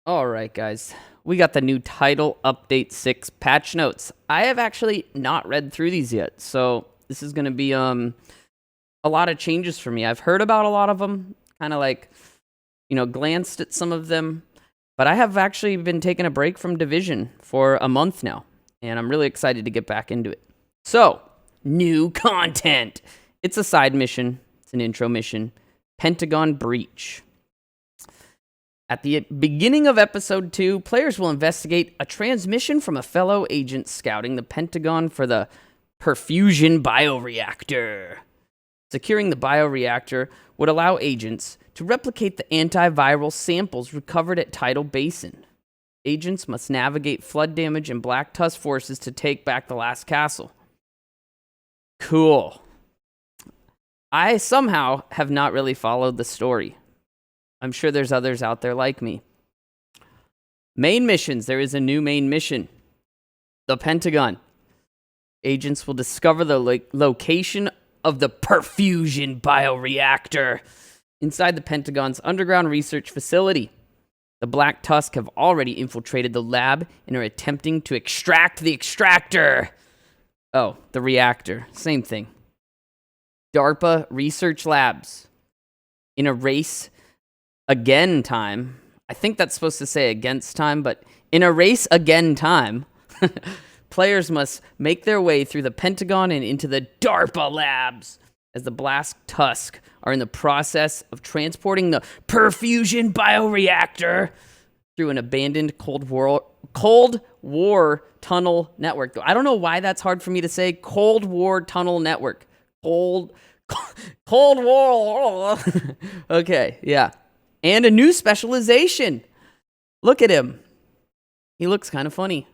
All right, guys. We got the new title update 6 patch notes. I have actually not read through these yet, so this is going to be a lot of changes for me. I've heard about a lot of them, kind of like, glanced at some of them, but I have actually been taking a break from Division for a month now, and I'm really excited to get back into it. So, new content. It's a side mission. It's an intro mission. Pentagon Breach. At the beginning of Episode 2, players will investigate a transmission from a fellow agent scouting the Pentagon for the perfusion bioreactor. Securing the bioreactor would allow agents to replicate the antiviral samples recovered at Tidal Basin. Agents must navigate flood damage and Black Tusk forces to take back the last castle. Cool. I somehow have not really followed the story. I'm sure there's others out there like me. Main missions. There is a new main mission. The Pentagon. Agents will discover the location of the perfusion bioreactor inside the Pentagon's underground research facility. The Black Tusk have already infiltrated the lab and are attempting to extract the extractor. Oh, the reactor. Same thing. DARPA research labs. In a race again time. I think that's supposed to say against time, but in a race again time, players must make their way through the Pentagon and into the DARPA labs as the Black Tusk are in the process of transporting the perfusion bioreactor through an abandoned Cold War tunnel network. I don't know why that's hard for me to say. Cold War tunnel network. Cold War. Okay, yeah. And a new specialization. Look at him. He looks kind of funny.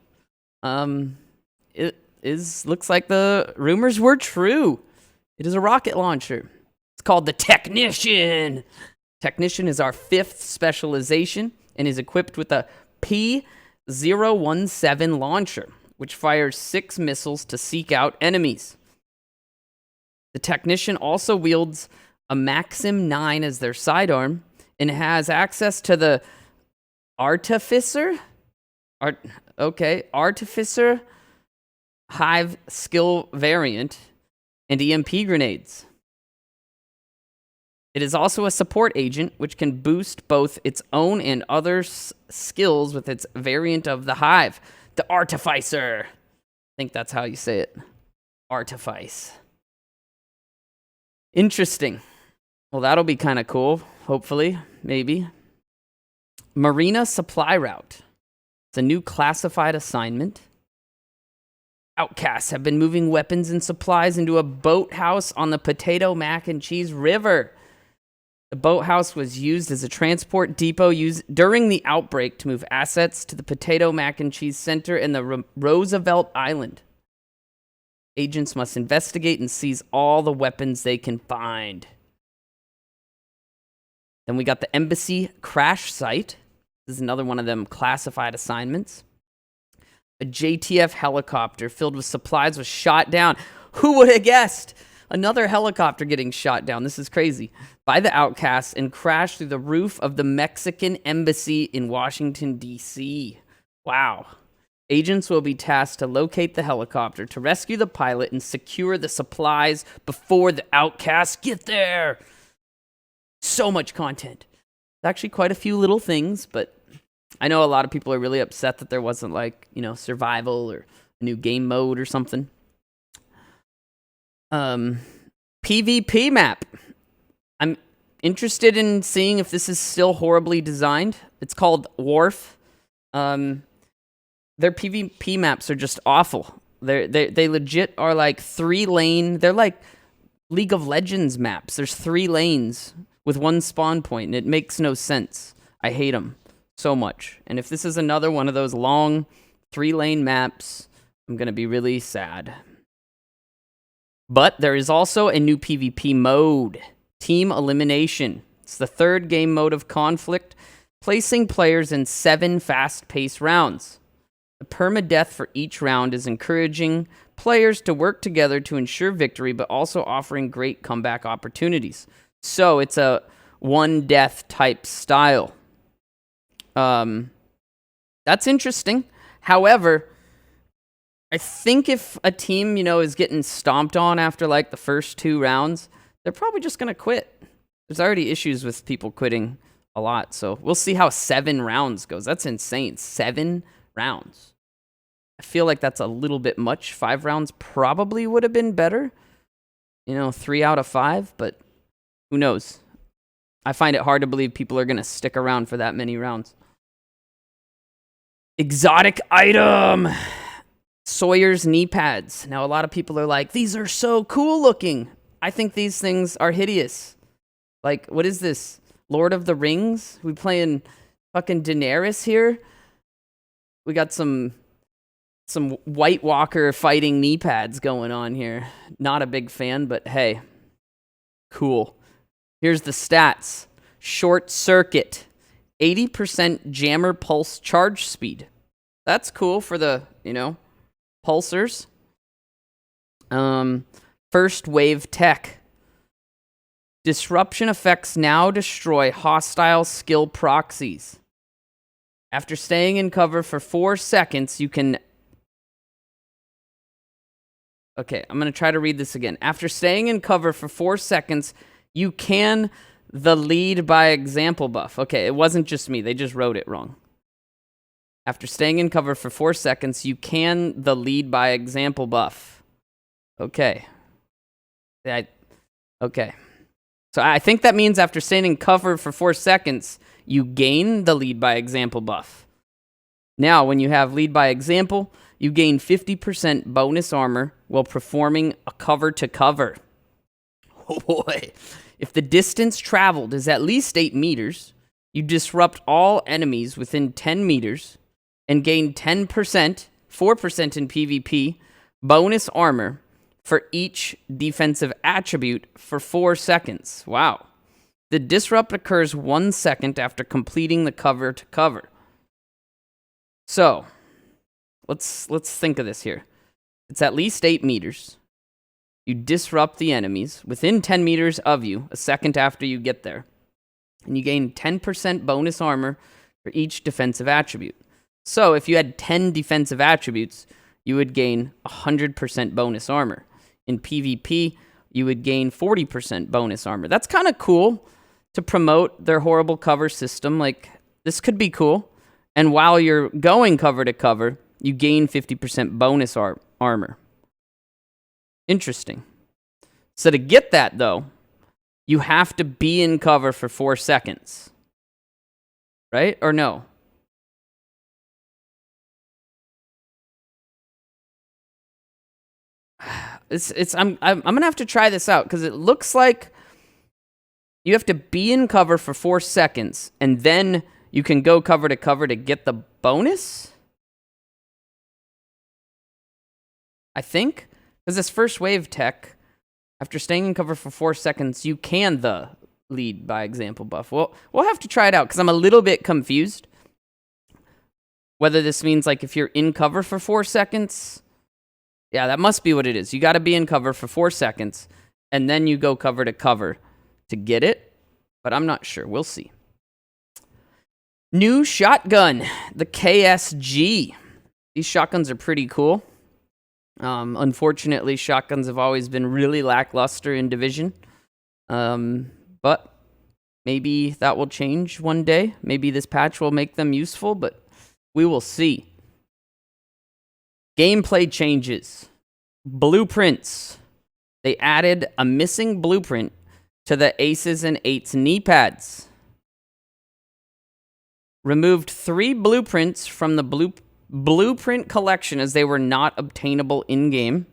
Looks like the rumors were true. It is a rocket launcher. It's called the Technician. Technician is our 5th specialization and is equipped with a P-017 launcher, which fires 6 missiles to seek out enemies. The Technician also wields a Maxim 9 as their sidearm, and has access to the Artificer Hive skill variant and EMP grenades. It is also a support agent, which can boost both its own and other skills with its variant of the Hive, the Artificer. I think that's how you say it. Artifice. Interesting. Well, that'll be kind of cool. Hopefully, maybe. Marina Supply Route. It's a new classified assignment. Outcasts have been moving weapons and supplies into a boathouse on the Potato Mac and Cheese River. The boathouse was used as a transport depot during the outbreak to move assets to the Potato Mac and Cheese Center and the Roosevelt Island. Agents must investigate and seize all the weapons they can find. Then we got the Embassy Crash Site. This is another one of them classified assignments. A JTF helicopter filled with supplies was shot down. Who would have guessed? Another helicopter getting shot down. This is crazy. By the outcasts and crashed through the roof of the Mexican embassy in Washington, D.C. Wow. Agents will be tasked to locate the helicopter, to rescue the pilot, and secure the supplies before the outcasts get there. So much content. Actually quite a few little things, but I know a lot of people are really upset that there wasn't survival or a new game mode or something. PvP map. I'm interested in seeing if this is still horribly designed. It's called Wharf. Their PvP maps are just awful. They legit are like 3-lane. They're like League of Legends maps. There's 3 lanes with 1 spawn point, and it makes no sense. I hate them so much. And if this is another one of those long 3-lane maps, I'm going to be really sad. But there is also a new PvP mode, Team Elimination. It's the 3rd game mode of Conflict, placing players in 7 fast-paced rounds. The permadeath for each round is encouraging players to work together to ensure victory, but also offering great comeback opportunities. So it's a one death type style. That's interesting. However, I think if a team, is getting stomped on after like the first 2 rounds, they're probably just going to quit. There's already issues with people quitting a lot. So we'll see how 7 rounds goes. That's insane. 7 rounds. I feel like that's a little bit much. 5 rounds probably would have been better. 3 out of 5, but who knows? I find it hard to believe people are going to stick around for that many rounds. Exotic item. Sawyer's knee pads. Now, a lot of people are like, these are so cool looking. I think these things are hideous. Like, what is this? Lord of the Rings? We playing fucking Daenerys here? We got some White Walker fighting knee pads going on here. Not a big fan, but hey. Cool. Here's the stats. Short circuit. 80% jammer pulse charge speed. That's cool for the, pulsers. First wave tech. Disruption effects now destroy hostile skill proxies. After staying in cover for 4 seconds, you can... Okay, I'm going to try to read this again. After staying in cover for 4 seconds, you can the lead by example buff. Okay, it wasn't just me. They just wrote it wrong. After staying in cover for 4 seconds, you can the lead by example buff. Okay. Okay. So I think that means after staying in cover for 4 seconds, you gain the lead by example buff. Now, when you have lead by example, you gain 50% bonus armor while performing a cover to cover. Oh boy. If the distance traveled is at least 8 meters, you disrupt all enemies within 10 meters and gain 10%, 4% in PvP, bonus armor for each defensive attribute for 4 seconds. Wow. The disrupt occurs 1 second after completing the cover to cover. So, let's think of this here. It's at least 8 meters. You disrupt the enemies within 10 meters of you a second after you get there. And you gain 10% bonus armor for each defensive attribute. So if you had 10 defensive attributes, you would gain 100% bonus armor. In PvP, you would gain 40% bonus armor. That's kind of cool to promote their horrible cover system. Like, this could be cool. And while you're going cover to cover, you gain 50% bonus armor. Interesting. So to get that, though, you have to be in cover for 4 seconds. Right? Or no? I'm gonna have to try this out because it looks like you have to be in cover for 4 seconds and then you can go cover to cover to get the bonus. I think because this first wave tech, after staying in cover for 4 seconds, you can the lead by example buff. Well, we'll have to try it out because I'm a little bit confused. Whether this means like if you're in cover for 4 seconds. Yeah, that must be what it is. You got to be in cover for 4 seconds, and then you go cover to cover to get it. But I'm not sure. We'll see. New shotgun, the KSG. These shotguns are pretty cool. Unfortunately, shotguns have always been really lackluster in Division. But maybe that will change one day. Maybe this patch will make them useful, but we will see. Gameplay changes. Blueprints. They added a missing blueprint to the Aces and Eights knee pads. Removed 3 blueprints from the blueprint collection as they were not obtainable in-game.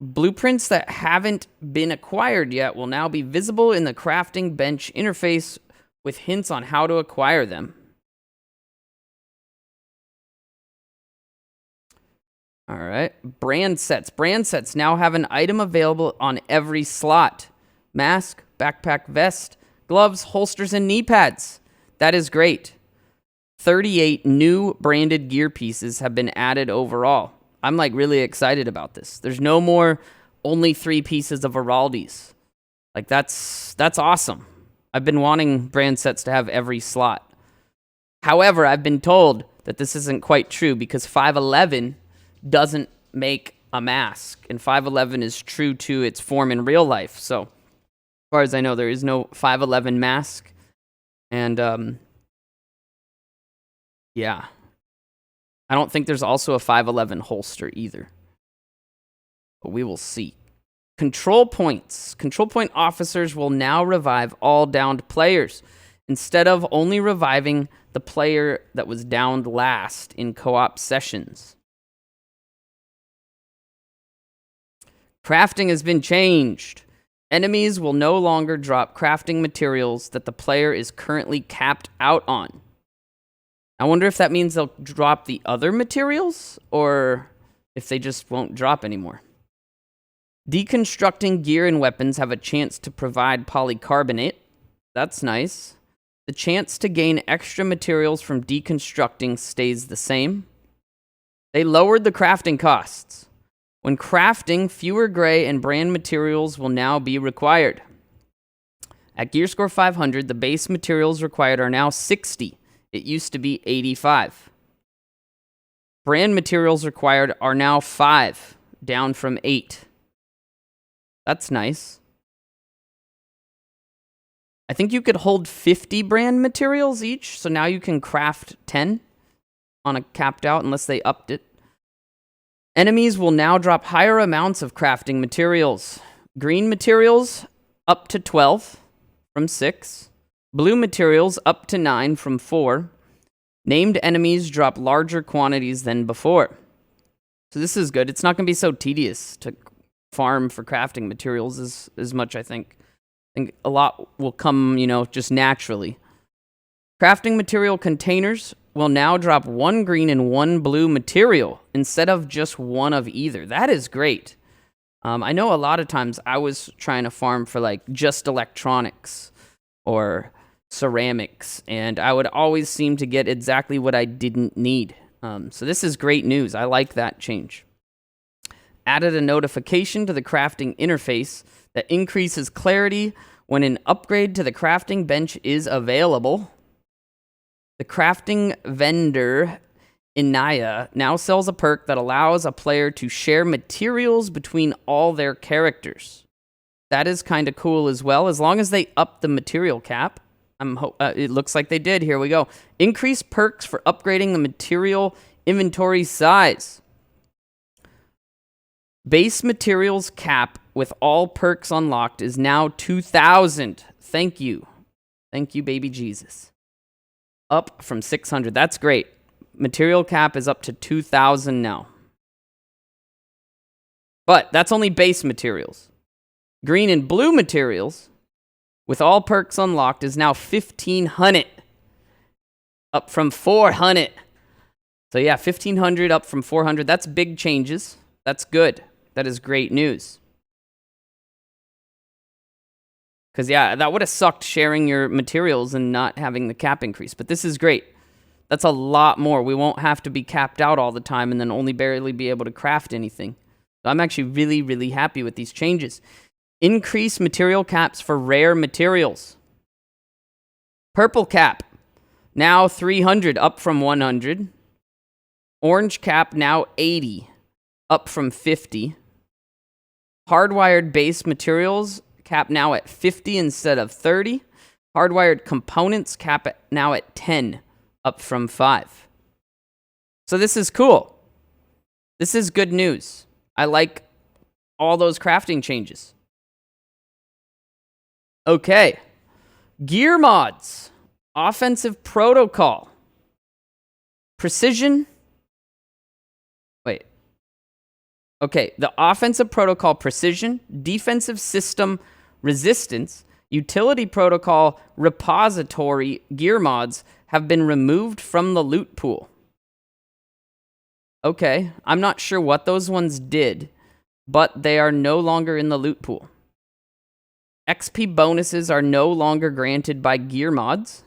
Blueprints that haven't been acquired yet will now be visible in the crafting bench interface with hints on how to acquire them. All right. Brand sets. Brand sets now have an item available on every slot. Mask, backpack, vest, gloves, holsters, and knee pads. That is great. 38 new branded gear pieces have been added overall. I'm like really excited about this. There's no more only 3 pieces of Araldi's. Like that's awesome. I've been wanting brand sets to have every slot. However, I've been told that this isn't quite true because 511 doesn't make a mask, and 511 is true to its form in real life. So, as far as I know, there is no 511 mask, and yeah, I don't think there's also a 511 holster either, but we will see. Control points. Control point officers will now revive all downed players instead of only reviving the player that was downed last in co-op sessions. Crafting has been changed. Enemies will no longer drop crafting materials that the player is currently capped out on. I wonder if that means they'll drop the other materials or if they just won't drop anymore. Deconstructing gear and weapons have a chance to provide polycarbonate. That's nice. The chance to gain extra materials from deconstructing stays the same. They lowered the crafting costs. When crafting, fewer gray and brand materials will now be required. At Gear Score 500, the base materials required are now 60. It used to be 85. Brand materials required are now 5, down from 8. That's nice. I think you could hold 50 brand materials each, so now you can craft 10 on a capped out unless they upped it. Enemies will now drop higher amounts of crafting materials. Green materials up to 12 from 6. Blue materials up to 9 from 4. Named enemies drop larger quantities than before. So this is good. It's not going to be so tedious to farm for crafting materials as much, I think. I think a lot will come, just naturally. Crafting material containers will now drop 1 green and 1 blue material instead of just one of either. That is great. I know a lot of times I was trying to farm for just electronics or ceramics, and I would always seem to get exactly what I didn't need. So this is great news. I like that change. Added a notification to the crafting interface that increases clarity when an upgrade to the crafting bench is available. The crafting vendor, Inaya, now sells a perk that allows a player to share materials between all their characters. That is kind of cool as well, as long as they up the material cap. It looks like they did. Here we go. Increase perks for upgrading the material inventory size. Base materials cap with all perks unlocked is now 2,000. Thank you. Thank you, baby Jesus. Up from 600. That's great. Material cap is up to 2,000 now. But that's only base materials. Green and blue materials with all perks unlocked is now 1,500. Up from 400. So yeah, 1,500 up from 400. That's big changes. That's good. That is great news. Because, yeah, that would have sucked sharing your materials and not having the cap increase. But this is great. That's a lot more. We won't have to be capped out all the time and then only barely be able to craft anything. So I'm actually really, really happy with these changes. Increase material caps for rare materials. Purple cap, now 300, up from 100. Orange cap, now 80, up from 50. Hardwired base materials cap now at 50 instead of 30. Hardwired components cap now at 10, up from 5. So this is cool. This is good news. I like all those crafting changes. Okay. Gear mods. Offensive protocol. Precision. Okay, the offensive protocol precision, defensive system resistance, utility protocol repository gear mods have been removed from the loot pool. Okay, I'm not sure what those ones did, but they are no longer in the loot pool. XP bonuses are no longer granted by gear mods.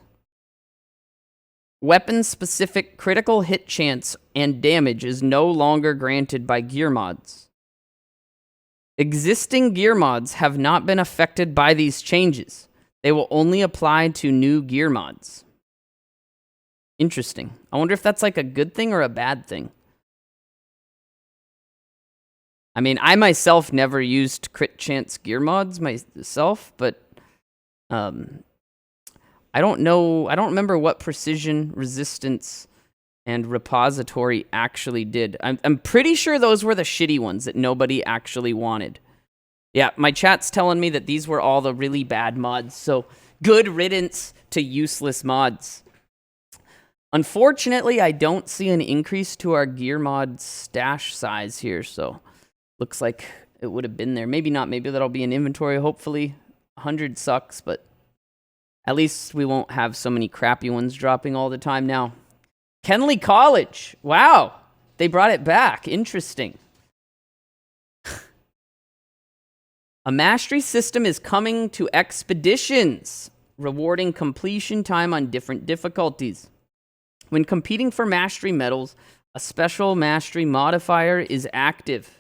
Weapon-specific critical hit chance and damage is no longer granted by gear mods. Existing gear mods have not been affected by these changes. They will only apply to new gear mods. Interesting. I wonder if that's like a good thing or a bad thing. I mean, I myself never used crit chance gear mods myself, but I don't know. I don't remember what precision, resistance, and repository actually did. I'm pretty sure those were the shitty ones that nobody actually wanted. Yeah, my chat's telling me that these were all the really bad mods, so good riddance to useless mods. Unfortunately, I don't see an increase to our gear mod stash size here, so looks like it would have been there. Maybe not. Maybe that'll be in inventory. Hopefully, 100 sucks, but at least we won't have so many crappy ones dropping all the time now. Kenley College. Wow. They brought it back. Interesting. A mastery system is coming to expeditions, rewarding completion time on different difficulties. When competing for mastery medals, a special mastery modifier is active.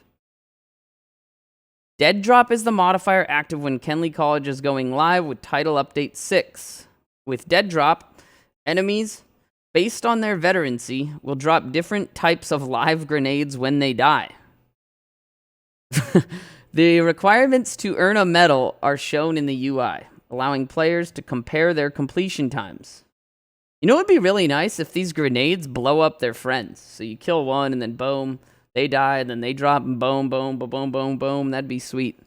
Dead Drop is the modifier active when Kenley College is going live with Title Update 6. With Dead Drop, enemies, based on their veterancy, will drop different types of live grenades when they die. The requirements to earn a medal are shown in the UI, allowing players to compare their completion times. You know what would be really nice if these grenades blow up their friends? So you kill one and then boom, they die, and then they drop and boom, boom, boom, boom, boom, boom. That'd be sweet.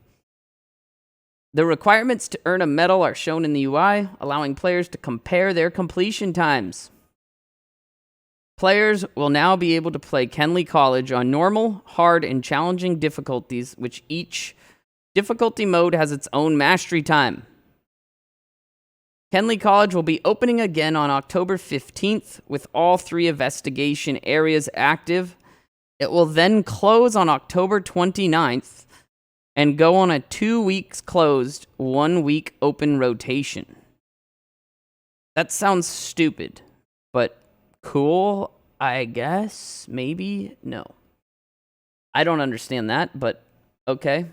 The requirements to earn a medal are shown in the UI, allowing players to compare their completion times. Players will now be able to play Kenley College on normal, hard, and challenging difficulties, which each difficulty mode has its own mastery time. Kenley College will be opening again on October 15th with all 3 investigation areas active. It will then close on October 29th and go on a 2 weeks closed, 1 week open rotation. That sounds stupid, but cool, I guess. Maybe? No. I don't understand that, but okay.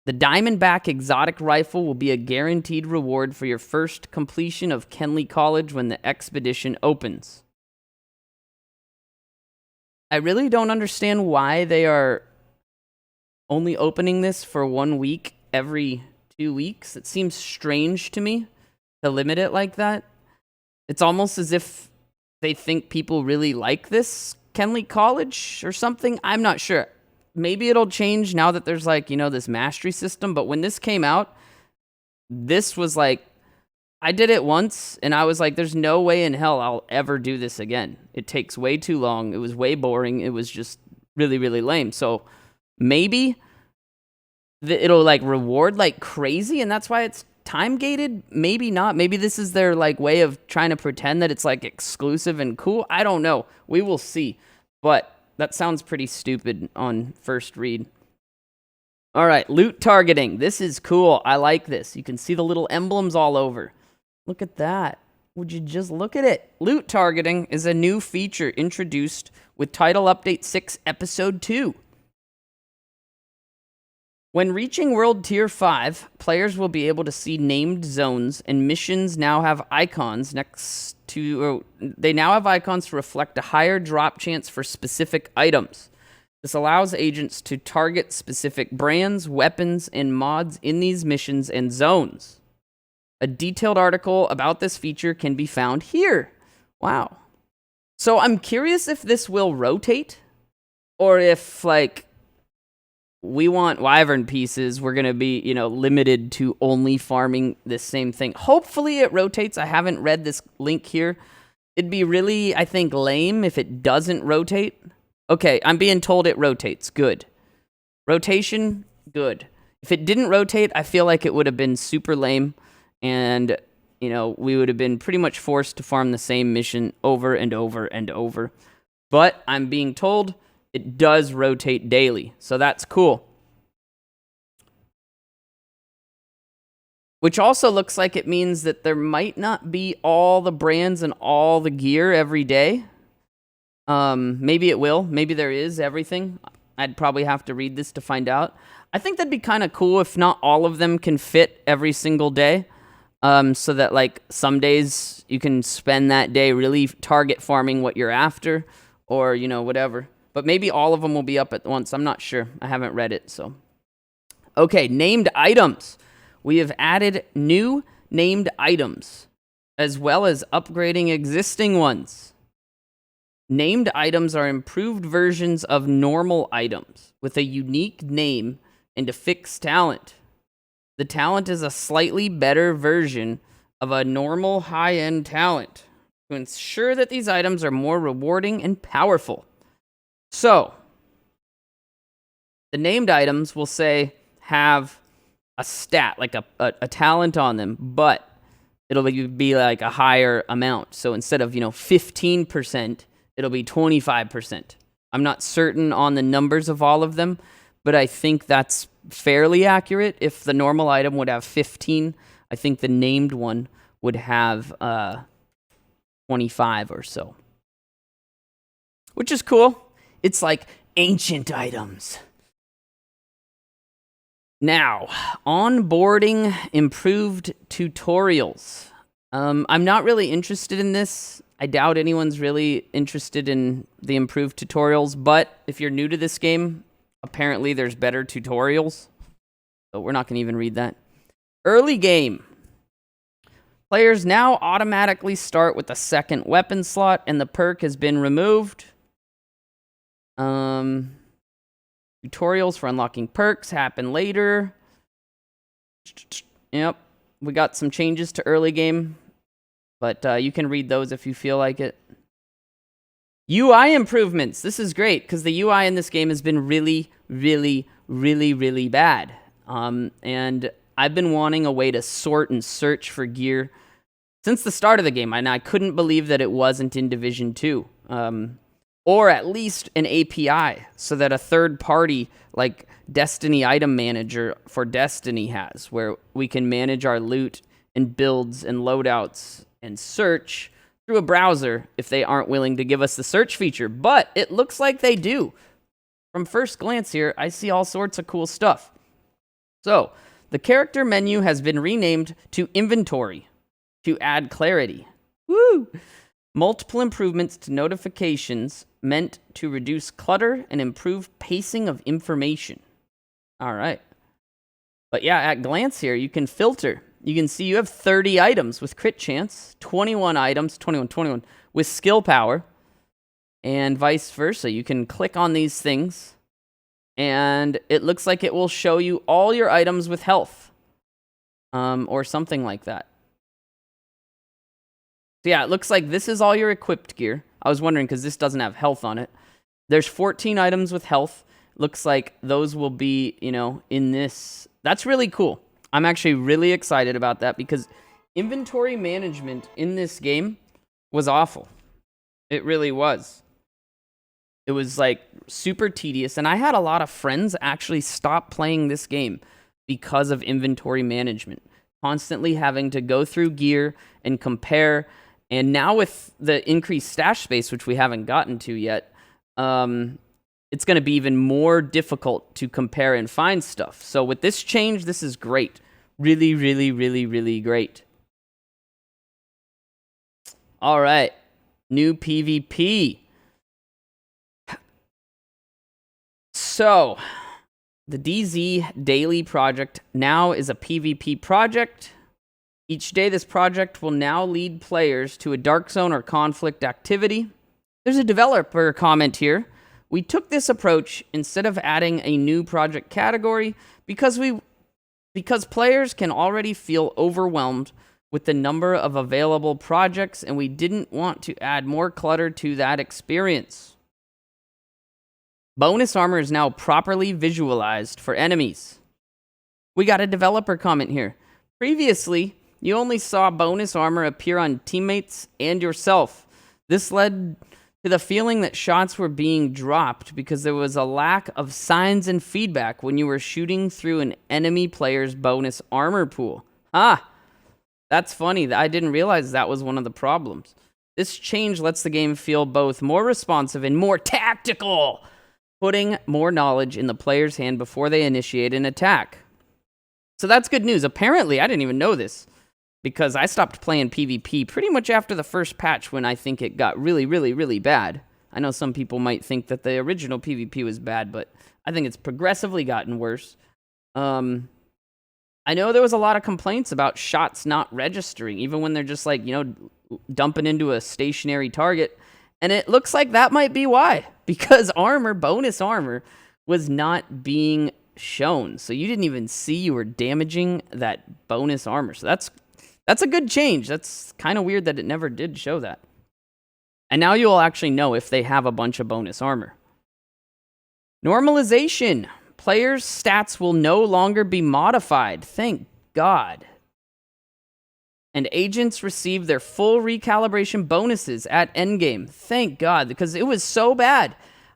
The Diamondback exotic rifle will be a guaranteed reward for your first completion of Kenley College when the expedition opens. I really don't understand why they are only opening this for 1 week every 2 weeks. It seems strange to me to limit it like that. It's almost as if they think people really like this Kenley College or something. I'm not sure. Maybe it'll change now that there's like, this mastery system. But when this came out, this was like, I did it once and I was like, there's no way in hell I'll ever do this again. It takes way too long. It was way boring. It was just really, really lame. So maybe it'll like reward like crazy and that's why it's time gated. Maybe not. Maybe this is their like way of trying to pretend that it's like exclusive and cool. I don't know. We will see. But that sounds pretty stupid on first read. All right, loot targeting. This is cool. I like this. You can see the little emblems all over. Look at that. Would you just look at it? Loot targeting is a new feature introduced with Title Update 6, Episode 2. When reaching World Tier 5, players will be able to see named zones, and missions now have icons they now have icons to reflect a higher drop chance for specific items. This allows agents to target specific brands, weapons, and mods in these missions and zones. A detailed article about this feature can be found here. Wow. So I'm curious if this will rotate, or if, like, we want wyvern pieces, we're going to be, limited to only farming this same thing. Hopefully it rotates. I haven't read this link here. It'd be really, I think, lame if it doesn't rotate. Okay, I'm being told it rotates. Good. Rotation, good. If it didn't rotate, I feel like it would have been super lame, and, we would have been pretty much forced to farm the same mission over and over and over. But I'm being told it does rotate daily, so that's cool. Which also looks like it means that there might not be all the brands and all the gear every day. Maybe it will. Maybe there is everything. I'd probably have to read this to find out. I think that'd be kind of cool if not all of them can fit every single day. So that like some days you can spend that day really target farming what you're after, or you know, whatever. But maybe all of them will be up at once. I'm not sure. I haven't read it, so. Okay, named items. We have added new named items, as well as upgrading existing ones. Named items are improved versions of normal items with a unique name and a fixed talent. The talent is a slightly better version of a normal high-end talent to ensure that these items are more rewarding and powerful. So, the named items will say have a stat, like a talent on them, but it'll be like a higher amount. So instead of, 15%, it'll be 25%. I'm not certain on the numbers of all of them, but I think that's fairly accurate. If the normal item would have 15, I think the named one would have 25 or so. Which is cool. It's like ancient items. Now, onboarding improved tutorials. I'm not really interested in this. I doubt anyone's really interested in the improved tutorials, but if you're new to this game, apparently there's better tutorials. So we're not going to even read that. Early game. Players now automatically start with the second weapon slot, and the perk has been removed. Tutorials for unlocking perks happen later. Yep, we got some changes to early game, but you can read those if you feel like it. UI improvements. This is great because the UI in this game has been really, really, really, really bad. And I've been wanting a way to sort and search for gear since the start of the game, and I couldn't believe that it wasn't in Division 2. Or at least an API, so that a third party like Destiny Item Manager for Destiny has, where we can manage our loot and builds and loadouts and search through a browser if they aren't willing to give us the search feature. But it looks like they do. From first glance here, I see all sorts of cool stuff. So, the character menu has been renamed to Inventory to add clarity. Woo! Multiple improvements to notifications meant to reduce clutter and improve pacing of information. All right. But yeah, at glance here, you can filter. You can see you have 30 items with crit chance, 21 items, 21, with skill power, and vice versa. You can click on these things, and it looks like it will show you all your items with health, or something like that. So yeah, it looks like this is all your equipped gear. I was wondering because this doesn't have health on it. There's 14 items with health. Looks like those will be, in this. That's really cool. I'm actually really excited about that because inventory management in this game was awful. It really was. It was like super tedious, and I had a lot of friends actually stop playing this game because of inventory management. Constantly having to go through gear and compare. And now with the increased stash space, which we haven't gotten to yet, it's going to be even more difficult to compare and find stuff. So with this change, this is great. Really, really, really, really great. All right. New PvP. So, the DZ Daily Project now is a PvP project. Each day, this project will now lead players to a dark zone or conflict activity. There's a developer comment here. We took this approach instead of adding a new project category because players can already feel overwhelmed with the number of available projects, and we didn't want to add more clutter to that experience. Bonus armor is now properly visualized for enemies. We got a developer comment here. Previously, you only saw bonus armor appear on teammates and yourself. This led to the feeling that shots were being dropped because there was a lack of signs and feedback when you were shooting through an enemy player's bonus armor pool. That's funny. I didn't realize that was one of the problems. This change lets the game feel both more responsive and more tactical, putting more knowledge in the player's hand before they initiate an attack. So that's good news. Apparently, I didn't even know this. because I stopped playing PvP pretty much after the first patch when I think it got really, really, really bad. I know some people might think that the original PvP was bad, but I think it's progressively gotten worse. I know there was a lot of complaints about shots not registering, even when they're just like, dumping into a stationary target. And it looks like that might be why, because bonus armor, was not being shown. So you didn't even see you were damaging that bonus armor. So that's a good change. That's kind of weird that it never did show that. And now you'll actually know if they have a bunch of bonus armor. Normalization. Players' stats will no longer be modified. Thank God. And agents receive their full recalibration bonuses at endgame. Thank God, because it was so bad.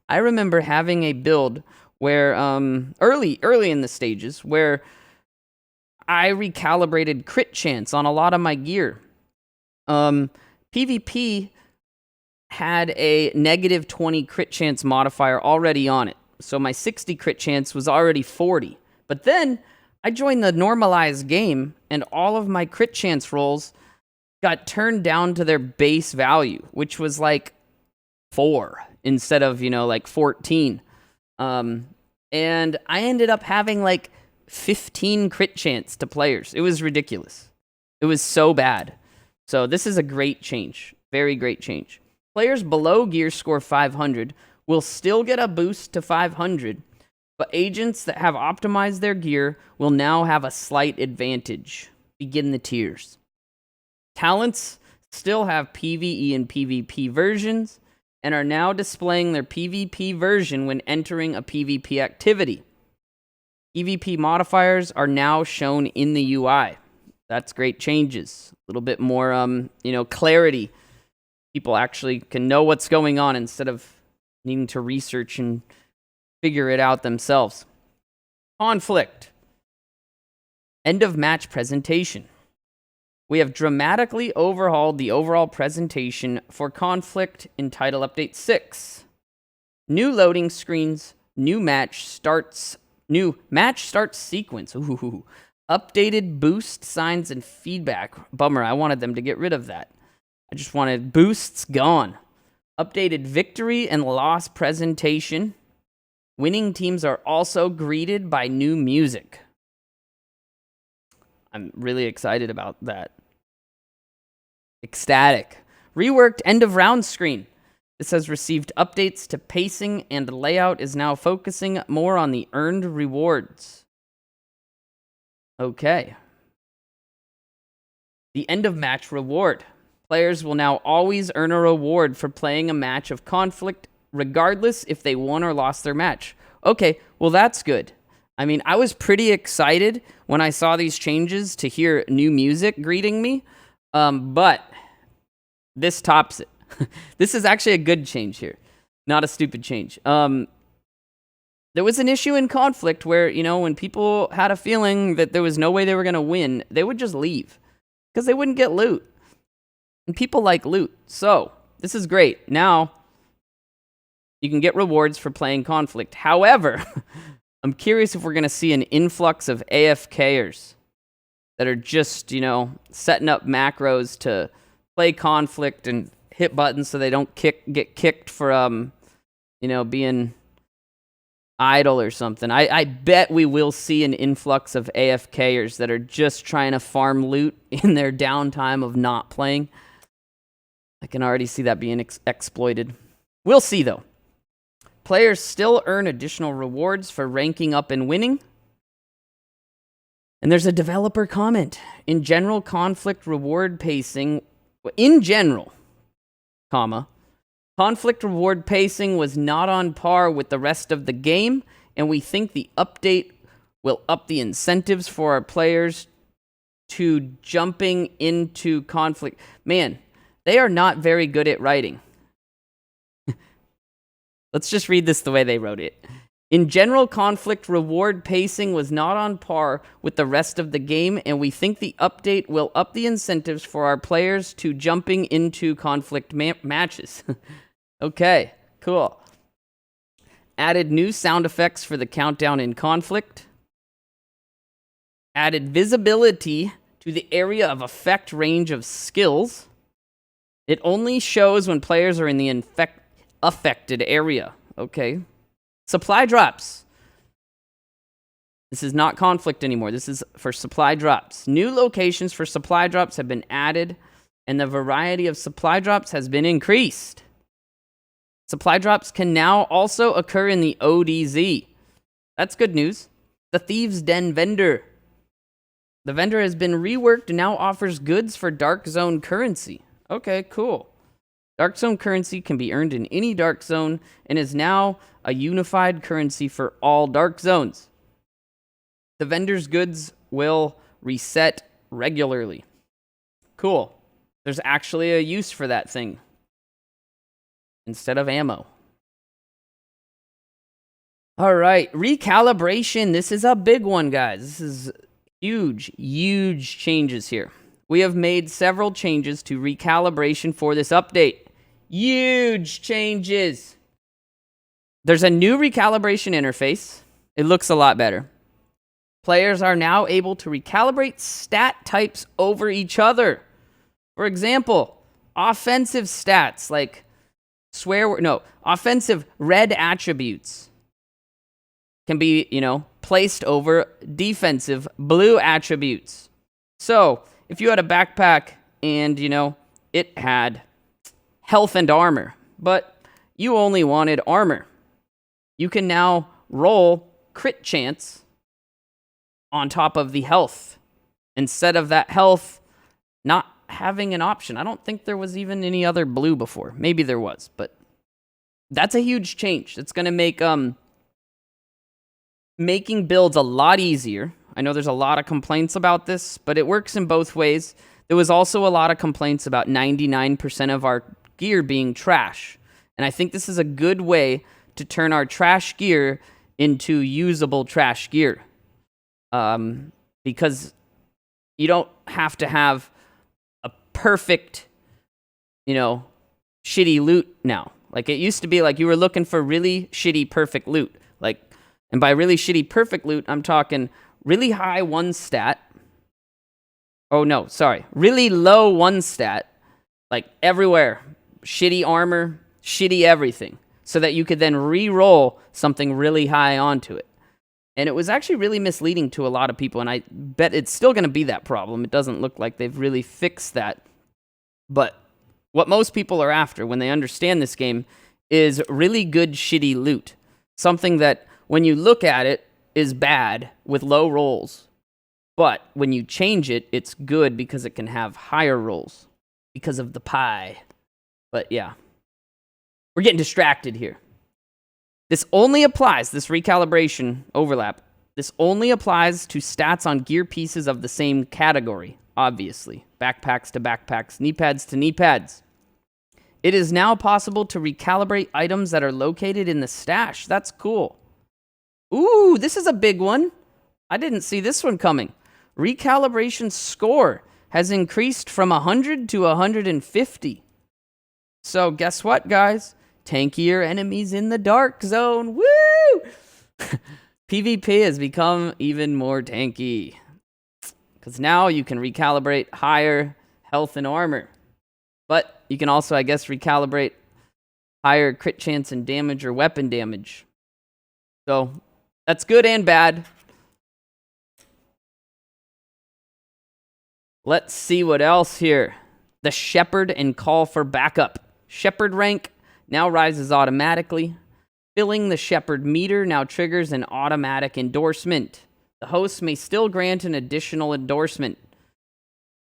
I remember having a build where, early in the stages, where I recalibrated crit chance on a lot of my gear. PvP had a negative 20 crit chance modifier already on it. So my 60 crit chance was already 40. But then I joined the normalized game, and all of my crit chance rolls got turned down to their base value, which was like 4 instead of, 14. And I ended up having like 15 crit chance to players. It was ridiculous. It was so bad. So this is a great change. Very great change. Players below gear score 500 will still get a boost to 500, but agents that have optimized their gear will now have a slight advantage. Begin the tiers. Talents still have PvE and PvP versions and are now displaying their PvP version when entering a PvP activity. PvP modifiers are now shown in the UI. That's great changes. A little bit more, clarity. People actually can know what's going on instead of needing to research and figure it out themselves. Conflict. End of match presentation. We have dramatically overhauled the overall presentation for Conflict in Title Update 6. New loading screens, new match starts sequence. Ooh. Updated boost signs and feedback. Bummer, I wanted them to get rid of that. I just wanted boosts gone. Updated victory and loss presentation. Winning teams are also greeted by new music. I'm really excited about that. Ecstatic. Reworked end of round screen. This has received updates to pacing, and layout is now focusing more on the earned rewards. Okay. The end of match reward. Players will now always earn a reward for playing a match of Conflict, regardless if they won or lost their match. Okay, well that's good. I mean, I was pretty excited when I saw these changes to hear new music greeting me, but this tops it. This is actually a good change here, not a stupid change. There was an issue in Conflict where, when people had a feeling that there was no way they were going to win, they would just leave because they wouldn't get loot. And people like loot. So, this is great. Now, you can get rewards for playing Conflict. However, I'm curious if we're going to see an influx of AFKers that are just, setting up macros to play Conflict and hit buttons so they don't get kicked for, being idle or something. I bet we will see an influx of AFKers that are just trying to farm loot in their downtime of not playing. I can already see that being exploited. We'll see, though. Players still earn additional rewards for ranking up and winning. And there's a developer comment. In general, Conflict reward pacing... In general, Conflict reward pacing was not on par with the rest of the game, and we think the update will up the incentives for our players to jumping into Conflict. Man, they are not very good at writing. Let's just read this the way they wrote it. In general, Conflict reward pacing was not on par with the rest of the game, and we think the update will up the incentives for our players to jumping into Conflict matches. Okay, cool. Added new sound effects for the countdown in Conflict. Added visibility to the area of effect range of skills. It only shows when players are in the affected area. Okay. Supply drops. This is not conflict anymore. This is for supply drops. New locations for supply drops have been added, and the variety of supply drops has been increased. Supply drops can now also occur in the ODZ. That's good news. The Thieves' Den vendor. The vendor has been reworked and now offers goods for Dark Zone currency. Okay, cool. Dark Zone currency can be earned in any Dark Zone and is now a unified currency for all Dark Zones. The vendor's goods will reset regularly. Cool. There's actually a use for that thing instead of ammo. All right, recalibration. This is a big one, guys. This is huge changes here. We have made several changes to recalibration for this update. Huge changes. There's a new recalibration interface. It looks a lot better. Players are now able to recalibrate stat types over each other. For example, offensive stats like offensive red attributes can be, placed over defensive blue attributes. So, if you had a backpack and, it had health and armor, but you only wanted armor, you can now roll crit chance on top of the health instead of that health not having an option. I don't think there was even any other blue before. Maybe there was, but that's a huge change. It's going to make making builds a lot easier. I know there's a lot of complaints about this, but it works in both ways. There was also a lot of complaints about 99% of our gear being trash. And I think this is a good way to turn our trash gear into usable trash gear. Because you don't have to have a perfect, shitty loot now. Like, it used to be like you were looking for really shitty perfect loot. And by really shitty perfect loot, I'm talking really high one stat. Oh, no, sorry. Really low one stat. Like, everywhere. Shitty armor, shitty everything. So that you could then re-roll something really high onto it. And it was actually really misleading to a lot of people, and I bet it's still going to be that problem. It doesn't look like they've really fixed that. But what most people are after when they understand this game is really good shitty loot. Something that, when you look at it, is bad with low rolls. But when you change it, it's good because it can have higher rolls because of the pie. But yeah, we're getting distracted here. This recalibration overlap, this only applies to stats on gear pieces of the same category, obviously. Backpacks to backpacks, knee pads to knee pads. It is now possible to recalibrate items that are located in the stash. That's cool. Ooh, this is a big one. I didn't see this one coming. Recalibration score has increased from 100 to 150. So guess what, guys? Tankier enemies in the Dark Zone. Woo! PvP has become even more tanky. Because now you can recalibrate higher health and armor. But you can also, I guess, recalibrate higher crit chance and damage or weapon damage. So that's good and bad. Let's see what else here. The Shepherd and Call for Backup. Shepherd rank now rises automatically. Filling the Shepherd meter now triggers an automatic endorsement. The host may still grant an additional endorsement.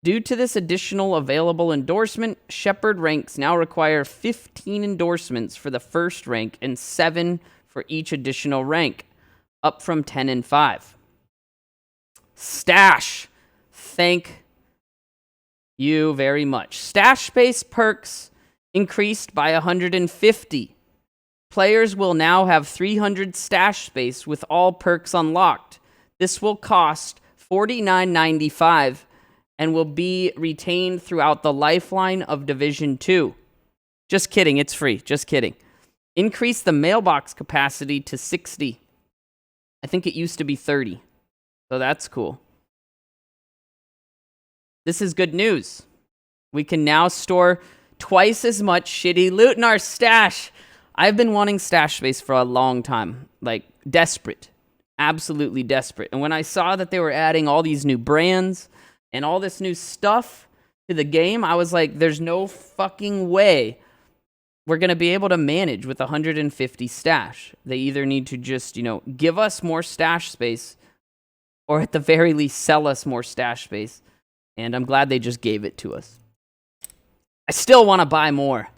Due to this additional available endorsement, Shepherd ranks now require 15 endorsements for the first rank and 7 for each additional rank, up from 10 and 5. Stash. Thank you very much. Stash space perks increased by 150. Players will now have 300 stash space with all perks unlocked. This will cost $49.95 and will be retained throughout the lifeline of Division 2. Just kidding, it's free. Just kidding. Increase the mailbox capacity to 60. I think it used to be 30. So that's cool. This is good news. We can now store twice as much shitty loot in our stash. I've been wanting stash space for a long time. Like, desperate. Absolutely desperate. And when I saw that they were adding all these new brands and all this new stuff to the game, I was like, there's no fucking way we're going to be able to manage with 150 stash. They either need to just, give us more stash space, or at the very least sell us more stash space. And I'm glad they just gave it to us. I still want to buy more.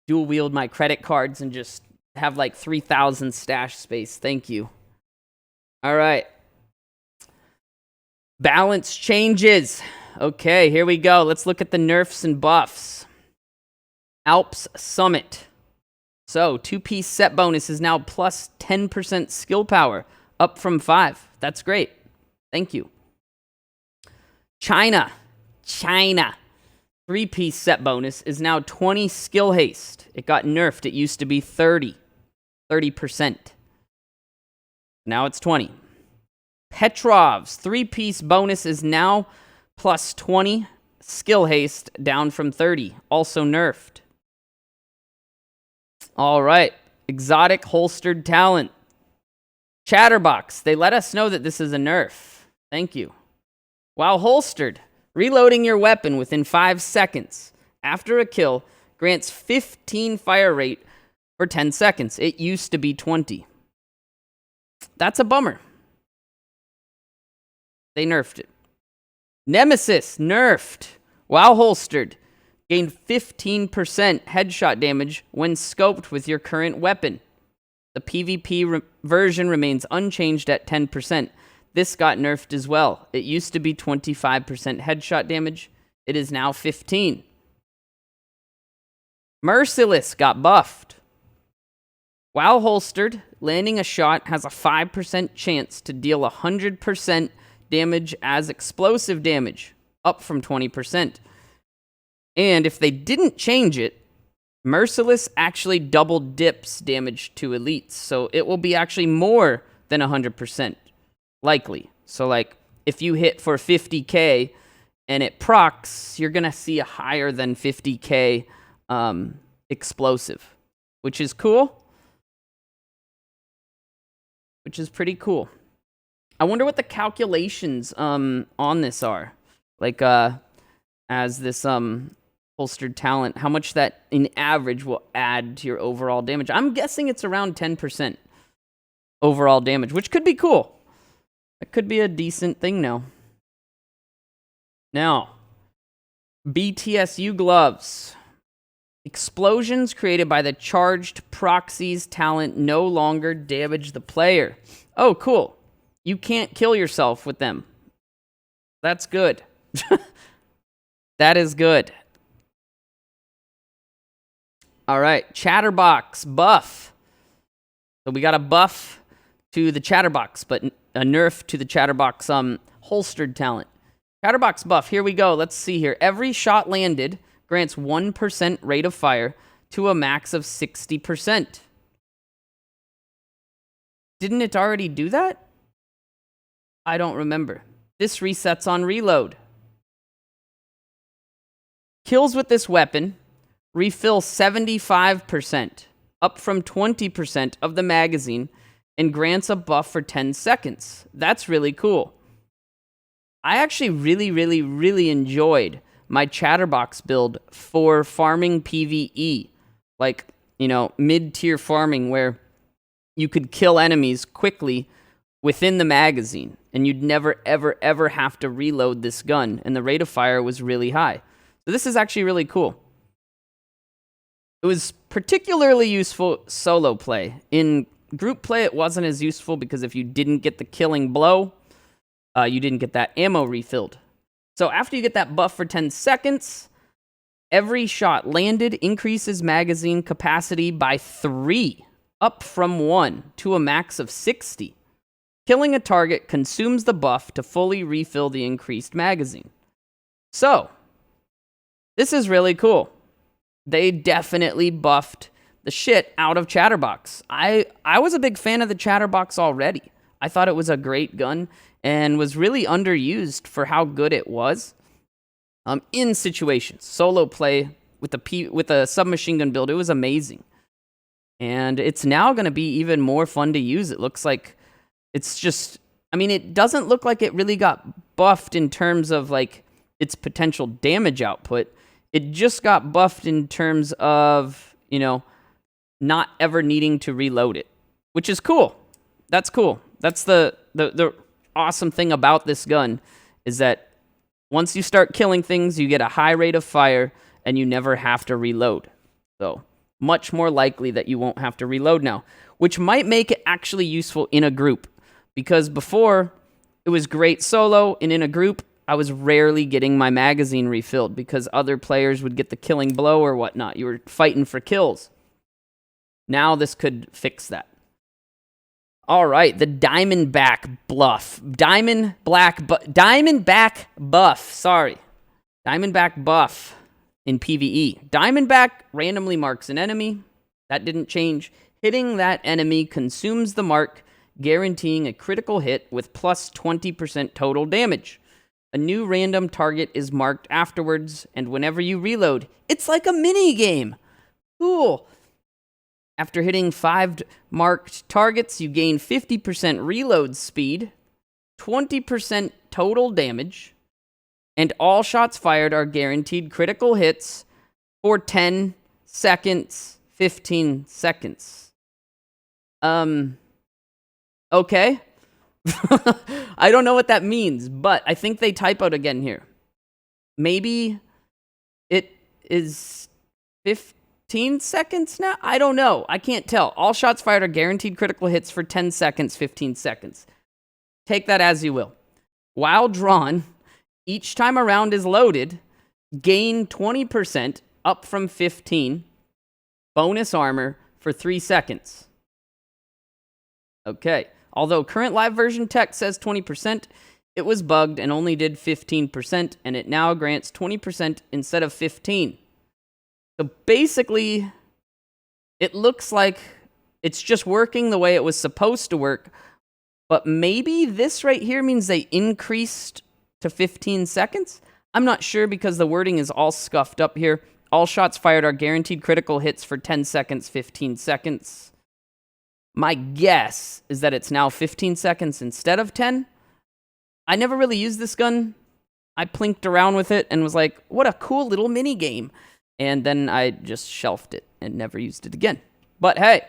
Dual wield my credit cards and just have like 3,000 stash space. Thank you. All right. Balance changes. Okay, here we go. Let's look at the nerfs and buffs. Alps Summit. So, 2-piece set bonus is now plus 10% skill power, up from 5. That's great. Thank you. China. 3-piece set bonus is now 20 skill haste. It got nerfed. It used to be 30%. Now it's 20. Petrov's 3-piece bonus is now plus 20 skill haste, down from 30. Also nerfed. All right. Exotic holstered talent. Chatterbox. They let us know that this is a nerf. Thank you. While holstered, reloading your weapon within 5 seconds after a kill grants 15 fire rate for 10 seconds. It used to be 20. That's a bummer. They nerfed it. Nemesis, nerfed. While holstered, gain 15% headshot damage when scoped with your current weapon. The PvP version remains unchanged at 10%. This got nerfed as well. It used to be 25% headshot damage. It is now 15%. Merciless got buffed. While holstered, landing a shot has a 5% chance to deal 100% damage as explosive damage, up from 20%. And if they didn't change it, Merciless actually double dips damage to elites, so it will be actually more than 100%, likely. So like, if you hit for 50k and it procs, you're gonna see a higher than 50k explosive, which is cool. Which is pretty cool. I wonder what the calculations on this are. Like, as this holstered talent, how much that in average will add to your overall damage. I'm guessing it's around 10% overall damage, which could be cool. It could be a decent thing now. Now, BTSU gloves. Explosions created by the charged proxies talent no longer damage the player. Oh, cool. You can't kill yourself with them. That's good. That is good. All right, Chatterbox buff. So we got a buff to the Chatterbox, but a nerf to the Chatterbox holstered talent. Chatterbox buff, here we go. Let's see here. Every shot landed grants 1% rate of fire to a max of 60%. Didn't it already do that? I don't remember. This resets on reload. Kills with this weapon refill 75%, up from 20% of the magazine, and grants a buff for 10 seconds. That's really cool. I actually really enjoyed my Chatterbox build for farming PvE. Like, mid-tier farming where you could kill enemies quickly within the magazine, and you'd never, ever have to reload this gun, and the rate of fire was really high. So this is actually really cool. It was particularly useful solo play. In group play, it wasn't as useful because if you didn't get the killing blow, you didn't get that ammo refilled. So after you get that buff for 10 seconds, every shot landed increases magazine capacity by 3, up from 1 to a max of 60. Killing a target consumes the buff to fully refill the increased magazine. So, this is really cool. They definitely buffed the shit out of Chatterbox. I was a big fan of the Chatterbox already. I thought it was a great gun and was really underused for how good it was in situations. Solo play with a submachine gun build, it was amazing. And it's now going to be even more fun to use. It looks like it's just, I mean, it doesn't look like it really got buffed in terms of like its potential damage output. It just got buffed in terms of, you know, not ever needing to reload it, which is cool. That's cool. That's the awesome thing about this gun, is that once you start killing things, you get a high rate of fire and you never have to reload. So much more likely that you won't have to reload now, which might make it actually useful in a group, because before it was great solo, and in a group I was rarely getting my magazine refilled because other players would get the killing blow or whatnot. You were fighting for kills. Now this could fix that. All right, the Diamondback buff. Diamondback buff in PvE. Diamondback randomly marks an enemy. That didn't change. Hitting that enemy consumes the mark, guaranteeing a critical hit with plus 20% total damage. A new random target is marked afterwards, and whenever you reload, it's like a mini game. Cool. After hitting 5 marked targets, you gain 50% reload speed, 20% total damage, and all shots fired are guaranteed critical hits for 10 seconds, 15 seconds. Okay. I don't know what that means, but I think they typoed again here. Maybe it is 15 seconds now? I don't know. I can't tell. All shots fired are guaranteed critical hits for 10 seconds, 15 seconds. Take that as you will. While drawn, each time a round is loaded, gain 20% up from 15 bonus armor for 3 seconds. Okay. Although current live version text says 20%, it was bugged and only did 15%, and it now grants 20% instead of 15. So basically, it looks like it's just working the way it was supposed to work, but maybe this right here means they increased to 15 seconds? I'm not sure because the wording is all scuffed up here. All shots fired are guaranteed critical hits for 10 seconds, 15 seconds. My guess is that it's now 15 seconds instead of 10. I never really used this gun. I plinked around with it and was like, what a cool little mini game. And then I just shelved it and never used it again. But hey,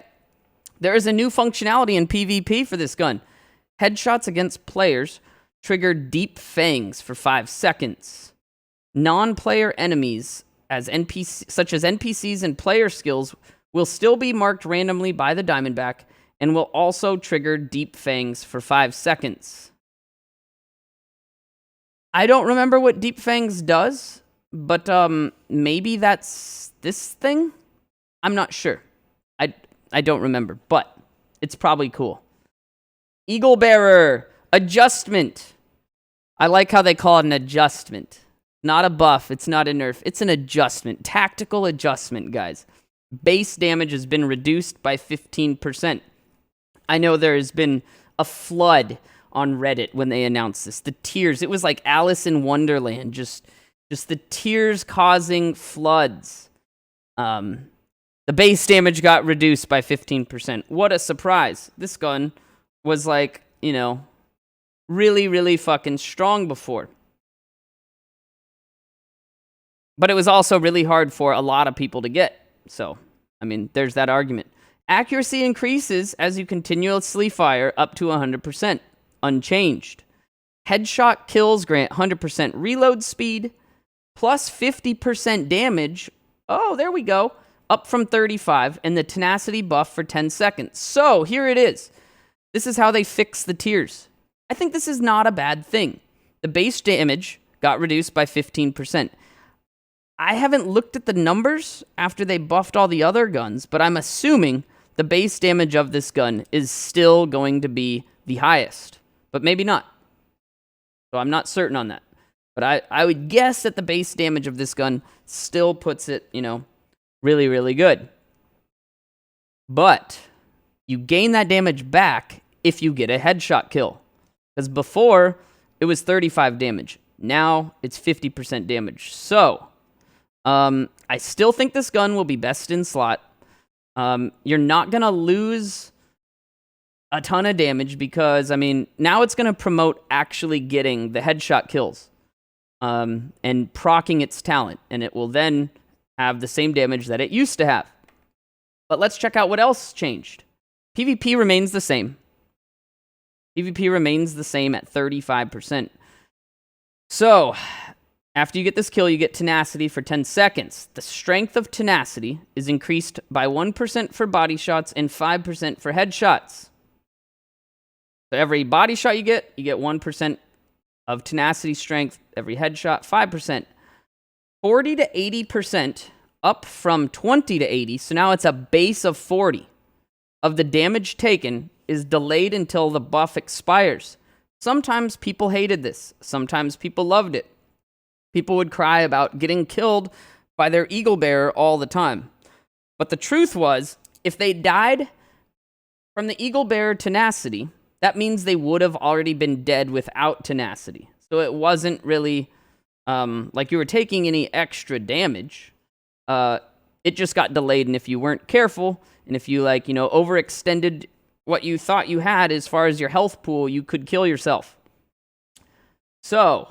there is a new functionality in PvP for this gun. Headshots against players trigger deep fangs for 5 seconds. Non-player enemies, such as NPCs and player skills, will still be marked randomly by the Diamondback and will also trigger deep fangs for 5 seconds. I don't remember what deep fangs does, but maybe that's this thing? I'm not sure. I don't remember, but it's probably cool. Eagle Bearer adjustment. I like how they call it an adjustment. Not a buff, it's not a nerf, it's an adjustment. Tactical adjustment, guys. Base damage has been reduced by 15%. I know there has been a flood on Reddit when they announced this. The tears, it was like Alice in Wonderland, just the tears causing floods. The base damage got reduced by 15%. What a surprise. This gun was like, you know, really, really fucking strong before. But it was also really hard for a lot of people to get. So, I mean, there's that argument. Accuracy increases as you continuously fire up to 100%. Unchanged. Headshot kills grant 100% reload speed, plus 50% damage. Oh, there we go. Up from 35, and the tenacity buff for 10 seconds. So, here it is. This is how they fix the tiers. I think this is not a bad thing. The base damage got reduced by 15%. I haven't looked at the numbers after they buffed all the other guns, but I'm assuming the base damage of this gun is still going to be the highest. But maybe not. So I'm not certain on that. But I would guess that the base damage of this gun still puts it, you know, really, really good. But you gain that damage back if you get a headshot kill. Because before, it was 35 damage. Now, it's 50% damage. So, I still think this gun will be best in slot. You're not going to lose a ton of damage because, I mean, now it's going to promote actually getting the headshot kills and proccing its talent. And it will then have the same damage that it used to have. But let's check out what else changed. PvP remains the same. PvP remains the same at 35%. So, after you get this kill, you get tenacity for 10 seconds. The strength of tenacity is increased by 1% for body shots and 5% for headshots. So every body shot you get 1% of tenacity strength. Every headshot, 5%. 40 to 80%, up from 20 to 80, so now it's a base of 40 of the damage taken is delayed until the buff expires. Sometimes people hated this. Sometimes people loved it. People would cry about getting killed by their eagle bearer all the time. But the truth was, if they died from the eagle bearer tenacity, that means they would have already been dead without tenacity. So it wasn't really like you were taking any extra damage. It just got delayed, and if you weren't careful, and if you overextended what you thought you had as far as your health pool, you could kill yourself. So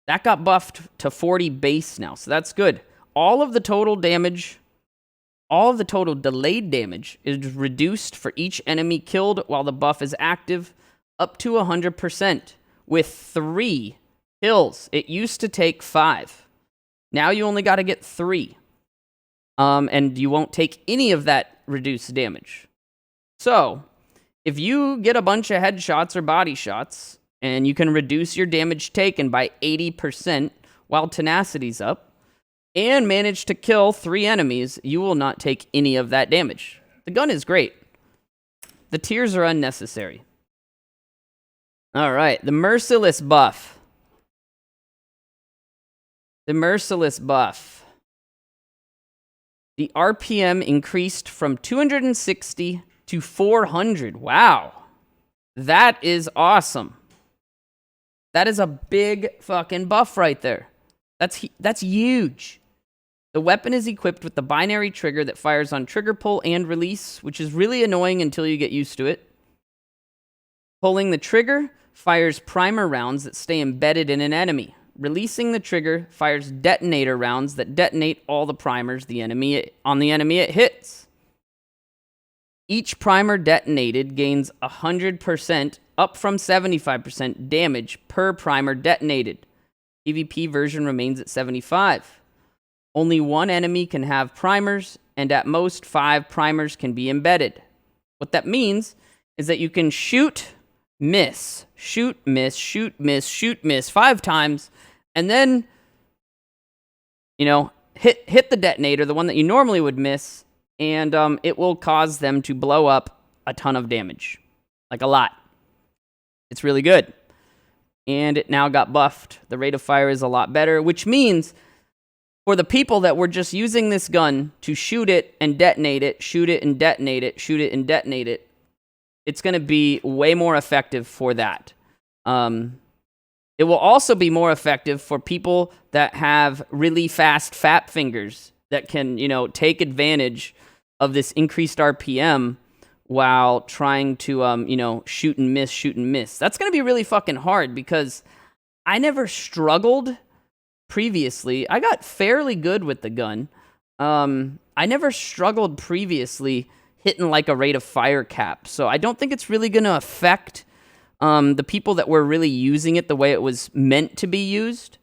that got buffed to 40 base now, so that's good. All of the total delayed damage is reduced for each enemy killed while the buff is active, up to 100%, with 3 kills. It used to take 5. Now you only got to get 3. And you won't take any of that reduced damage. So, if you get a bunch of headshots or body shots, and you can reduce your damage taken by 80% while tenacity's up, and manage to kill 3 enemies, you will not take any of that damage. The gun is great. The tears are unnecessary. Alright, the Merciless buff. The Merciless buff. The RPM increased from 260 to 400. Wow. That is awesome. That is a big fucking buff right there. That's huge. The weapon is equipped with the binary trigger that fires on trigger pull and release, which is really annoying until you get used to it. Pulling the trigger fires primer rounds that stay embedded in an enemy. Releasing the trigger fires detonator rounds that detonate all the primers on the enemy it hits. Each primer detonated gains 100%, up from 75% damage per primer detonated. PvP version remains at 75. Only 1 enemy can have primers, and at most 5 primers can be embedded. What that means is that you can shoot, miss, shoot, miss, shoot, miss, shoot, miss 5 times, and then, hit the detonator, the one that you normally would miss, and it will cause them to blow up a ton of damage. Like a lot. It's really good. And it now got buffed. The rate of fire is a lot better, which means for the people that were just using this gun to shoot it and detonate it, shoot it and detonate it, shoot it and detonate it, it's going to be way more effective for that. It will also be more effective for people that have really fast fat fingers that can, take advantage of this increased RPM while trying to, shoot and miss. That's going to be really fucking hard because I never struggled previously. I got fairly good with the gun. I never struggled previously hitting like a rate of fire cap. So I don't think it's really going to affect the people that were really using it the way it was meant to be used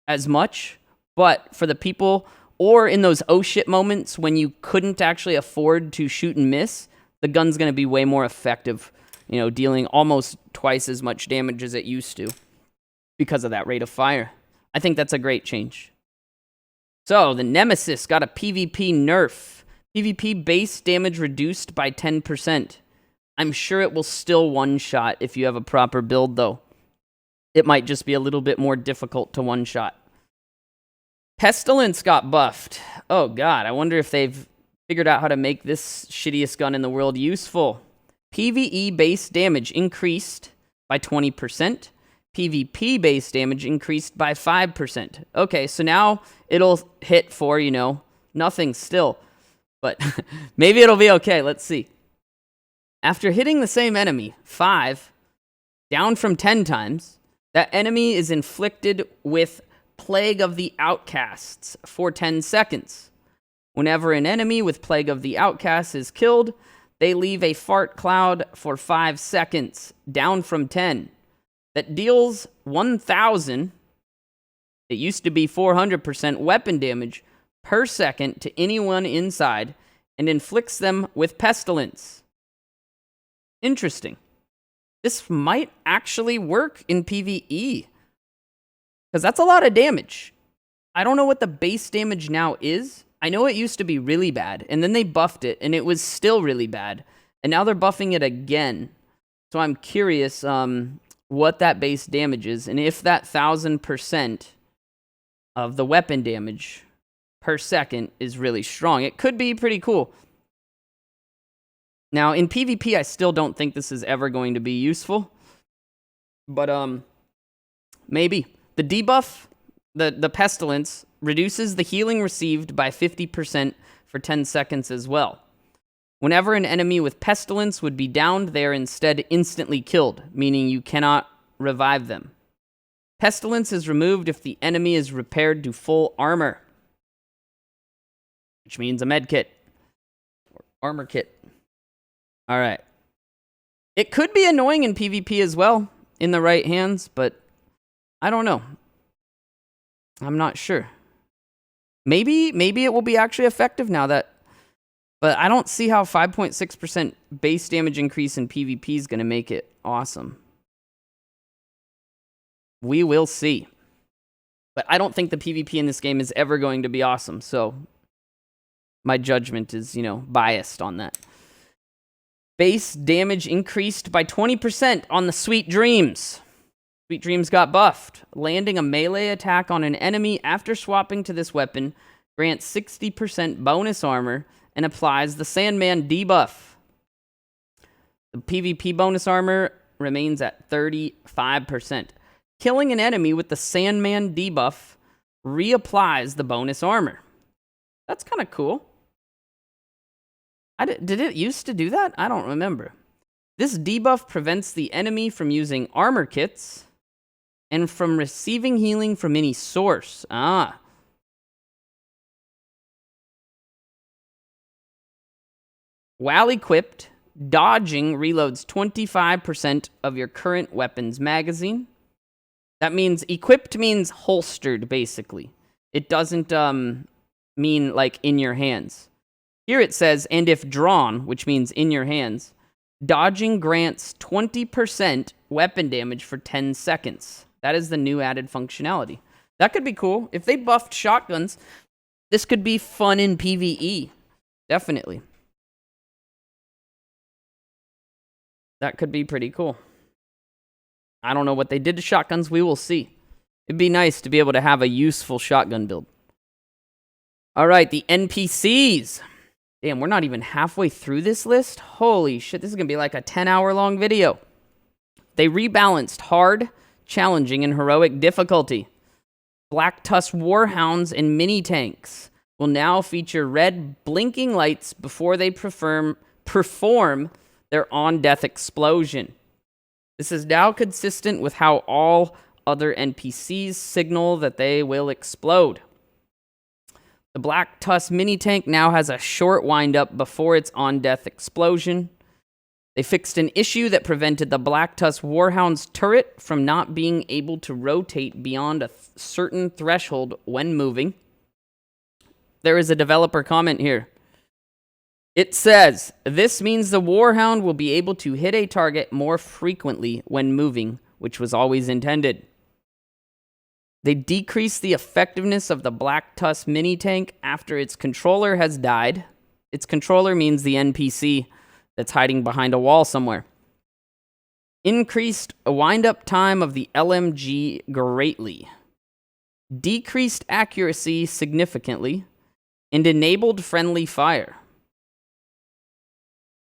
as much. But for the people, or in those oh shit moments when you couldn't actually afford to shoot and miss, the gun's going to be way more effective, dealing almost twice as much damage as it used to because of that rate of fire. I think that's a great change. So, the Nemesis got a PvP nerf. PvP base damage reduced by 10%. I'm sure it will still one-shot if you have a proper build, though. It might just be a little bit more difficult to one-shot. Pestilence got buffed. Oh god, I wonder if they've figured out how to make this shittiest gun in the world useful. PvE base damage increased by 20%. PvP base damage increased by 5%. Okay, so now it'll hit for, nothing still. But maybe it'll be okay. Let's see. After hitting the same enemy 5, down from 10 times, that enemy is inflicted with Plague of the Outcasts for 10 seconds. Whenever an enemy with Plague of the Outcasts is killed, they leave a fart cloud for 5 seconds, down from 10. That deals 1,000, it used to be 400% weapon damage per second to anyone inside, and inflicts them with pestilence. Interesting. This might actually work in PvE, because that's a lot of damage. I don't know what the base damage now is. I know it used to be really bad, and then they buffed it, and it was still really bad. And now they're buffing it again. So I'm curious what that base damage is, and if that 1,000% of the weapon damage per second is really strong. It could be pretty cool. Now, in PvP, I still don't think this is ever going to be useful. But, maybe. The debuff, the pestilence, reduces the healing received by 50% for 10 seconds as well. Whenever an enemy with pestilence would be downed, they are instead instantly killed, meaning you cannot revive them. Pestilence is removed if the enemy is repaired to full armor, which means a med kit or armor kit. All right. It could be annoying in PvP as well, in the right hands, but I don't know. I'm not sure. Maybe it will be actually effective now that... But I don't see how 5.6% base damage increase in PvP is going to make it awesome. We will see. But I don't think the PvP in this game is ever going to be awesome, so my judgment is, biased on that. Base damage increased by 20% on the Sweet Dreams. Sweet Dreams got buffed. Landing a melee attack on an enemy after swapping to this weapon grants 60% bonus armor and applies the Sandman debuff. The PvP bonus armor remains at 35%. Killing an enemy with the Sandman debuff reapplies the bonus armor. That's kind of cool. Did it used to do that? I don't remember. This debuff prevents the enemy from using armor kits and from receiving healing from any source. While equipped, dodging reloads 25% of your current weapon's magazine. That means equipped means holstered, basically. It doesn't mean like in your hands. Here it says, and if drawn, which means in your hands, dodging grants 20% weapon damage for 10 seconds. That is the new added functionality. That could be cool. If they buffed shotguns, this could be fun in PvE. Definitely. That could be pretty cool. I don't know what they did to shotguns. We will see. It'd be nice to be able to have a useful shotgun build. All right, the NPCs. Damn, we're not even halfway through this list. Holy shit, this is going to be like a 10-hour long video. They rebalanced hard, challenging, and heroic difficulty. Black Tusk Warhounds and mini-tanks will now feature red blinking lights before they perform their on-death explosion. This is now consistent with how all other NPCs signal that they will explode. The Black Tusk mini-tank now has a short wind-up before its on-death explosion. They fixed an issue that prevented the Black Tusk Warhound's turret from not being able to rotate beyond a certain threshold when moving. There is a developer comment here. It says, this means the Warhound will be able to hit a target more frequently when moving, which was always intended. They decreased the effectiveness of the Black Tusk mini-tank after its controller has died. Its controller means the NPC that's hiding behind a wall somewhere. Increased a wind-up time of the LMG greatly. Decreased accuracy significantly. And enabled friendly fire.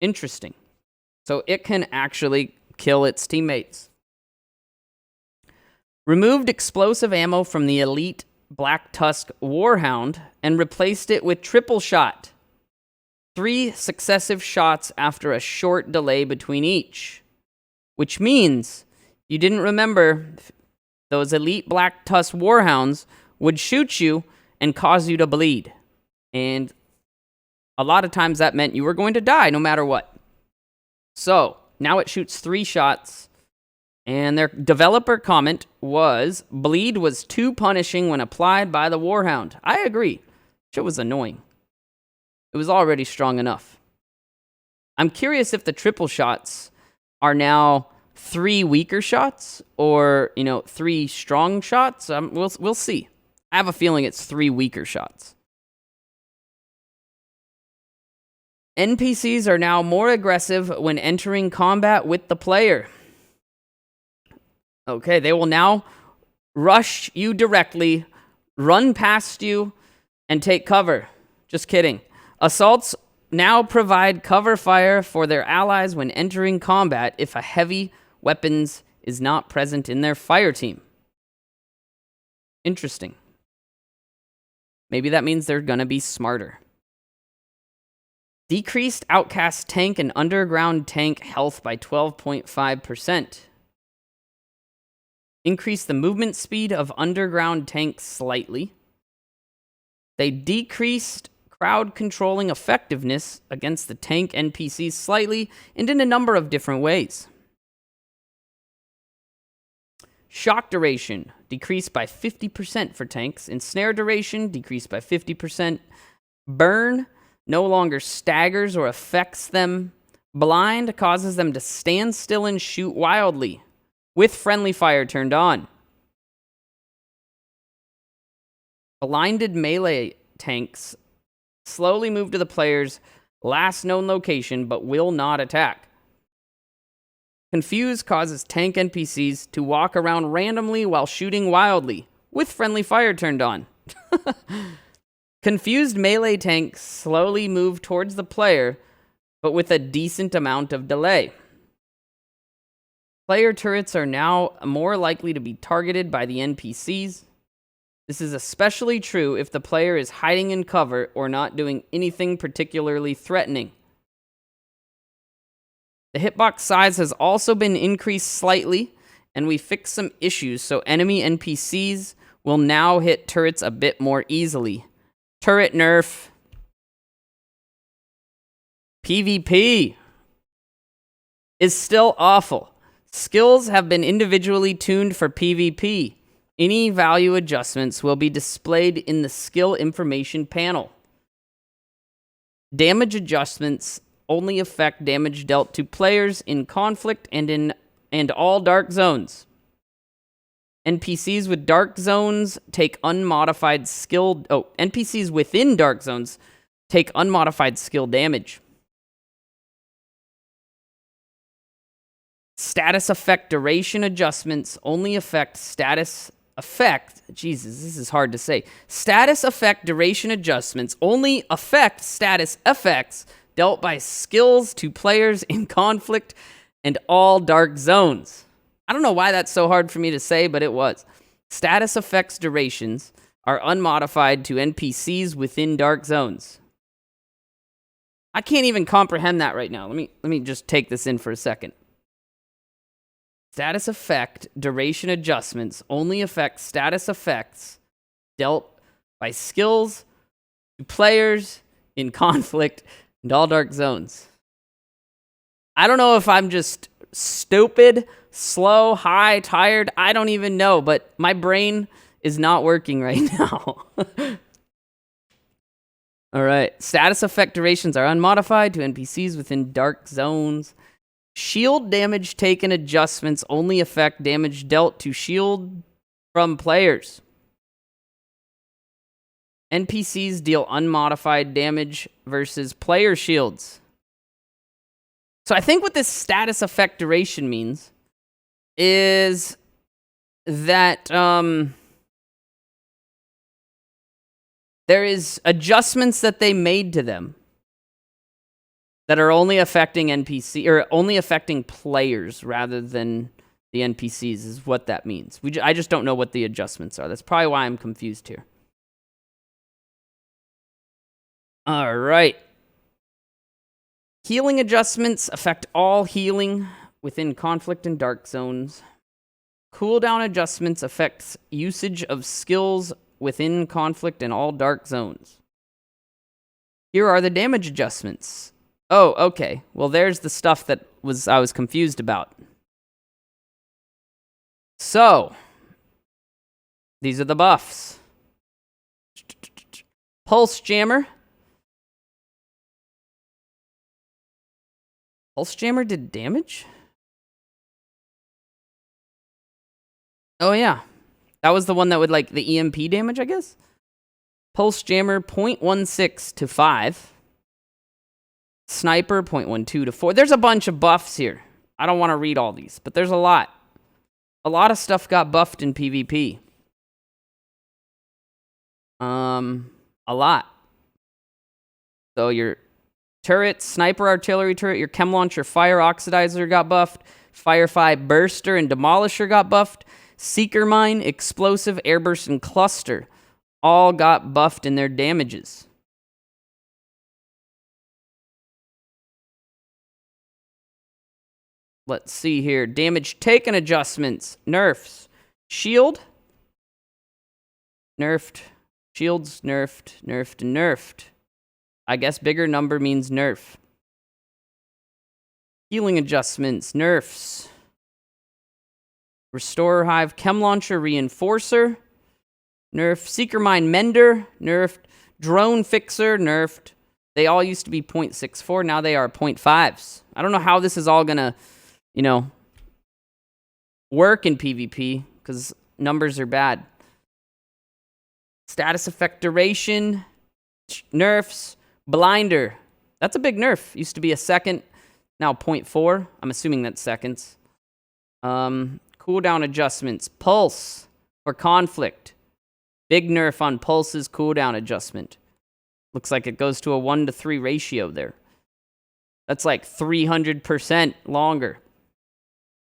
Interesting. So it can actually kill its teammates. Removed explosive ammo from the elite Black Tusk Warhound and replaced it with triple shot. 3 successive shots after a short delay between each. Which means you didn't remember those elite Black Tusk Warhounds would shoot you and cause you to bleed. And a lot of times that meant you were going to die no matter what. So now it shoots 3 shots. And their developer comment was, bleed was too punishing when applied by the Warhound. I agree. Shit was annoying. It was already strong enough. I'm curious if the triple shots are now 3 weaker shots or, 3 strong shots. We'll see. I have a feeling it's 3 weaker shots. NPCs are now more aggressive when entering combat with the player. Okay, they will now rush you directly, run past you, and take cover. Just kidding. Assaults now provide cover fire for their allies when entering combat if a heavy weapons is not present in their fire team. Interesting. Maybe that means they're going to be smarter. Decreased outcast tank and underground tank health by 12.5%. Increase the movement speed of underground tanks slightly. They decreased crowd controlling effectiveness against the tank NPCs slightly and in a number of different ways. Shock duration decreased by 50% for tanks. Ensnare duration decreased by 50%. Burn no longer staggers or affects them. Blind causes them to stand still and shoot wildly, with friendly fire turned on. Blinded melee tanks slowly move to the player's last known location but will not attack. Confuse causes tank NPCs to walk around randomly while shooting wildly, with friendly fire turned on. Confused melee tanks slowly move towards the player, but with a decent amount of delay. Player turrets are now more likely to be targeted by the NPCs. This is especially true if the player is hiding in cover or not doing anything particularly threatening. The hitbox size has also been increased slightly, and we fixed some issues so enemy NPCs will now hit turrets a bit more easily. Turret nerf. PvP is still awful. Skills have been individually tuned for PvP. Any value adjustments will be displayed in the skill information panel. Damage adjustments only affect damage dealt to players in conflict and all dark zones. NPCs with dark zones take unmodified skill... NPCs within dark zones take unmodified skill damage. Status effect duration adjustments only affect status effect... Jesus, this is hard to say. Status effect duration adjustments only affect status effects dealt by skills to players in conflict and all dark zones. I don't know why that's so hard for me to say, but it was. Status effects durations are unmodified to NPCs within dark zones. I can't even comprehend that right now. Let me just take this in for a second. Status effect duration adjustments only affect status effects dealt by skills to players in conflict and all dark zones. I don't know if I'm just stupid, slow, high, tired. I don't even know, but my brain is not working right now. All right. Status effect durations are unmodified to NPCs within dark zones. Shield damage taken adjustments only affect damage dealt to shield from players. NPCs deal unmodified damage versus player shields. So I think what this status effect duration means is that there is adjustments that they made to them that are only affecting NPC or only affecting players rather than the NPCs is what that means. I just don't know what the adjustments are. That's probably why I'm confused here. All right. Healing adjustments affect all healing within conflict and dark zones. Cooldown adjustments affect usage of skills within conflict and all dark zones. Here are the damage adjustments. Oh, okay. Well, there's the stuff that I was confused about. So, these are the buffs. Pulse Jammer. Pulse Jammer did damage? Oh, yeah. That was the one that would, like, the EMP damage, I guess? Pulse Jammer, 0.16 to 5. Sniper, 0.12 to 4. There's a bunch of buffs here. I don't want to read all these, but there's a lot. A lot of stuff got buffed in PvP. A lot. So your turret, sniper artillery turret, your chem launcher, fire oxidizer got buffed. Firefly burster and demolisher got buffed. Seeker mine, explosive, airburst, and cluster all got buffed in their damages. Let's see here. Damage taken adjustments. Nerfs. Shield. Nerfed. Shields nerfed, nerfed, and nerfed. I guess bigger number means nerf. Healing adjustments. Nerfs. Restorer Hive, Chem Launcher, Reinforcer. Nerfed. Seeker Mine Mender. Nerfed. Drone Fixer. Nerfed. They all used to be 0.64. Now they are 0.5s. I don't know how this is all going to, work in PvP, because numbers are bad. Status effect duration, nerfs, blinder. That's a big nerf. Used to be a second, now 0.4. I'm assuming that's seconds. Cooldown adjustments, pulse for conflict. Big nerf on pulse's cooldown adjustment. Looks like it goes to a 1-to-3 ratio there. That's like 300% longer.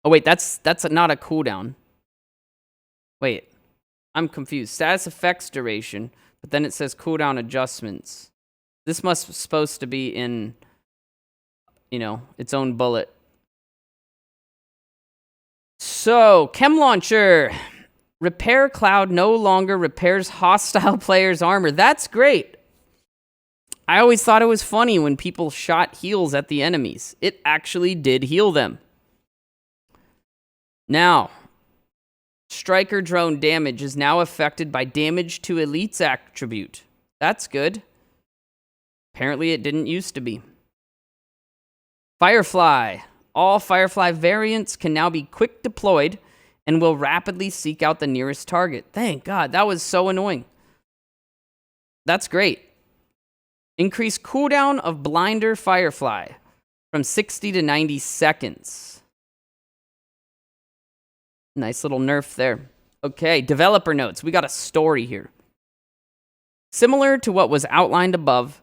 Oh, wait, that's not a cooldown. Wait, I'm confused. Status effects duration, but then it says cooldown adjustments. This must be supposed to be in, its own bullet. So, Chem Launcher. Repair Cloud no longer repairs hostile players' armor. That's great. I always thought it was funny when people shot heals at the enemies. It actually did heal them. Now, Striker Drone damage is now affected by damage to elites attribute. That's good. Apparently it didn't used to be. Firefly. All Firefly variants can now be quick deployed and will rapidly seek out the nearest target. Thank God, that was so annoying. That's great. Increase cooldown of Blinder Firefly from 60 to 90 seconds. Nice little nerf there. Okay, developer notes. We got a story here. Similar to what was outlined above,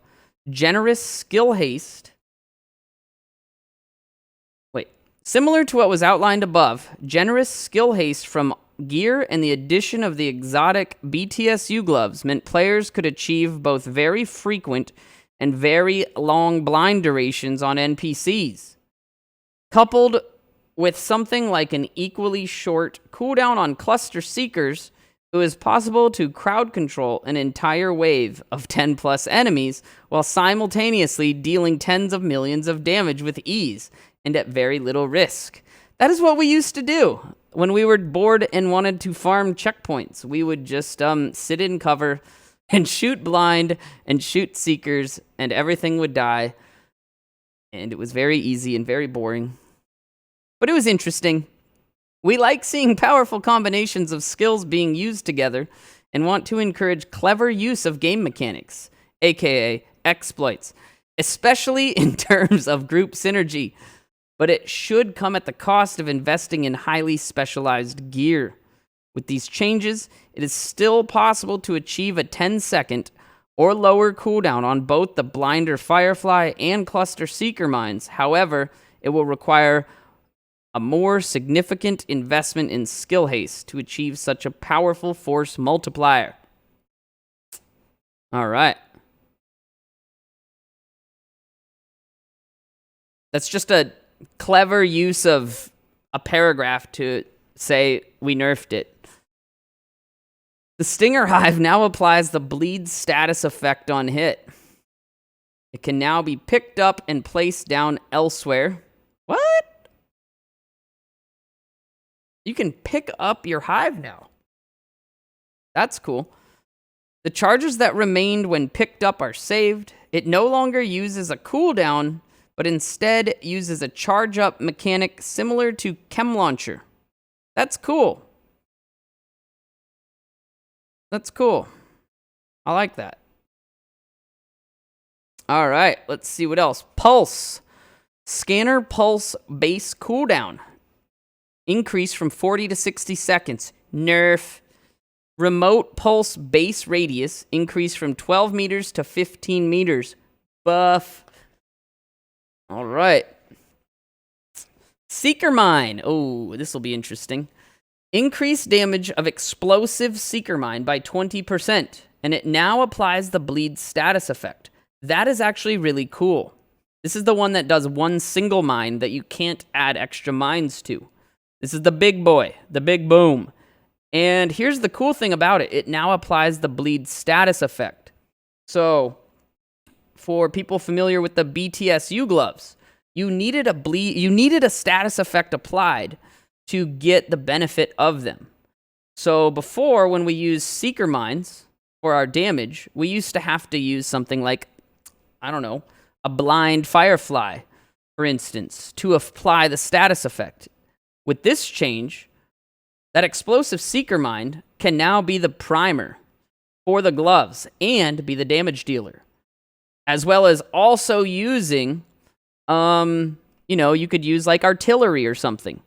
generous skill haste. Similar to what was outlined above, generous skill haste from gear and the addition of the exotic BTSU gloves meant players could achieve both very frequent and very long blind durations on NPCs. Coupled with something like an equally short cooldown on cluster seekers, it was possible to crowd control an entire wave of 10 plus enemies while simultaneously dealing tens of millions of damage with ease and at very little risk. That is what we used to do when we were bored and wanted to farm checkpoints. We would just sit in cover and shoot blind and shoot seekers, and everything would die. And it was very easy and very boring. But it was interesting. We like seeing powerful combinations of skills being used together and want to encourage clever use of game mechanics, aka exploits, especially in terms of group synergy. But it should come at the cost of investing in highly specialized gear. With these changes, it is still possible to achieve a 10-second, or lower cooldown on both the blinder firefly and cluster seeker mines. However, it will require a more significant investment in skill haste to achieve such a powerful force multiplier. All right. That's just a clever use of a paragraph to say we nerfed it. The Stinger Hive now applies the bleed status effect on hit. It can now be picked up and placed down elsewhere. What? You can pick up your hive now. That's cool. The charges that remained when picked up are saved. It no longer uses a cooldown, but instead uses a charge up mechanic similar to Chem Launcher. That's cool. That's cool. I like that. All right, let's see what else. Pulse. Scanner pulse base cooldown. Increase from 40 to 60 seconds. Nerf. Remote pulse base radius. Increase from 12 meters to 15 meters. Buff. All right. Seeker Mine. Oh, this will be interesting. Increase damage of explosive Seeker Mine by 20%, and it now applies the bleed status effect. That is actually really cool. This is the one that does one single mine that you can't add extra mines to. This is the big boy, the big boom. And here's the cool thing about it. It now applies the bleed status effect. So, for people familiar with the BTSU gloves, you needed a status effect applied to get the benefit of them. So before, when we used Seeker Mines for our damage, we used to have to use something like, I don't know, a blind firefly, for instance, to apply the status effect. With this change, that explosive Seeker Mine can now be the primer for the gloves and be the damage dealer, as well as also using, you could use like artillery or something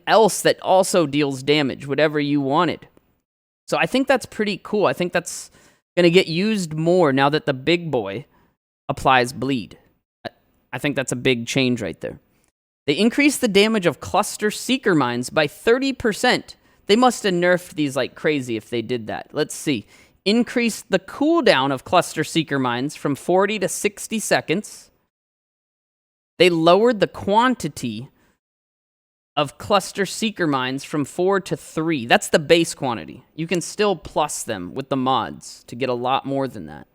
else that also deals damage, whatever you wanted. So I think that's pretty cool. I think that's going to get used more now that the big boy applies bleed. I think that's a big change right there. They increased the damage of cluster seeker mines by 30%. They must have nerfed these like crazy if they did that. Let's see. Increased the cooldown of cluster seeker mines from 40 to 60 seconds. They lowered the quantity of cluster seeker mines from 4 to 3. That's the base quantity. You can still plus them with the mods to get a lot more than that.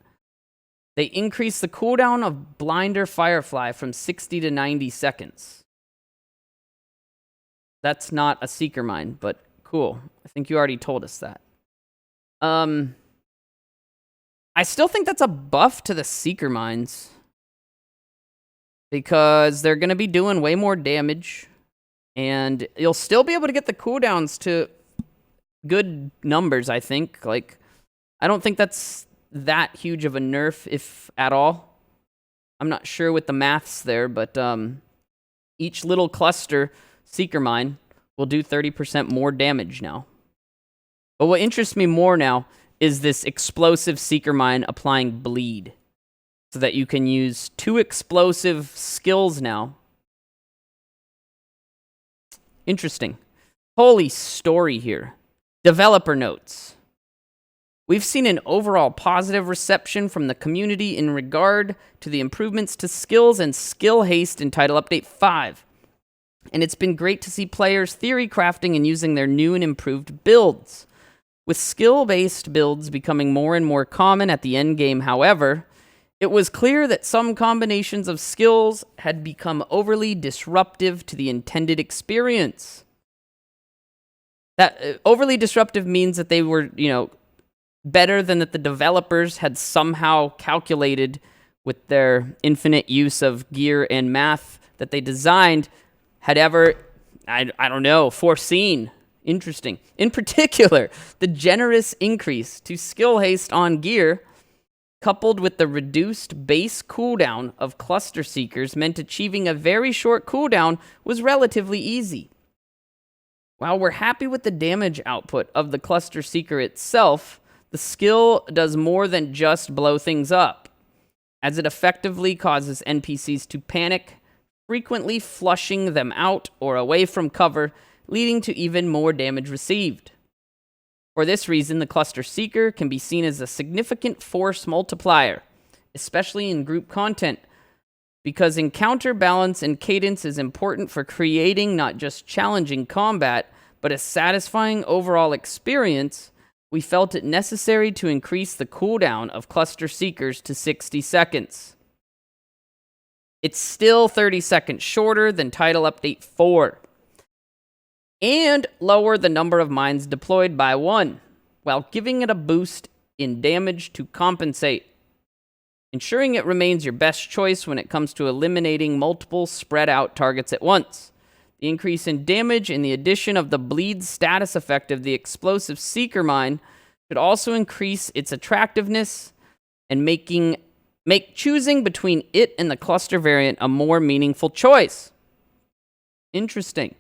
They increased the cooldown of blinder firefly from 60 to 90 seconds. That's not a seeker mine, but cool. I think you already told us that. I still think that's a buff to the seeker mines, because they're going to be doing way more damage, and you'll still be able to get the cooldowns to good numbers, I think. Like, I don't think that's that huge of a nerf, if at all. I'm not sure with the maths there, but each little cluster seeker mine will do 30% more damage now. But what interests me more now is this explosive seeker mine applying bleed, so that you can use 2 explosive skills now. Interesting. Holy story here. Developer notes. We've seen an overall positive reception from the community in regard to the improvements to skills and skill haste in Title Update 5. And it's been great to see players theory crafting and using their new and improved builds. With skill-based builds becoming more and more common at the end game, however, it was clear that some combinations of skills had become overly disruptive to the intended experience. That overly disruptive means that they were, better than that the developers had somehow calculated with their infinite use of gear and math that they designed, had ever, foreseen. Interesting. In particular, the generous increase to skill haste on gear, coupled with the reduced base cooldown of cluster seekers, meant achieving a very short cooldown was relatively easy. While we're happy with the damage output of the cluster seeker itself, The skill does more than just blow things up, as it effectively causes NPCs to panic, frequently flushing them out or away from cover, leading to even more damage received. For this reason, the Cluster Seeker can be seen as a significant force multiplier, especially in group content, because encounter balance and cadence is important for creating not just challenging combat, but a satisfying overall experience. We felt it necessary to increase the cooldown of Cluster Seekers to 60 seconds. It's still 30 seconds shorter than Title Update 4, and lower the number of mines deployed by 1, while giving it a boost in damage to compensate, ensuring it remains your best choice when it comes to eliminating multiple spread-out targets at once. The increase in damage and the addition of the bleed status effect of the explosive Seeker Mine should also increase its attractiveness and make choosing between it and the cluster variant a more meaningful choice. Interesting.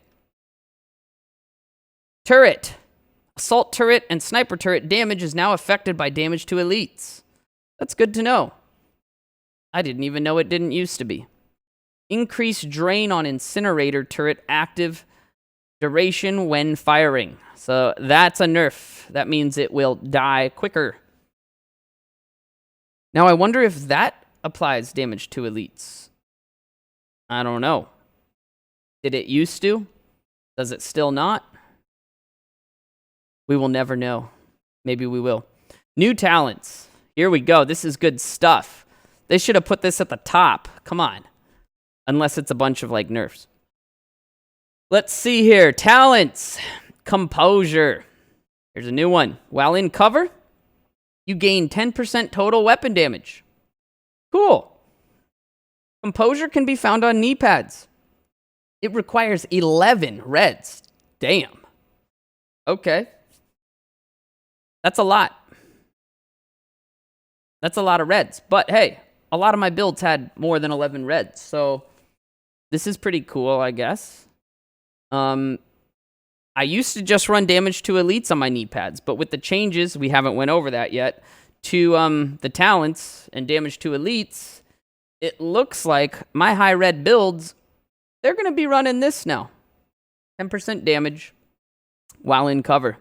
Turret. Assault turret and sniper turret damage is now affected by damage to elites. That's good to know. I didn't even know it didn't used to be. Increased drain on incinerator turret active duration when firing. So that's a nerf. That means it will die quicker. Now I wonder if that applies damage to elites. I don't know. Did it used to? Does it still not? We will never know. Maybe we will. New talents. Here we go. This is good stuff. They should have put this at the top. Come on. Unless it's a bunch of, like, nerfs. Let's see here. Talents. Composure. Here's a new one. While in cover, you gain 10% total weapon damage. Cool. Composure can be found on knee pads. It requires 11 reds. Damn. Okay. That's a lot. That's a lot of reds. But hey, a lot of my builds had more than 11 reds. So this is pretty cool, I guess. I used to just run damage to elites on my knee pads, but with the changes, we haven't went over that yet, to the talents and damage to elites, it looks like my high red builds, they're going to be running this now. 10% damage while in cover.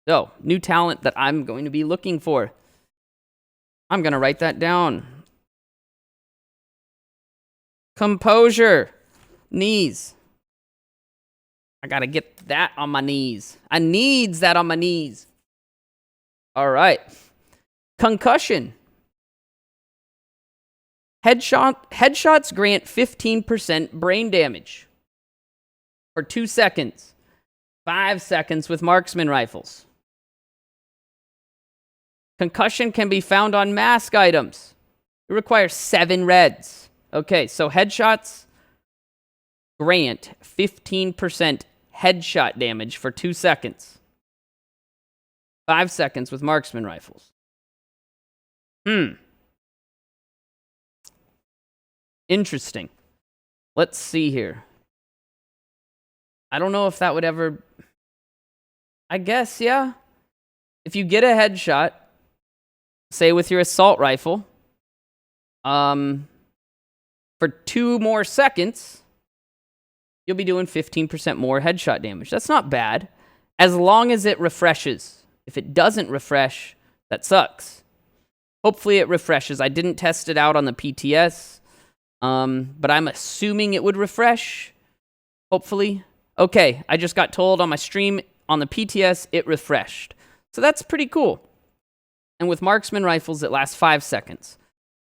So, new talent that I'm going to be looking for. I'm going to write that down. Composure. Knees. I got to get that on my knees. I needs that on my knees. All right. Concussion. Headshots grant 15% brain damage for 2 seconds. 5 seconds with marksman rifles. Concussion can be found on mask items. It requires 7 reds. Okay, so headshots grant 15% headshot damage for 2 seconds. 5 seconds with marksman rifles. Interesting. Let's see here. I don't know if that would ever... I guess, yeah. If you get a headshot, say with your assault rifle, for 2 more seconds, you'll be doing 15% more headshot damage. That's not bad, as long as it refreshes. If it doesn't refresh, that sucks. Hopefully it refreshes. I didn't test it out on the PTS, but I'm assuming it would refresh. Hopefully. Okay, I just got told on my stream on the PTS it refreshed. So that's pretty cool. And with marksman rifles, it lasts 5 seconds.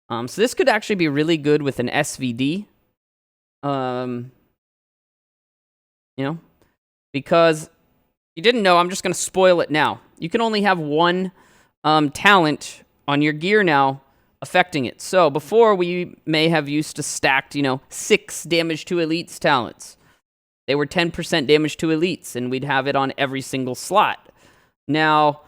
So this could actually be really good with an SVD. Because you didn't know, I'm just going to spoil it now. You can only have 1 talent on your gear now affecting it. So before, we may have used to stacked, 6 damage to elites talents. They were 10% damage to elites, and we'd have it on every single slot. Now,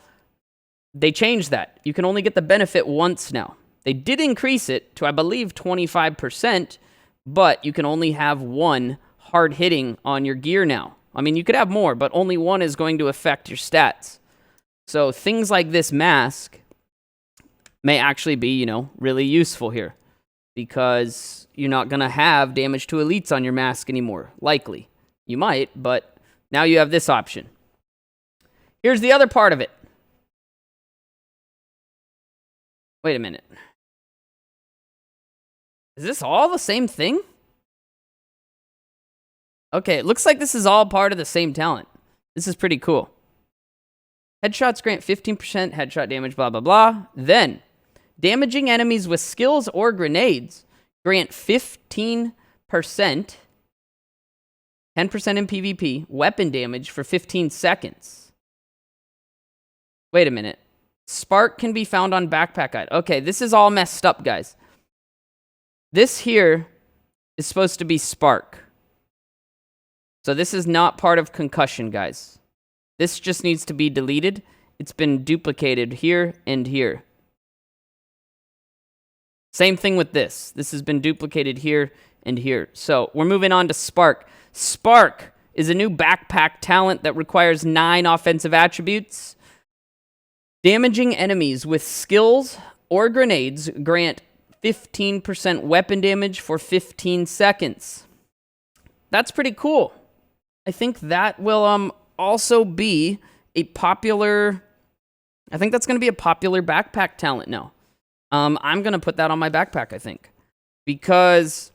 they changed that. You can only get the benefit once now. They did increase it to, I believe, 25%, but you can only have 1 hard hitting on your gear now. I mean, you could have more, but only 1 is going to affect your stats. So things like this mask may actually be, really useful here, because you're not going to have damage to elites on your mask anymore. Likely. You might, but now you have this option. Here's the other part of it. Wait a minute. Is this all the same thing? Okay, it looks like this is all part of the same talent. This is pretty cool. Headshots grant 15% headshot damage, blah, blah, blah. Then, damaging enemies with skills or grenades grant 15%, 10% in PvP, weapon damage for 15 seconds. Wait a minute. Spark can be found on backpack item. Okay, this is all messed up, guys. This here is supposed to be Spark. So this is not part of concussion, guys. This just needs to be deleted. It's been duplicated here and here. Same thing with this. This has been duplicated here and here. So we're moving on to Spark. Spark is a new backpack talent that requires 9 offensive attributes. Damaging enemies with skills or grenades grant 15% weapon damage for 15 seconds. That's pretty cool. I think that will also be a popular... I think that's going to be a popular backpack talent now. I'm going to put that on my backpack, I think. Because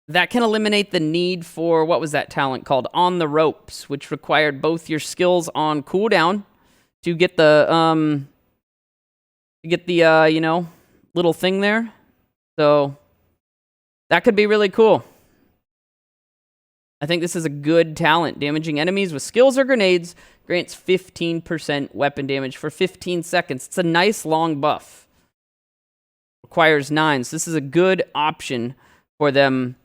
that can eliminate the need for, what was that talent called? On the Ropes, which required both your skills on cooldown to get the, little thing there. So that could be really cool. I think this is a good talent. Damaging enemies with skills or grenades grants 15% weapon damage for 15 seconds. It's a nice long buff. Requires 9. So this is a good option for them,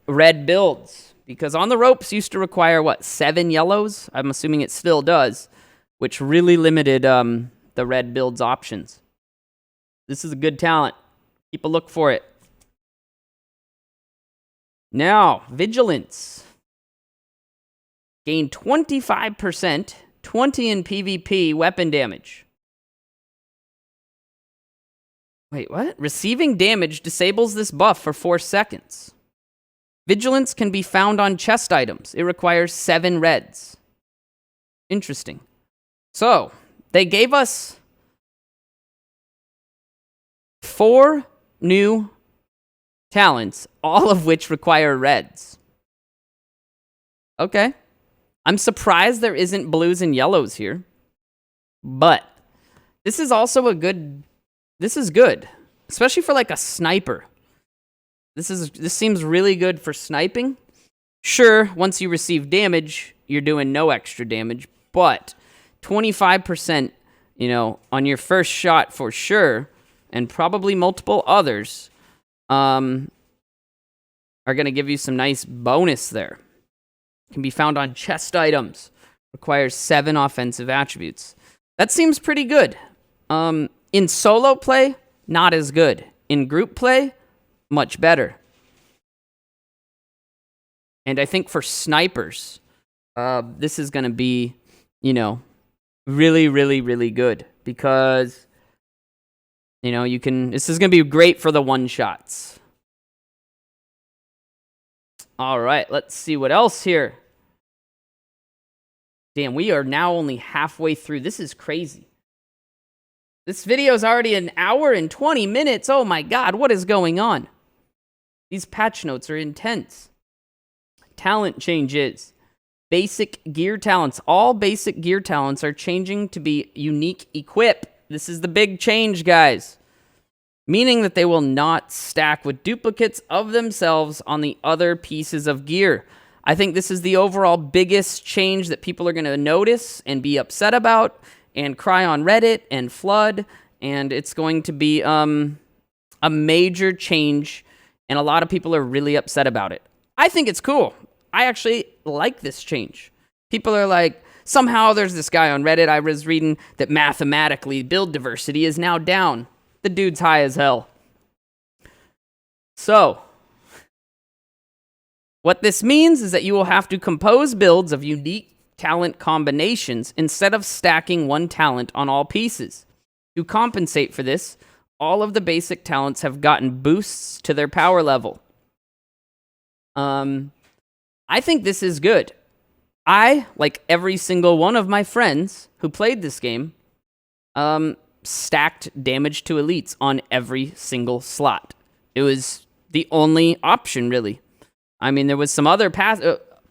red builds. Because On the Ropes used to require, 7 yellows? I'm assuming it still does. Which really limited the red builds options. This is a good talent. Keep a look for it. Now, Vigilance. Gain 25%, 20 in PvP weapon damage. Wait, what? Receiving damage disables this buff for 4 seconds. Vigilance can be found on chest items. It requires 7 reds. Interesting. So, they gave us 4 new talents, all of which require reds. Okay. I'm surprised there isn't blues and yellows here. But this is also this is good. Especially for a sniper. This seems really good for sniping. Sure, once you receive damage, you're doing no extra damage, but 25%, on your first shot for sure, and probably multiple others, are going to give you some nice bonus there. Can be found on chest items. Requires 7 offensive attributes. That seems pretty good. In solo play, not as good. In group play, much better. And I think for snipers, this is going to be, really, really, really good. Because, this is going to be great for the one-shots. All right, let's see what else here. Damn, we are now only halfway through. This is crazy. This video is already 1 hour and 20 minutes. Oh my God, what is going on? These patch notes are intense. Talent changes. Basic gear talents. All basic gear talents are changing to be unique equip. This is the big change, guys. Meaning that they will not stack with duplicates of themselves on the other pieces of gear. I think this is the overall biggest change that people are going to notice and be upset about and cry on Reddit and flood, and it's going to be a major change, and a lot of people are really upset about it. I think it's cool. I actually like this change. People are like, somehow there's this guy on Reddit I was reading that mathematically build diversity is now down. The dude's high as hell. So, what this means is that you will have to compose builds of unique talent combinations instead of stacking one talent on all pieces. To compensate for this, all of the basic talents have gotten boosts to their power level. I think this is good. I, like every single one of my friends who played this game, stacked damage to elites on every single slot. It was the only option, really. I mean, there was some other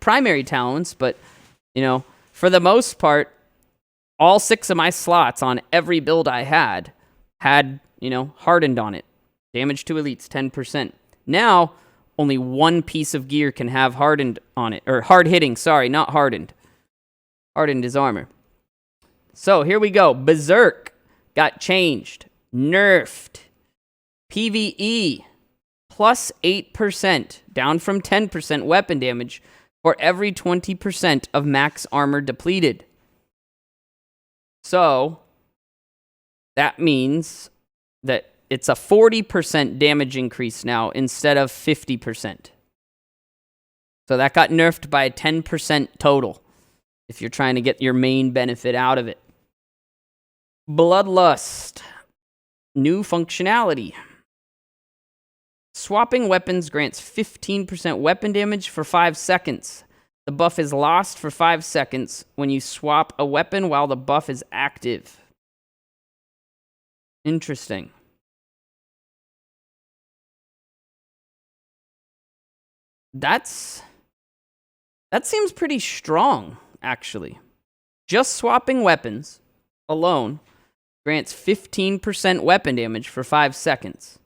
primary talents, but, for the most part, all 6 of my slots on every build I had, hardened on it. Damage to elites, 10%. Now, only one piece of gear can have hardened on it. Or hard hitting, sorry, not hardened. Hardened is armor. So, here we go. Berserk got changed. Nerfed. PvE, plus 8%, down from 10% weapon damage for every 20% of max armor depleted. So, that means that it's a 40% damage increase now instead of 50%. So that got nerfed by 10% total if you're trying to get your main benefit out of it. Bloodlust. New functionality. Swapping weapons grants 15% weapon damage for 5 seconds. The buff is lost for 5 seconds when you swap a weapon while the buff is active. Interesting. That seems pretty strong, actually. Just swapping weapons alone grants 15% weapon damage for 5 seconds.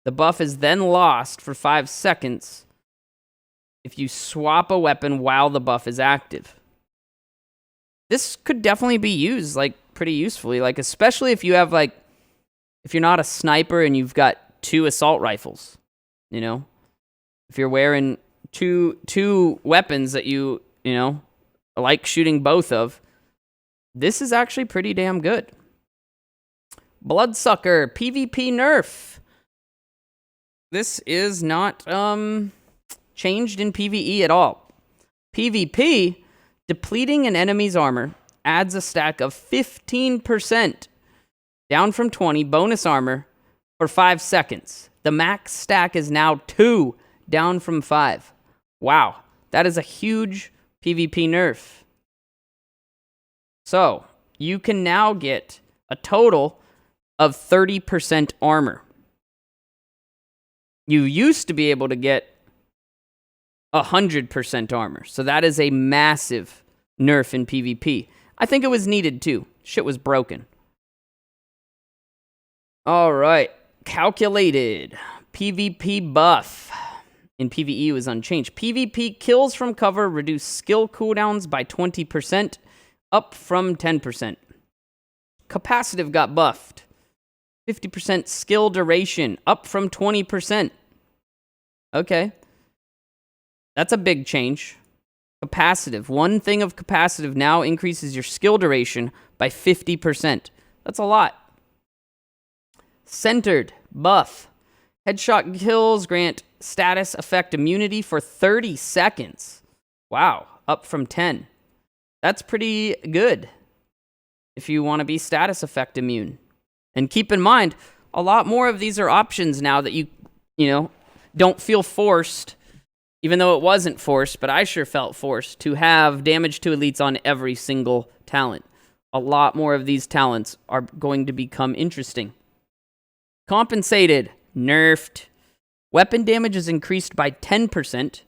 The buff is then lost for 5 seconds if you swap a weapon while the buff is active. This could definitely be used, pretty usefully. Especially if you have, if you're not a sniper and you've got 2 assault rifles, If you're wearing two weapons that you like shooting both of, this is actually pretty damn good. Bloodsucker, PvP nerf. This is not changed in PvE at all. PvP, depleting an enemy's armor adds a stack of 15%, down from 20, bonus armor for 5 seconds. The max stack is now 2, down from 5. Wow, that is a huge PvP nerf. So, you can now get a total of 30% armor. You used to be able to get 100% armor. So that is a massive nerf in PvP. I think it was needed too. Shit was broken. All right. Calculated. PvP buff in PvE was unchanged. PvP kills from cover reduce skill cooldowns by 20%, up from 10%. Capacitive got buffed. 50% skill duration, up from 20%. Okay. That's a big change. Capacitive. One thing of capacitive now increases your skill duration by 50%. That's a lot. Centered. Buff. Headshot kills grant status effect immunity for 30 seconds. Wow. Up from 10. That's pretty good if you want to be status effect immune. And keep in mind, a lot more of these are options now that you don't feel forced, even though it wasn't forced, but I sure felt forced to have damage to elites on every single talent. A lot more of these talents are going to become interesting. Compensated, nerfed. Weapon damage is increased by 10%,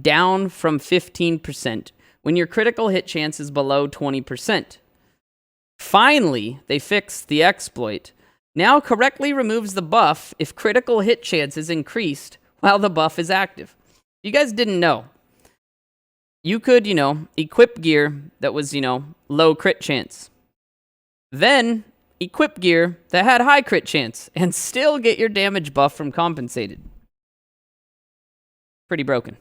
down from 15%, when your critical hit chance is below 20%. Finally, they fixed the exploit. Now correctly removes the buff if critical hit chance is increased while the buff is active. You guys didn't know. You could, equip gear that was, low crit chance. Then equip gear that had high crit chance and still get your damage buff from compensated. Pretty broken.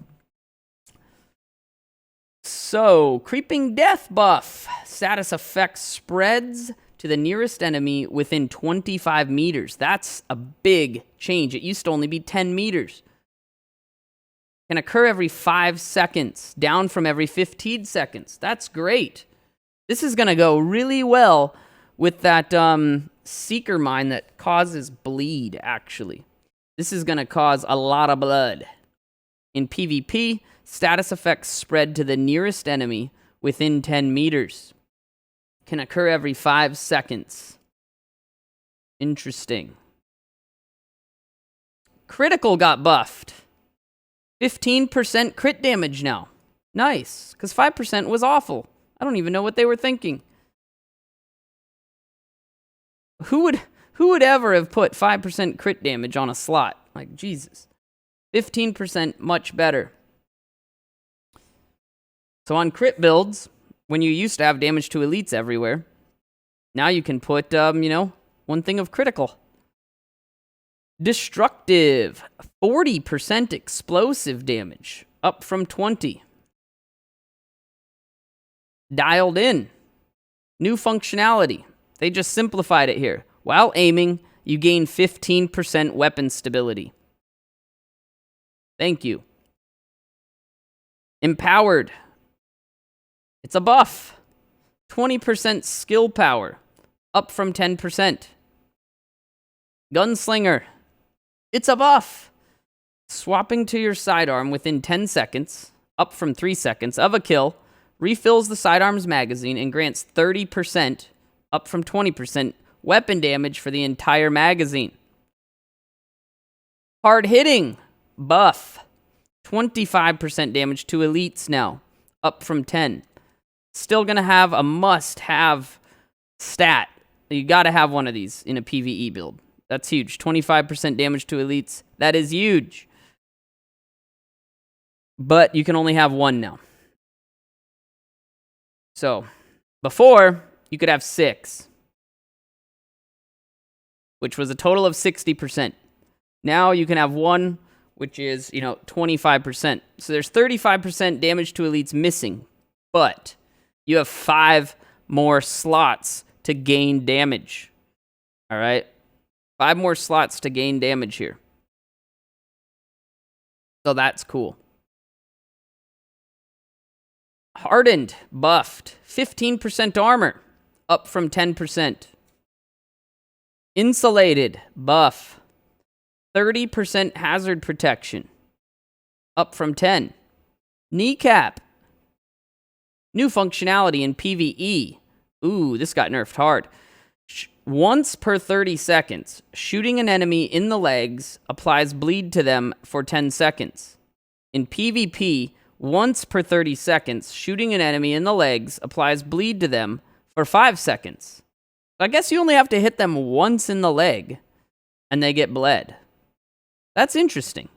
So, Creeping Death buff. Status effect spreads to the nearest enemy within 25 meters. That's a big change. It used to only be 10 meters. Can occur every 5 seconds, down from every 15 seconds. That's great. This is going to go really well with that Seeker mine that causes bleed, actually. This is going to cause a lot of blood. In PvP, status effects spread to the nearest enemy within 10 meters. Can occur every 5 seconds. Interesting. Critical got buffed. 15% crit damage now. Nice, because 5% was awful. I don't even know what they were thinking. Who would ever have put 5% crit damage on a slot? Like, Jesus. 15% much better. So on crit builds, when you used to have damage to elites everywhere, now you can put, one thing of critical. Destructive, 40% explosive damage, up from 20. Dialed in, new functionality. They just simplified it here. While aiming, you gain 15% weapon stability. Thank you. Empowered. It's a buff. 20% skill power, up from 10%. Gunslinger. It's a buff. Swapping to your sidearm within 10 seconds, up from 3 seconds, of a kill, refills the sidearm's magazine and grants 30%, up from 20%, weapon damage for the entire magazine. Hard hitting. Buff. 25% damage to elites now, up from 10. Still gonna have a must-have stat. You gotta have one of these in a PvE build. That's huge. 25% damage to elites. That is huge. But you can only have one now. So, before, you could have 6. Which was a total of 60%. Now you can have 1, which is, 25%. So there's 35% damage to elites missing. But you have 5 more slots to gain damage. All right? 5 more slots to gain damage here. So that's cool. Hardened, buffed, 15% armor, up from 10%. Insulated, buff, 30% hazard protection, up from 10. Kneecap, new functionality in PvE. Ooh, this got nerfed hard. Once per 30 seconds, shooting an enemy in the legs applies bleed to them for 10 seconds. In PvP, once per 30 seconds, shooting an enemy in the legs applies bleed to them for 5 seconds. I guess you only have to hit them once in the leg, and they get bled. That's interesting.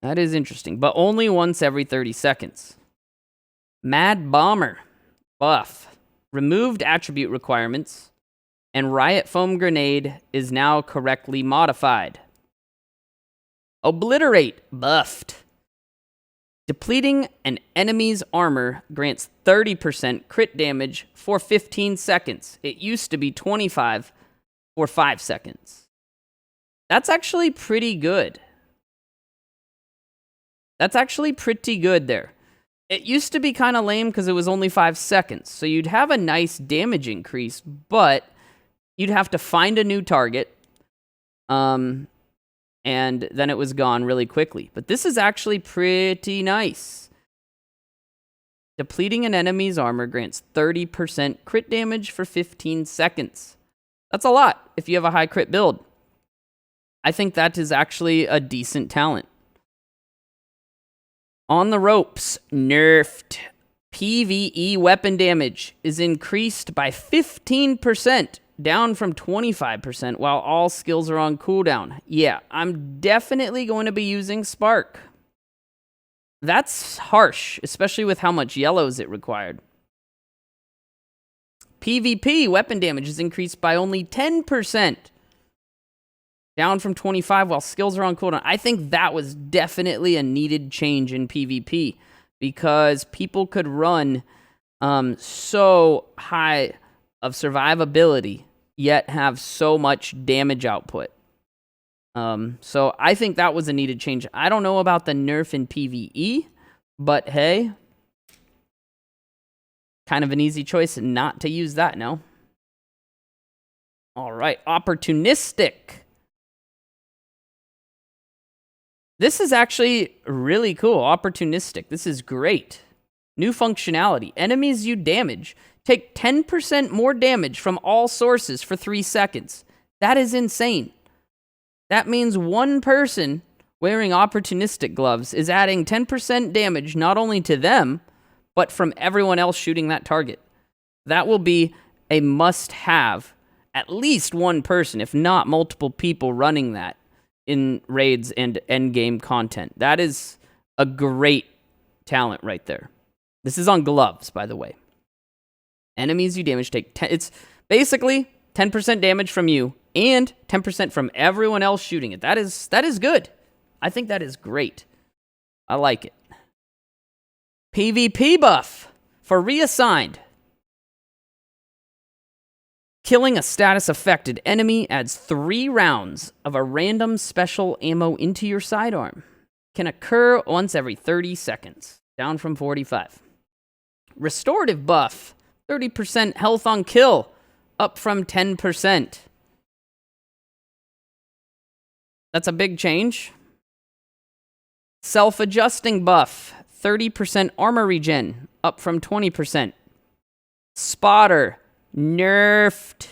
That is interesting, but only once every 30 seconds. Mad Bomber, buff. Removed attribute requirements, and Riot Foam Grenade is now correctly modified. Obliterate, buffed. Depleting an enemy's armor grants 30% crit damage for 15 seconds. It used to be 25 for 5 seconds. That's actually pretty good. That's actually pretty good there. It used to be kind of lame because it was only 5 seconds. So you'd have a nice damage increase, but you'd have to find a new target. And then it was gone really quickly. But this is actually pretty nice. Depleting an enemy's armor grants 30% crit damage for 15 seconds. That's a lot if you have a high crit build. I think that is actually a decent talent. On the ropes, nerfed. PvE weapon damage is increased by 15%, down from 25%, while all skills are on cooldown. Yeah, I'm definitely going to be using Spark. That's harsh, especially with how much yellows it required. PvP weapon damage is increased by only 10%. Down from 25 while skills are on cooldown. I think that was definitely a needed change in PvP because people could run so high of survivability yet have so much damage output. So I think that was a needed change. I don't know about the nerf in PvE, but hey, kind of an easy choice not to use that now. All right, opportunistic. This is actually really cool. Opportunistic. This is great. New functionality. Enemies you damage take 10% more damage from all sources for 3 seconds. That is insane. That means one person wearing opportunistic gloves is adding 10% damage not only to them, but from everyone else shooting that target. That will be a must-have. At least one person, if not multiple people, running that in raids and endgame content. That is a great talent right there. This is on gloves, by the way. Enemies you damage take 10. It's basically 10% damage from you and 10% from everyone else shooting it. That is good. I think that is great. I like it. PvP buff for reassigned. Killing a status-affected enemy adds 3 rounds of a random special ammo into your sidearm. Can occur once every 30 seconds, down from 45. Restorative buff, 30% health on kill, up from 10%. That's a big change. Self-adjusting buff, 30% armor regen, up from 20%. Spotter, nerfed.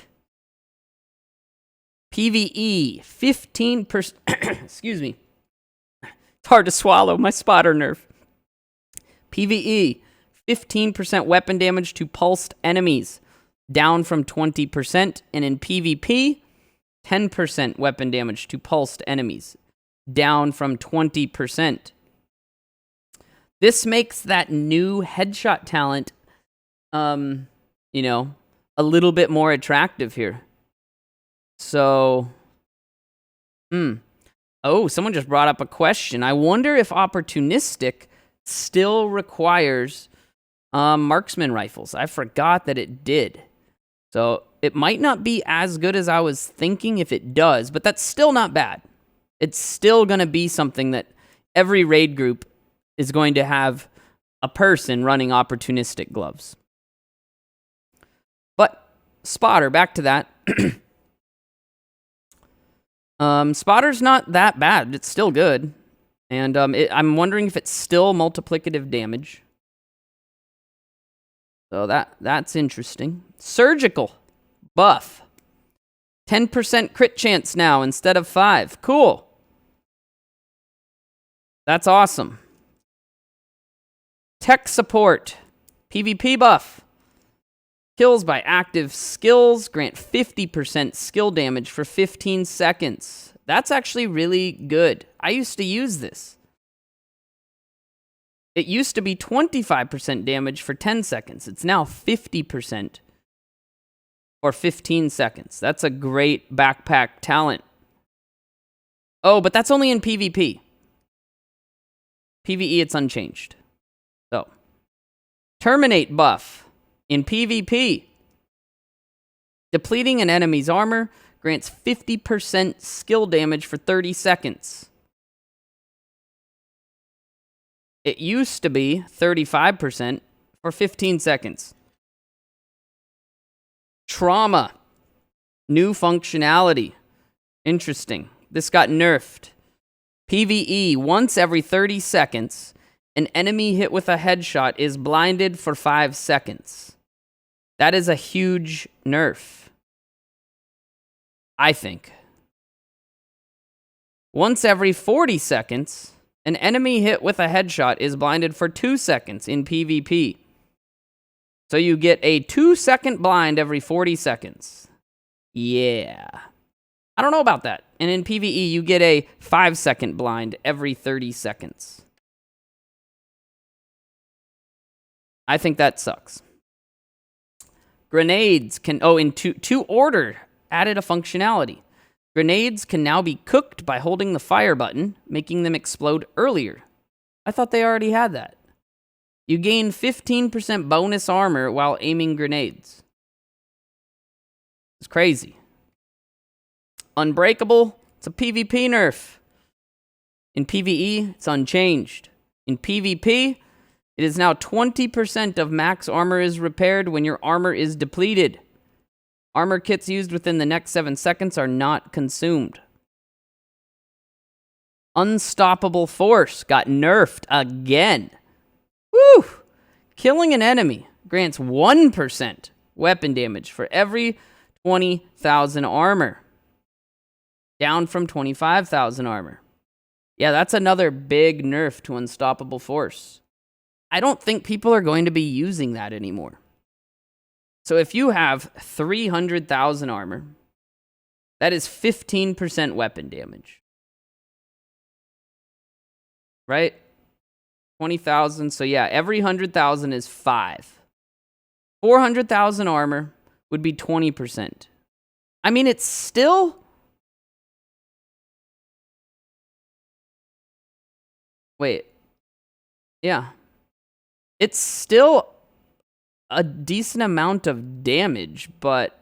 PvE, 15%. Excuse me. It's hard to swallow, my spotter nerf. PvE, 15% weapon damage to pulsed enemies, down from 20%. And in PvP, 10% weapon damage to pulsed enemies, down from 20%. This makes that new headshot talent, a little bit more attractive here. So, Oh, someone just brought up a question. I wonder if opportunistic still requires marksman rifles. I forgot that it did. So it might not be as good as I was thinking if it does, but that's still not bad. It's still going to be something that every raid group is going to have a person running opportunistic gloves. But spotter, back to that. Spotter's not that bad. It's still good. And I'm wondering if it's still multiplicative damage. So that's interesting. Surgical buff. 10% crit chance now instead of 5. Cool. That's awesome. Tech support. PvP buff. Kills by active skills grant 50% skill damage for 15 seconds. That's actually really good. I used to use this. It used to be 25% damage for 10 seconds. It's now 50% for 15 seconds. That's a great backpack talent. Oh, but that's only in PvP. PvE, it's unchanged. So, terminate buff. In PvP, depleting an enemy's armor grants 50% skill damage for 30 seconds. It used to be 35% for 15 seconds. Trauma. New functionality. Interesting. This got nerfed. PvE, once every 30 seconds, an enemy hit with a headshot is blinded for 5 seconds. That is a huge nerf, I think. Once every 40 seconds, an enemy hit with a headshot is blinded for 2 seconds in PvP. So you get a 2-second blind every 40 seconds. Yeah. I don't know about that. And in PvE, you get a 5-second blind every 30 seconds. I think that sucks. Grenades can... Oh, in to order added a functionality. Grenades can now be cooked by holding the fire button, making them explode earlier. I thought they already had that. You gain 15% bonus armor while aiming grenades. It's crazy. Unbreakable. It's a PvP nerf. In PvE, it's unchanged. In PvP, it is now 20% of max armor is repaired when your armor is depleted. Armor kits used within the next 7 seconds are not consumed. Unstoppable Force got nerfed again. Woo! Killing an enemy grants 1% weapon damage for every 20,000 armor. Down from 25,000 armor. Yeah, that's another big nerf to Unstoppable Force. I don't think people are going to be using that anymore. So if you have 300,000 armor, that is 15% weapon damage. Right? 20,000. So yeah, every 100,000 is 5. 400,000 armor would be 20%. I mean, it's still... Wait. Yeah. It's still a decent amount of damage, but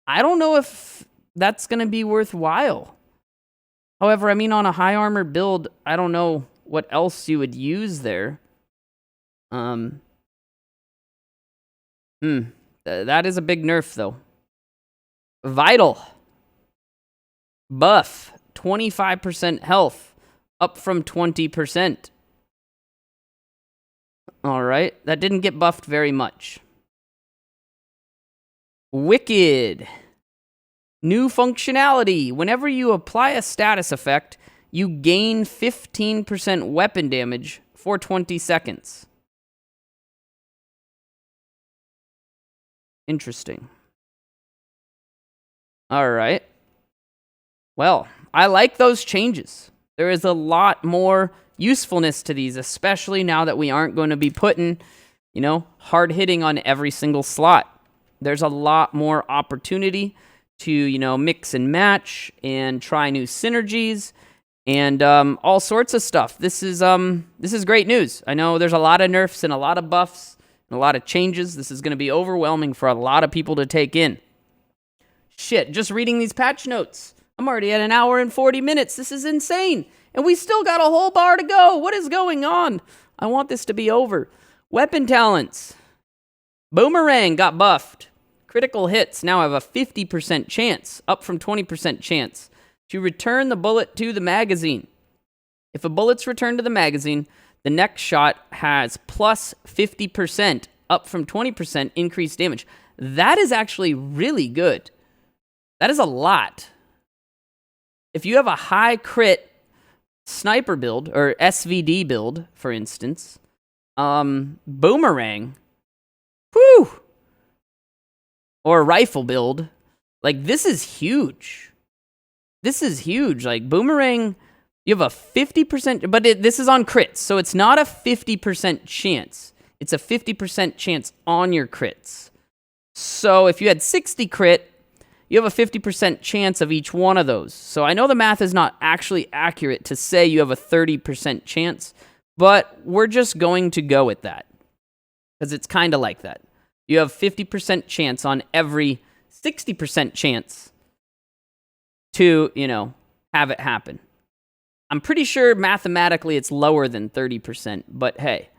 I don't know if that's going to be worthwhile. However, I mean, on a high armor build, I don't know what else you would use there. That is a big nerf, though. Vital. Buff. 25% health. Up from 20%. Alright, that didn't get buffed very much. Wicked. New functionality. Whenever you apply a status effect, you gain 15% weapon damage for 20 seconds. Interesting. Alright. Well, I like those changes. There is a lot more usefulness to these, especially now that we aren't going to be putting, hard hitting on every single slot. There's a lot more opportunity to, mix and match and try new synergies and all sorts of stuff. This is great news. I know there's a lot of nerfs and a lot of buffs and a lot of changes. This is going to be overwhelming for a lot of people to take in. Shit, just reading these patch notes. I'm already at 1 hour and 40 minutes. This is insane. And we still got a whole bar to go. What is going on? I want this to be over. Weapon talents. Boomerang got buffed. Critical hits now have a 50% chance, up from 20% chance, to return the bullet to the magazine. If a bullet's returned to the magazine, the next shot has plus 50%, up from 20% increased damage. That is actually really good. That is a lot. If you have a high crit sniper build, or SVD build, for instance, boomerang, whew, or rifle build, like, this is huge. This is huge. Like, boomerang, you have a 50%, but this is on crits, so it's not a 50% chance. It's a 50% chance on your crits. So if you had 60 crit, you have a 50% chance of each one of those. So I know the math is not actually accurate to say you have a 30% chance, but we're just going to go with that. Because it's kind of like that. You have 50% chance on every 60% chance to, have it happen. I'm pretty sure mathematically it's lower than 30%, but hey.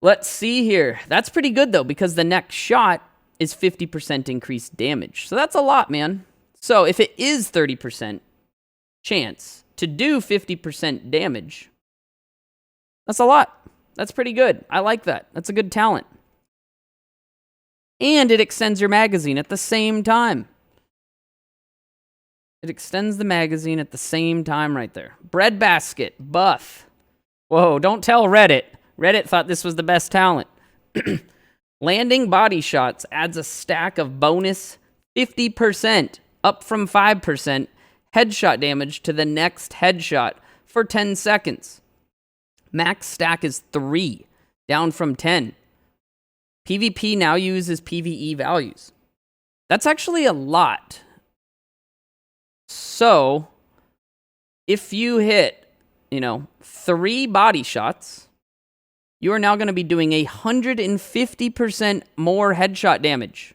Let's see here. That's pretty good, though, because the next shot is 50% increased damage. So that's a lot, man. So if it is 30% chance to do 50% damage, that's a lot. That's pretty good. I like that. That's a good talent. And it extends your magazine at the same time. It extends the magazine at the same time right there. Breadbasket, buff. Whoa, don't tell Reddit. Reddit thought this was the best talent. Landing body shots adds a stack of bonus 50%, up from 5%, headshot damage to the next headshot for 10 seconds. Max stack is 3, down from 10. PvP now uses PvE values. That's actually a lot. So, if you hit, 3 body shots, you are now going to be doing 150% more headshot damage.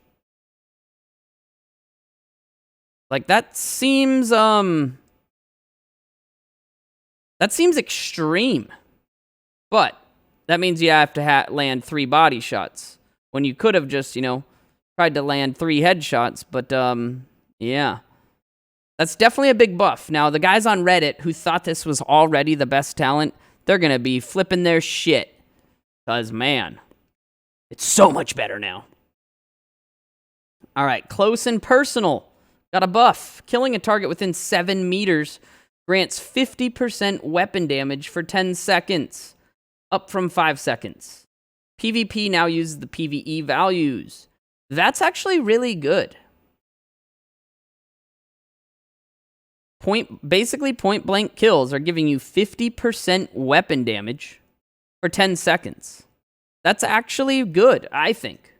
Like, that seems extreme. But that means you have to land 3 body shots. When you could have just, tried to land 3 headshots. But, yeah. That's definitely a big buff. Now, the guys on Reddit who thought this was already the best talent, they're going to be flipping their shit. Because, man, it's so much better now. All right, close and personal. Got a buff. Killing a target within 7 meters grants 50% weapon damage for 10 seconds, up from 5 seconds. PvP now uses the PvE values. That's actually really good. Basically, point-blank kills are giving you 50% weapon damage for 10 seconds. That's actually good, I think.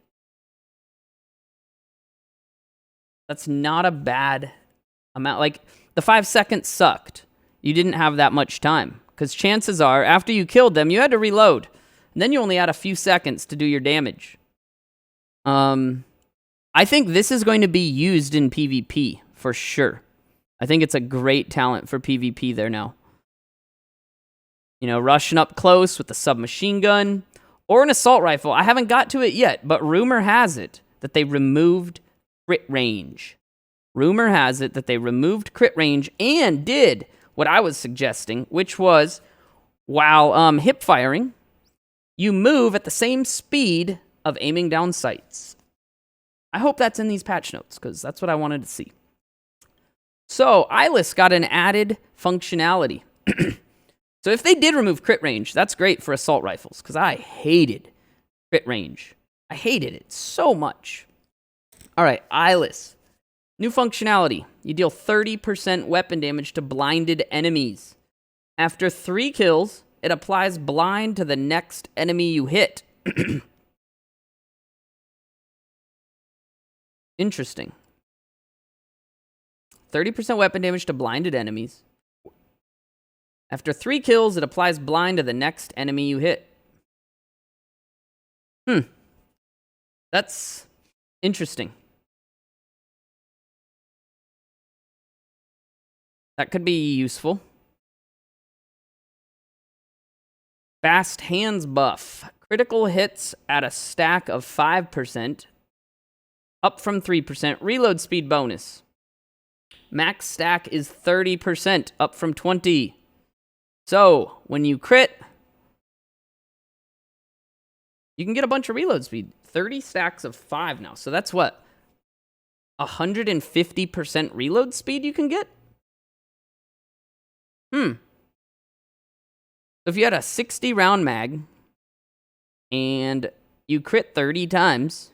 That's not a bad amount. Like, the 5 seconds sucked. You didn't have that much time. Because chances are, after you killed them, you had to reload. And then you only had a few seconds to do your damage. I think this is going to be used in PvP, for sure. I think it's a great talent for PvP there now. Rushing up close with a submachine gun or an assault rifle. I haven't got to it yet, but rumor has it that they removed crit range. Rumor has it that they removed crit range and did what I was suggesting, which was while hip firing, you move at the same speed of aiming down sights. I hope that's in these patch notes because that's what I wanted to see. So, Eyeless got an added functionality. So if they did remove crit range, that's great for assault rifles, because I hated crit range. I hated it so much. All right, Eyeless. New functionality. You deal 30% weapon damage to blinded enemies. After 3 kills, it applies blind to the next enemy you hit. Interesting. 30% weapon damage to blinded enemies. After 3 kills, it applies blind to the next enemy you hit. That's interesting. That could be useful. Fast Hands buff. Critical hits at a stack of 5%, up from 3%. Reload speed bonus. Max stack is 30%, up from 20%. So, when you crit, you can get a bunch of reload speed. 30 stacks of 5 now. So that's what? 150% reload speed you can get? So if you had a 60 round mag and you crit 30 times,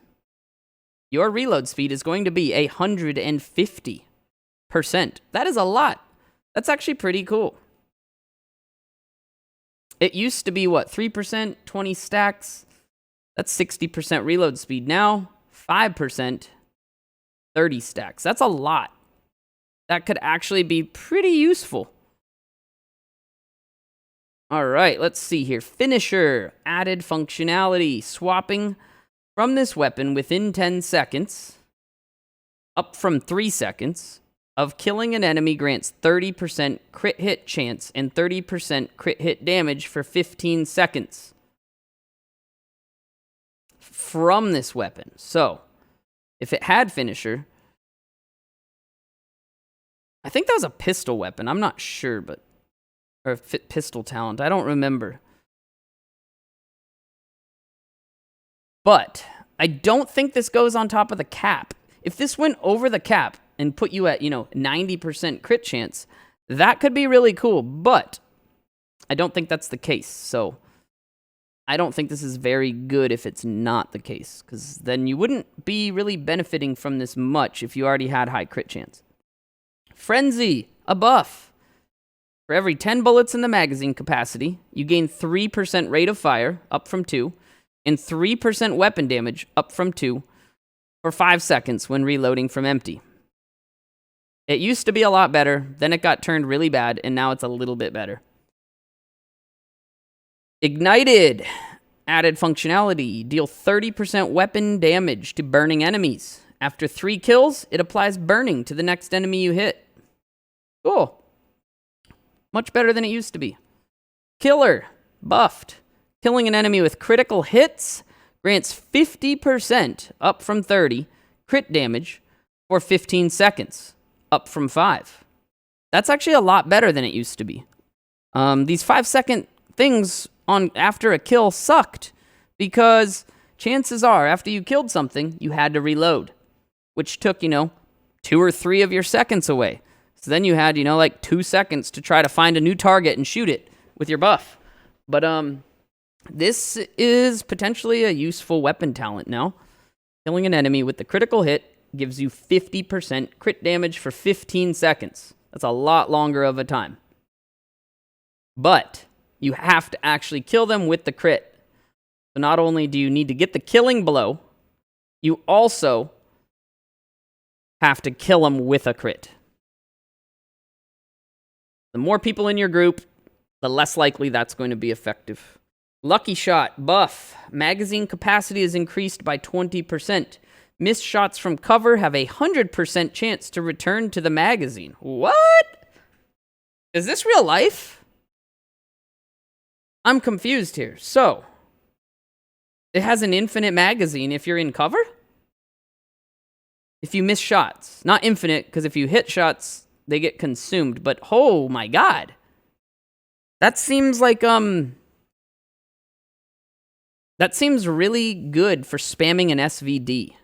your reload speed is going to be 150%. That is a lot. That's actually pretty cool. It used to be, 3%, 20 stacks? That's 60% reload speed. Now, 5%, 30 stacks. That's a lot. That could actually be pretty useful. All right, let's see here. Finisher, added functionality. Swapping from this weapon within 10 seconds, up from 3 seconds, of killing an enemy grants 30% crit hit chance and 30% crit hit damage for 15 seconds. From this weapon. So, if it had Finisher, I think that was a pistol weapon. I'm not sure, but... or pistol talent. I don't remember. But I don't think this goes on top of the cap. If this went over the cap and put you at, 90% crit chance, that could be really cool. But I don't think that's the case. So I don't think this is very good if it's not the case. Because then you wouldn't be really benefiting from this much if you already had high crit chance. Frenzy, a buff. For every 10 bullets in the magazine capacity, you gain 3% rate of fire, up from 2, and 3% weapon damage, up from 2, for 5 seconds when reloading from empty. It used to be a lot better, then it got turned really bad, and now it's a little bit better. Ignited, added functionality. Deal 30% weapon damage to burning enemies. After 3 kills, it applies burning to the next enemy you hit. Cool. Much better than it used to be. Killer, buffed. Killing an enemy with critical hits grants 50%, up from 30, crit damage for 15 seconds, up from 5. That's actually a lot better than it used to be. These 5-second things on after a kill sucked because chances are after you killed something, you had to reload, which took, 2 or 3 of your seconds away. So then you had, like 2 seconds to try to find a new target and shoot it with your buff. But this is potentially a useful weapon talent now. Killing an enemy with the critical hit gives you 50% crit damage for 15 seconds. That's a lot longer of a time. But you have to actually kill them with the crit. So not only do you need to get the killing blow, you also have to kill them with a crit. The more people in your group, the less likely that's going to be effective. Lucky shot, buff. Magazine capacity is increased by 20%. Missed shots from cover have a 100% chance to return to the magazine. What? Is this real life? I'm confused here. So, it has an infinite magazine if you're in cover? If you miss shots. Not infinite, because if you hit shots, they get consumed. But, oh my god. That seems like, that seems really good for spamming an SVD.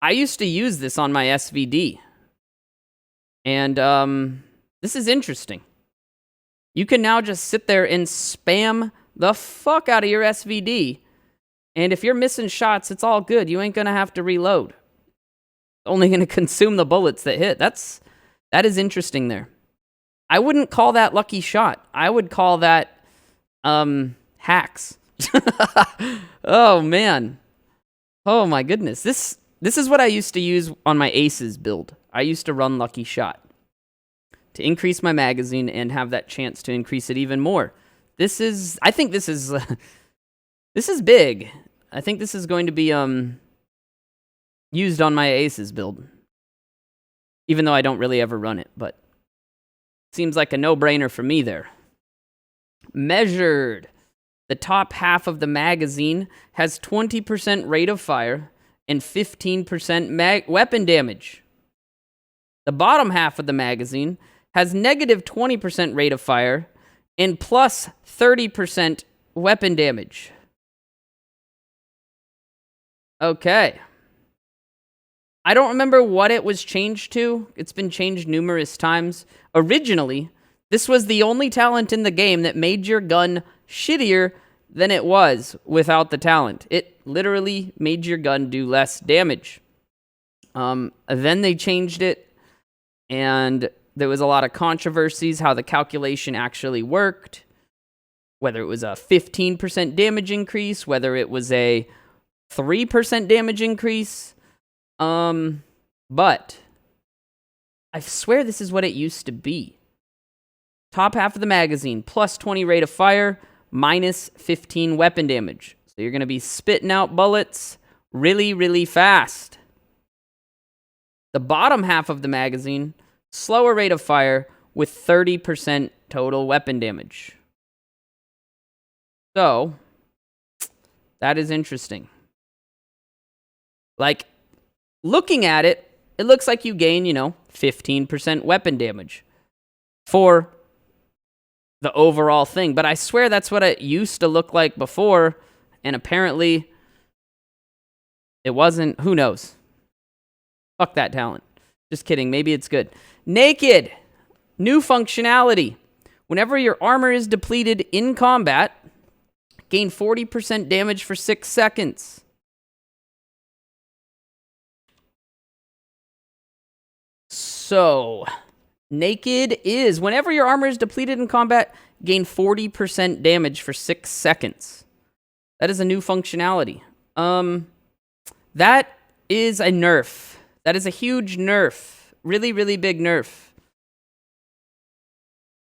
I used to use this on my SVD. And, this is interesting. You can now just sit there and spam the fuck out of your SVD. And if you're missing shots, it's all good. You ain't gonna have to reload. Only gonna consume the bullets that hit. That is interesting there. I wouldn't call that lucky shot. I would call that, hacks. Oh, man. Oh, my goodness. This is what I used to use on my aces build. I used to run lucky shot to increase my magazine and have that chance to increase it even more. I think this is big. I think this is going to be, used on my aces build. Even though I don't really ever run it, but seems like a no-brainer for me there. Measured. The top half of the magazine has 20% rate of fire and 15% weapon damage. The bottom half of the magazine has negative 20% rate of fire and plus 30% weapon damage. Okay. I don't remember what it was changed to. It's been changed numerous times. Originally, this was the only talent in the game that made your gun shittier than it was without the talent. It literally made your gun do less damage. Then they changed it, and there was a lot of controversies how the calculation actually worked, whether it was a 15% damage increase, whether it was a 3% damage increase. But I swear this is what it used to be. Top half of the magazine, plus 20 rate of fire, minus 15 weapon damage. So you're going to be spitting out bullets really, really fast. The bottom half of the magazine, slower rate of fire with 30% total weapon damage. So, that is interesting. Like, looking at it, it looks like you gain, 15% weapon damage for the overall thing. But I swear that's what it used to look like before, and apparently it wasn't. Who knows? Fuck that talent. Just kidding. Maybe it's good. Naked. New functionality. Whenever your armor is depleted in combat, gain 40% damage for 6 seconds. So, naked is, whenever your armor is depleted in combat, gain 40% damage for 6 seconds. That is a new functionality. That is a nerf. That is a huge nerf. Really, really big nerf.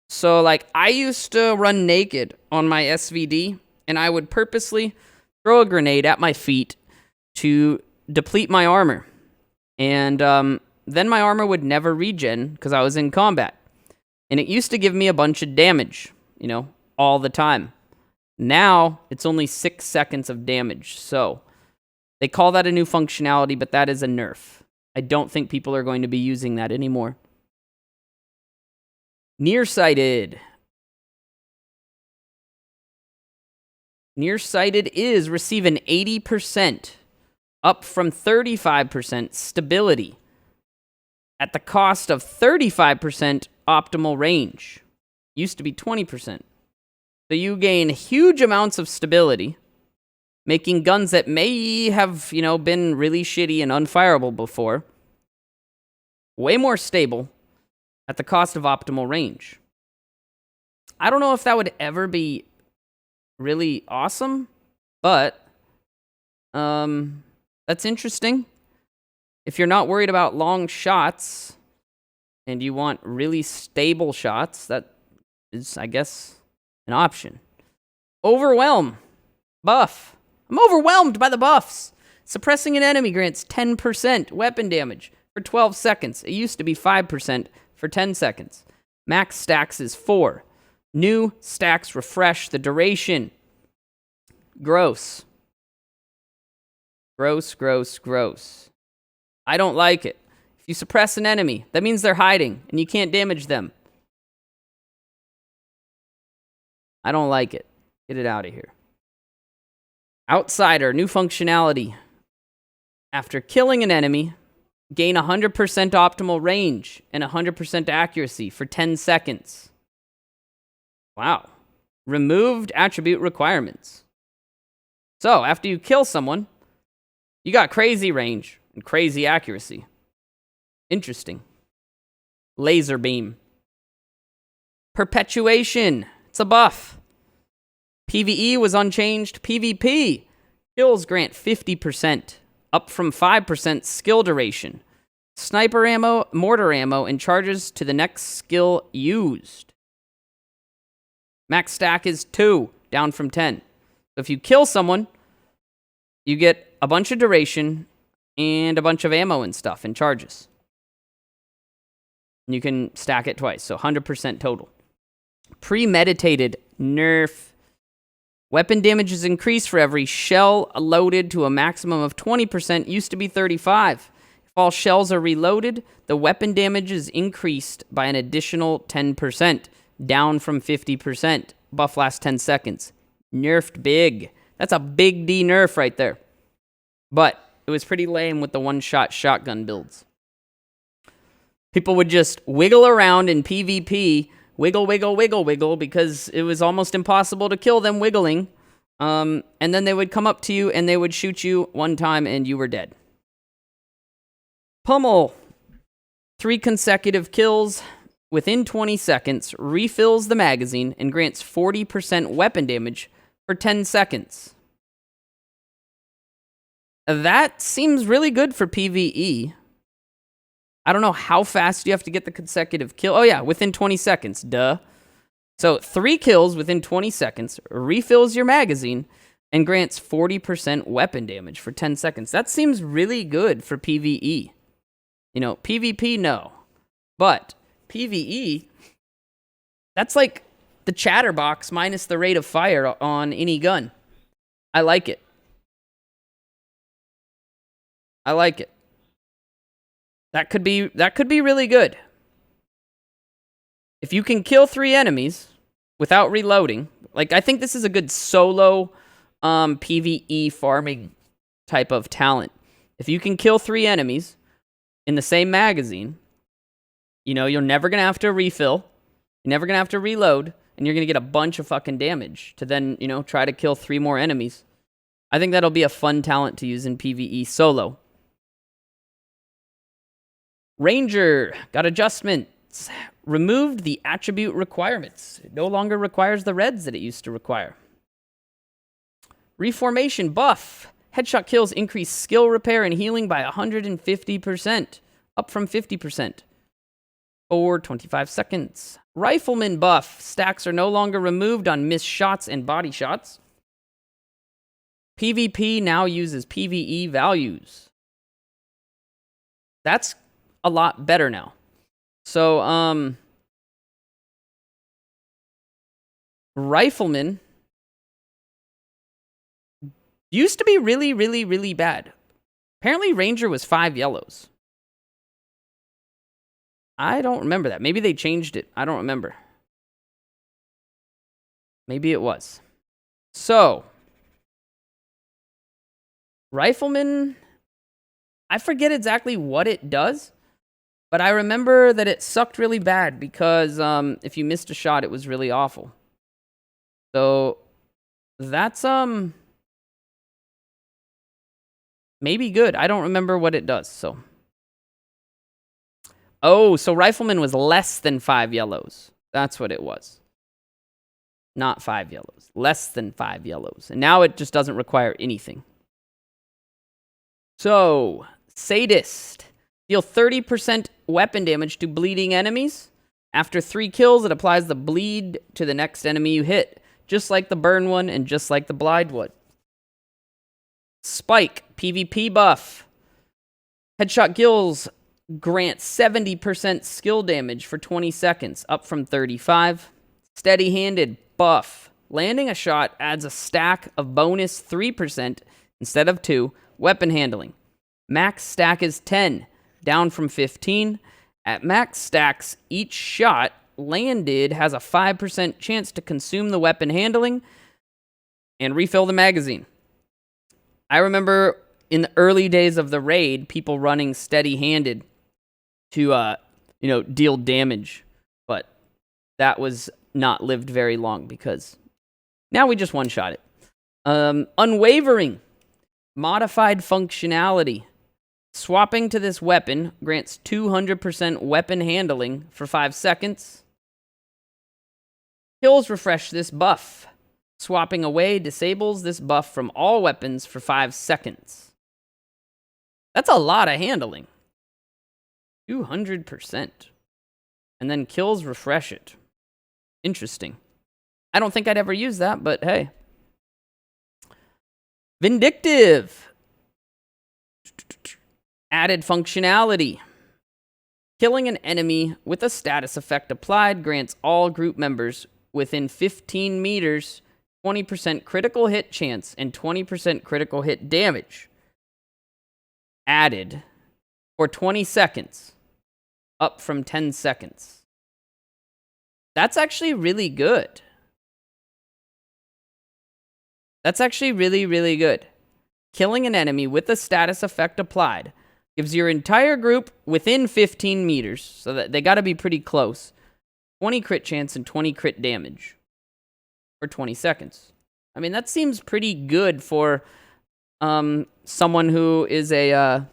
So, I used to run naked on my SVD, and I would purposely throw a grenade at my feet to deplete my armor. And then my armor would never regen because I was in combat. And it used to give me a bunch of damage, all the time. Now, it's only 6 seconds of damage. So, they call that a new functionality, but that is a nerf. I don't think people are going to be using that anymore. Nearsighted. Nearsighted is receive an 80%, up from 35% stability, at the cost of 35% optimal range. Used to be 20%. So you gain huge amounts of stability, making guns that may have, been really shitty and unfireable before, way more stable at the cost of optimal range. I don't know if that would ever be really awesome, but that's interesting. If you're not worried about long shots and you want really stable shots, that is, I guess, an option. Overwhelm. Buff. I'm overwhelmed by the buffs. Suppressing an enemy grants 10% weapon damage for 12 seconds. It used to be 5% for 10 seconds. Max stacks is 4. New stacks refresh the duration. Gross. Gross, gross, gross. I don't like it. If you suppress an enemy, that means they're hiding and you can't damage them. I don't like it. Get it out of here. Outsider, new functionality. After killing an enemy, gain 100% optimal range and 100% accuracy for 10 seconds. Wow. Removed attribute requirements. So, after you kill someone, you got crazy range and crazy accuracy. Interesting. Laser beam. Perpetuation. It's a buff. PvE was unchanged. PvP. Kills grant 50%, up from 5% skill duration. Sniper ammo, mortar ammo, and charges to the next skill used. Max stack is 2, down from 10. So if you kill someone, you get a bunch of duration and a bunch of ammo and stuff and charges. And you can stack it twice, so 100% total. Premeditated nerf. Weapon damage is increased for every shell loaded to a maximum of 20%, used to be 35. If all shells are reloaded, the weapon damage is increased by an additional 10%, down from 50%. Buff lasts 10 seconds. Nerfed big. That's a big D nerf right there. But it was pretty lame with the one-shot shotgun builds. People would just wiggle around in PvP, wiggle, wiggle, wiggle, wiggle, because it was almost impossible to kill them wiggling. And then they would come up to you and they would shoot you one time and you were dead. Pummel. 3 consecutive kills within 20 seconds, refills the magazine, and grants 40% weapon damage for 10 seconds. That seems really good for PvE. I don't know how fast you have to get the consecutive kill. Oh yeah, within 20 seconds, duh. So 3 kills within 20 seconds, refills your magazine, and grants 40% weapon damage for 10 seconds. That seems really good for PvE. PvP, no. But PvE, that's like the chatterbox minus the rate of fire on any gun. I like it. I like it. That could be really good. If you can kill 3 enemies without reloading, I think this is a good solo PvE farming type of talent. If you can kill 3 enemies in the same magazine, you're never going to have to refill, you're never going to have to reload, and you're going to get a bunch of fucking damage to then, try to kill 3 more enemies. I think that'll be a fun talent to use in PvE solo. Ranger got adjustments. Removed the attribute requirements. It no longer requires the reds that it used to require. Reformation buff. Headshot kills increase skill repair and healing by 150%, up from 50%. For 25 seconds. Rifleman buff. Stacks are no longer removed on missed shots and body shots. PvP now uses PvE values. That's a lot better now. So, Rifleman used to be really, really, really bad. Apparently, Ranger was 5 yellows. I don't remember that. Maybe they changed it. I don't remember. Maybe it was. So, Rifleman, I forget exactly what it does, but I remember that it sucked really bad because if you missed a shot, it was really awful. So, that's maybe good. I don't remember what it does, so. Oh, so Rifleman was less than 5 yellows. That's what it was. Not 5 yellows. Less than 5 yellows. And now it just doesn't require anything. So, Sadist. Deal 30% weapon damage to bleeding enemies. After 3 kills, it applies the bleed to the next enemy you hit. Just like the burn one and just like the blind one. Spike. PvP buff. Headshot kills grants 70% skill damage for 20 seconds, up from 35. Steady-handed buff. Landing a shot adds a stack of bonus 3% instead of 2. Weapon handling. Max stack is 10, down from 15. At max stacks, each shot landed has a 5% chance to consume the weapon handling and refill the magazine. I remember in the early days of the raid, people running steady-handed to, deal damage. But that was not lived very long because now we just one-shot it. Unwavering. Modified functionality. Swapping to this weapon grants 200% weapon handling for 5 seconds. Kills refresh this buff. Swapping away disables this buff from all weapons for 5 seconds. That's a lot of handling. 200%. And then kills refresh it. Interesting. I don't think I'd ever use that, but hey. Vindictive. Added functionality. Killing an enemy with a status effect applied grants all group members within 15 meters 20% critical hit chance and 20% critical hit damage. Added for 20 seconds, up from 10 seconds. That's actually really good. That's actually really, really good. Killing an enemy with a status effect applied gives your entire group within 15 meters, so that they got to be pretty close, 20 crit chance and 20 crit damage for 20 seconds. I mean, that seems pretty good for someone who is a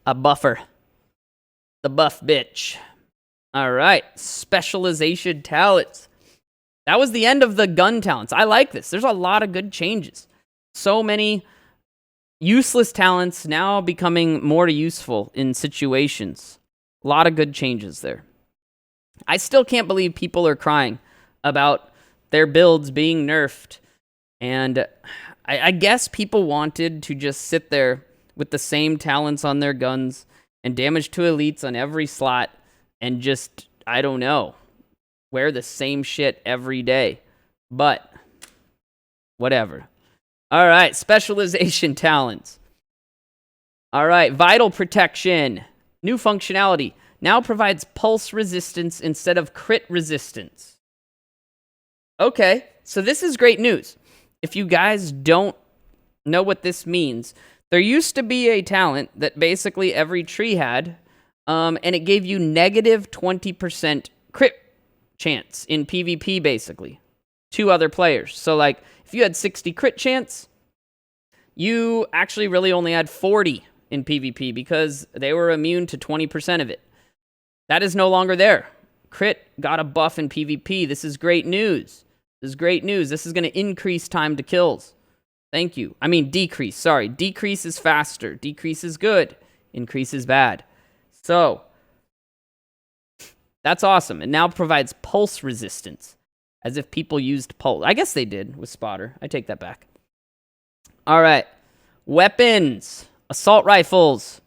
buffer. The buff bitch. All right, specialization talents. That was the end of the gun talents. I like this. There's a lot of good changes. So many useless talents now becoming more useful in situations. A lot of good changes there. I still can't believe people are crying about their builds being nerfed. And I guess people wanted to just sit there with the same talents on their guns and damage to elites on every slot and just, I don't know, wear the same shit every day. But whatever. All right, specialization talents. All right, vital protection. New functionality. Now provides pulse resistance instead of crit resistance. Okay, so this is great news. If you guys don't know what this means, there used to be a talent that basically every tree had, and it gave you negative 20% crit chance in PvP, basically, to other players. So, like, if you had 60 crit chance, you actually really only had 40 in PvP because they were immune to 20% of it. That is no longer there. Crit got a buff in PvP. This is great news. This is great news. This is going to increase time to kills. Thank you. I mean, decrease. Sorry. Decrease is faster. Decrease is good. Increase is bad. So, that's awesome. It now provides pulse resistance. As if people used pulse. I guess they did with spotter. I take that back. All right. Weapons. Assault rifles.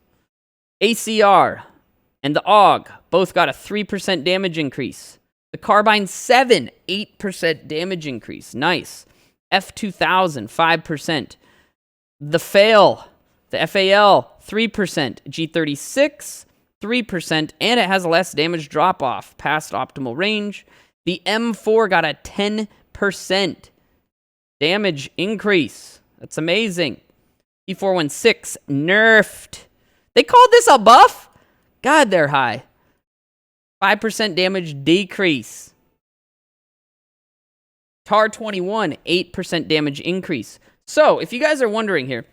ACR and the AUG both got a 3% damage increase. The Carbine 7, 8% damage increase. Nice. F2000, 5%. The FAL, 3%. G36, 3%, and it has less damage drop-off past optimal range. The M4 got a 10% damage increase. That's amazing. P416, nerfed. They called this a buff? God, they're high. 5% damage decrease. TAR 21, 8% damage increase. So, if you guys are wondering here,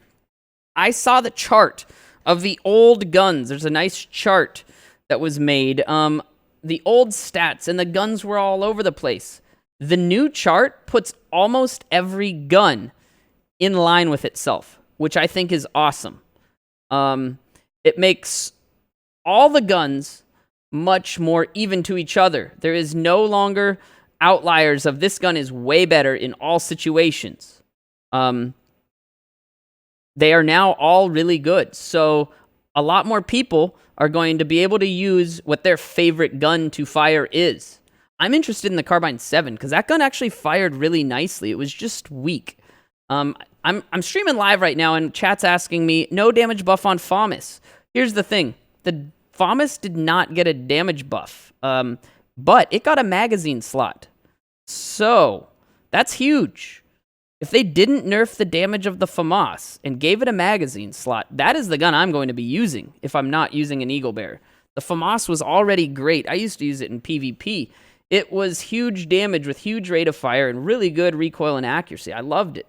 I saw the chart of the old guns. There's a nice chart that was made. The old stats, and the guns were all over the place. The new chart puts almost every gun in line with itself, which I think is awesome. It makes all the guns much more even to each other. There is no longer outliers of this gun is way better in all situations. They are now all really good. So a lot more people are going to be able to use what their favorite gun to fire is. I'm interested in the Carbine 7 because that gun actually fired really nicely. It was just weak. I'm streaming live right now, and chat's asking me, no damage buff on FAMAS. Here's the thing. The FAMAS did not get a damage buff, but it got a magazine slot. So, that's huge. If they didn't nerf the damage of the FAMAS and gave it a magazine slot, that is the gun I'm going to be using if I'm not using an Eagle Bear. The FAMAS was already great. I used to use it in PvP. It was huge damage with huge rate of fire and really good recoil and accuracy. I loved it.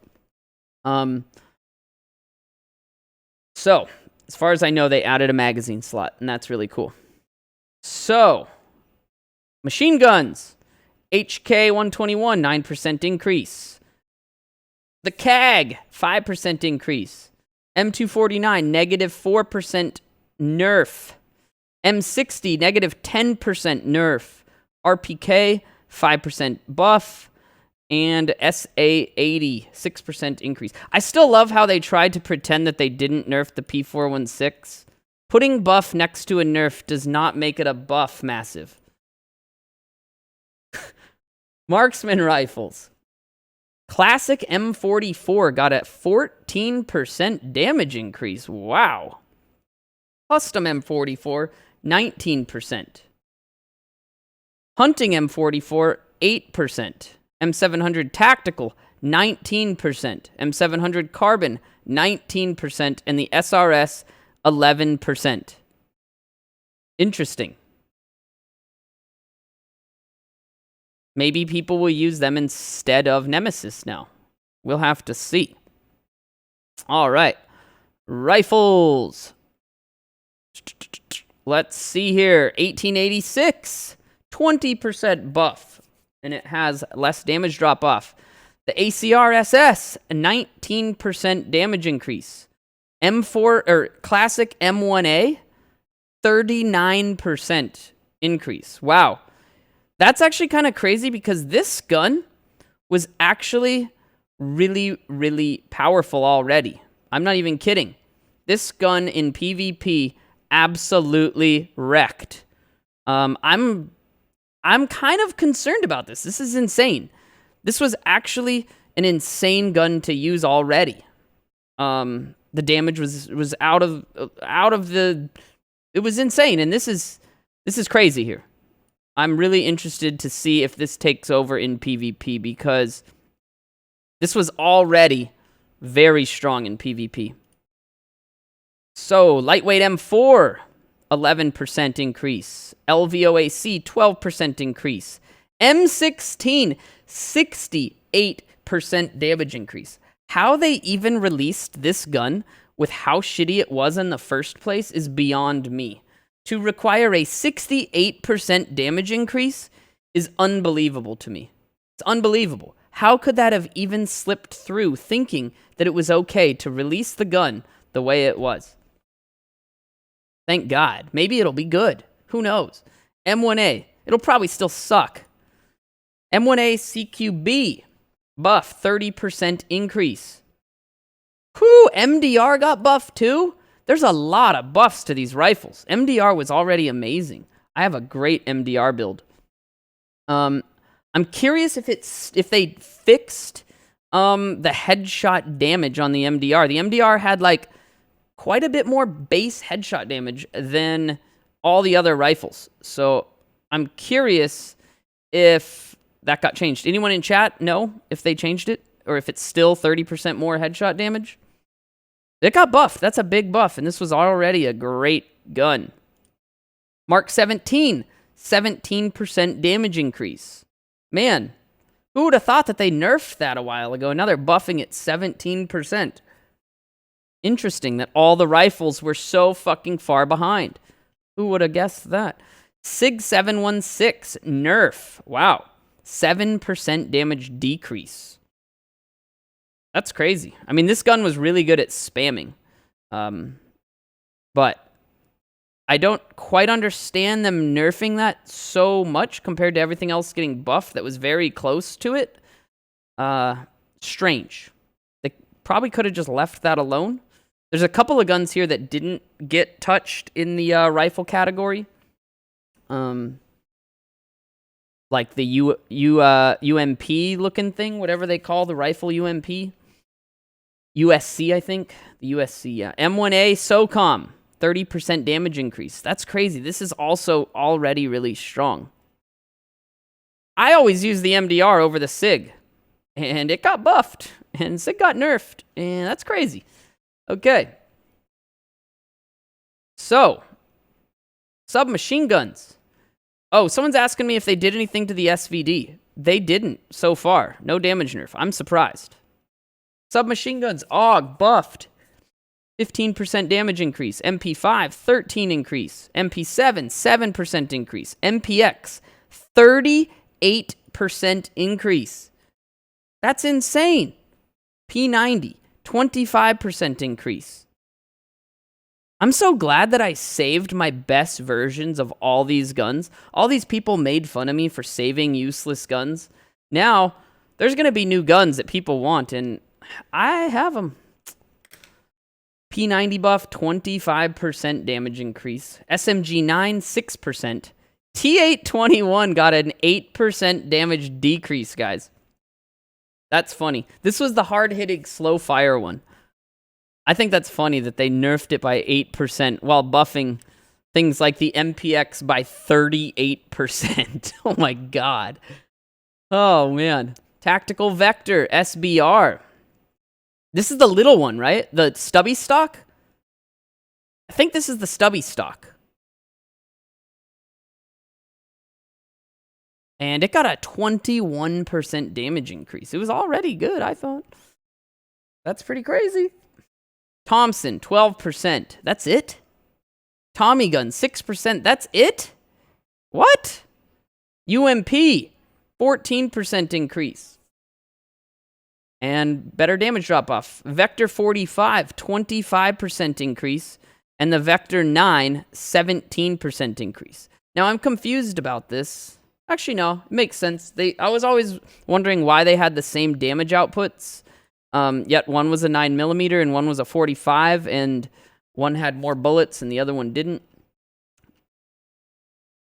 So, as far as I know, they added a magazine slot, and that's really cool. So, machine guns. HK 121, 9% increase. The CAG, 5% increase. M249, negative 4% nerf. M60, negative 10% nerf. RPK, 5% buff. And SA80, 6% increase. I still love how they tried to pretend that they didn't nerf the P416. Putting buff next to a nerf does not make it a buff, massive. Marksman rifles. Classic M44 got a 14% damage increase. Wow. Custom M44, 19%. Hunting M44, 8%. M700 Tactical, 19%. M700 Carbon, 19%. And the SRS, 11%. Interesting. Maybe people will use them instead of Nemesis now. We'll have to see. All right. Rifles. Let's see here. 1886. 20% buff. And it has less damage drop off. The ACR SS. 19% damage increase. M4 or classic M1A. 39% increase. Wow. That's actually kind of crazy because this gun was actually really, really powerful already. I'm not even kidding. This gun in PvP absolutely wrecked. I'm kind of concerned about this. This is insane. This was actually an insane gun to use already. The damage was out of the. It was insane, and this is crazy here. I'm really interested to see if this takes over in PvP because this was already very strong in PvP. So, lightweight M4, 11% increase. LVOAC, 12% increase. M16, 68% damage increase. How they even released this gun with how shitty it was in the first place is beyond me. To require a 68% damage increase is unbelievable to me. It's unbelievable. How could that have even slipped through thinking that it was okay to release the gun the way it was? Thank God. Maybe it'll be good. Who knows? M1A. It'll probably still suck. M1A CQB buff, 30% increase. Whew, MDR got buffed too? There's a lot of buffs to these rifles. MDR was already amazing. I have a great MDR build. I'm curious if they fixed the headshot damage on the MDR. The MDR had like quite a bit more base headshot damage than all the other rifles. So I'm curious if that got changed. Anyone in chat know if they changed it? Or if it's still 30% more headshot damage? It got buffed. That's a big buff. And this was already a great gun. Mark 17. 17% damage increase. Man, who would have thought that they nerfed that a while ago? Now they're buffing it 17%. Interesting that all the rifles were so fucking far behind. Who would have guessed that? SIG 716 nerf. Wow. 7% damage decrease. That's crazy. I mean, this gun was really good at spamming. But I don't quite understand them nerfing that so much compared to everything else getting buffed that was very close to it. Strange. They probably could have just left that alone. There's a couple of guns here that didn't get touched in the rifle category. Like the UMP looking thing, whatever they call the rifle UMP. USC, I think. The USC, yeah. M1A SOCOM. 30% damage increase. That's crazy. This is also already really strong. I always use the MDR over the SIG. And it got buffed. And SIG got nerfed. And that's crazy. Okay. So. Submachine guns. Oh, someone's asking me if they did anything to the SVD. They didn't so far. No damage nerf. I'm surprised. Submachine guns. AUG buffed. 15% damage increase. MP5, 13 increase. MP7, 7% increase. MPX, 38% increase. That's insane. P90, 25% increase. I'm so glad that I saved my best versions of all these guns. All these people made fun of me for saving useless guns. Now, there's going to be new guns that people want, and I have them. P90 buff, 25% damage increase. SMG 9, 6%. T821 got an 8% damage decrease, guys. That's funny. This was the hard-hitting slow fire one. I think that's funny that they nerfed it by 8% while buffing things like the MPX by 38%. Oh my god. Oh man. Tactical Vector, SBR. This is the little one, right? The stubby stock? I think this is the stubby stock. And it got a 21% damage increase. It was already good, I thought. That's pretty crazy. Thompson, 12%. That's it? Tommy gun, 6%. That's it? What? UMP, 14% increase. And better damage drop-off. Vector 45, 25% increase. And the Vector 9, 17% increase. Now, I'm confused about this. Actually, no. It makes sense. I was always wondering why they had the same damage outputs. Yet one was a 9mm and one was a 45. And one had more bullets and the other one didn't.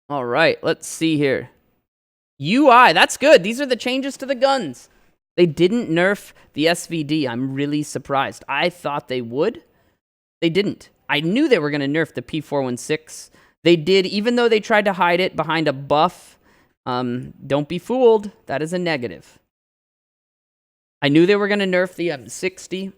All right. Let's see here. UI. That's good. These are the changes to the guns. They didn't nerf the SVD. I'm really surprised. I thought they would. They didn't. I knew they were going to nerf the P416. They did, even though they tried to hide it behind a buff. Don't be fooled. That is a negative. I knew they were going to nerf the M60.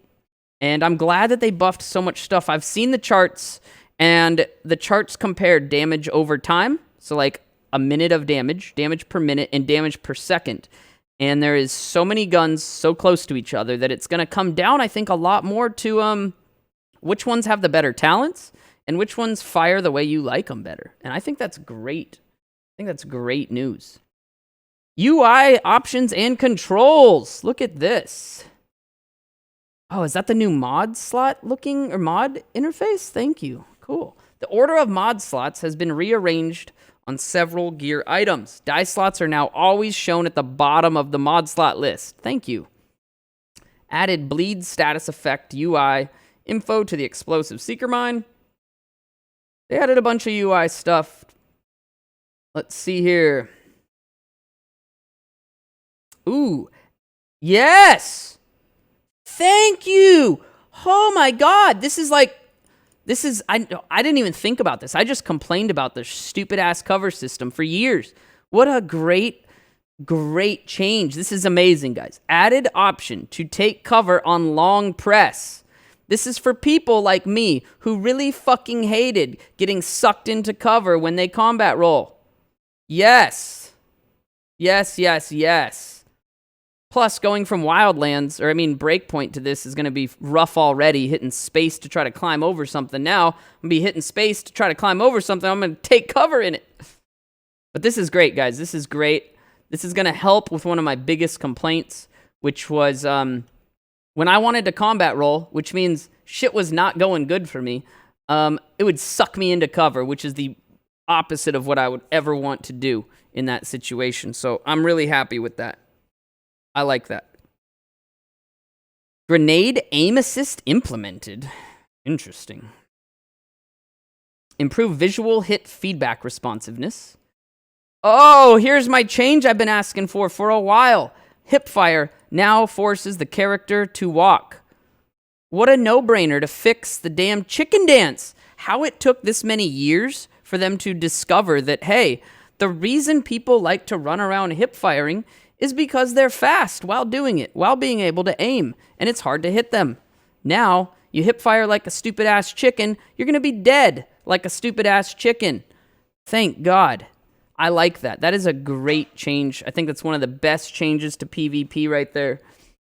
And I'm glad that they buffed so much stuff. I've seen the charts, and the charts compared damage over time. So like a minute of damage, damage per minute, and damage per second. And there is so many guns so close to each other that it's going to come down, I think, a lot more to which ones have the better talents and which ones fire the way you like them better. And I think that's great. I think that's great news. UI options and controls. Look at this. Oh, is that the new mod slot looking, or mod interface? Thank you. Cool. The order of mod slots has been rearranged on several gear items. Die slots are now always shown at the bottom of the mod slot list. Thank you. Added bleed status effect UI info to the explosive seeker mine. They added a bunch of UI stuff. Let's see here. Ooh. Yes! Thank you! Oh my god, this is, I didn't even think about this. I just complained about the stupid-ass cover system for years. What a great change. This is amazing, guys. Added option to take cover on long press. This is for people like me who really fucking hated getting sucked into cover when they combat roll. Yes. Yes, yes, yes. Plus, going from Breakpoint to this is going to be rough already, hitting space to try to climb over something. Now, I'm going to be hitting space to try to climb over something. I'm going to take cover in it. But this is great, guys. This is great. This is going to help with one of my biggest complaints, which was when I wanted to combat roll, which means shit was not going good for me, it would suck me into cover, which is the opposite of what I would ever want to do in that situation. So I'm really happy with that. I like that. Grenade aim assist implemented. Interesting. Improve visual hit feedback responsiveness. Oh, here's my change I've been asking for a while. Hipfire now forces the character to walk. What a no-brainer to fix the damn chicken dance. How it took this many years for them to discover that, hey, the reason people like to run around hip-firing is because they're fast while doing it, while being able to aim, and it's hard to hit them. Now, you hip-fire like a stupid-ass chicken, you're going to be dead like a stupid-ass chicken. Thank God. I like that. That is a great change. I think that's one of the best changes to PvP right there.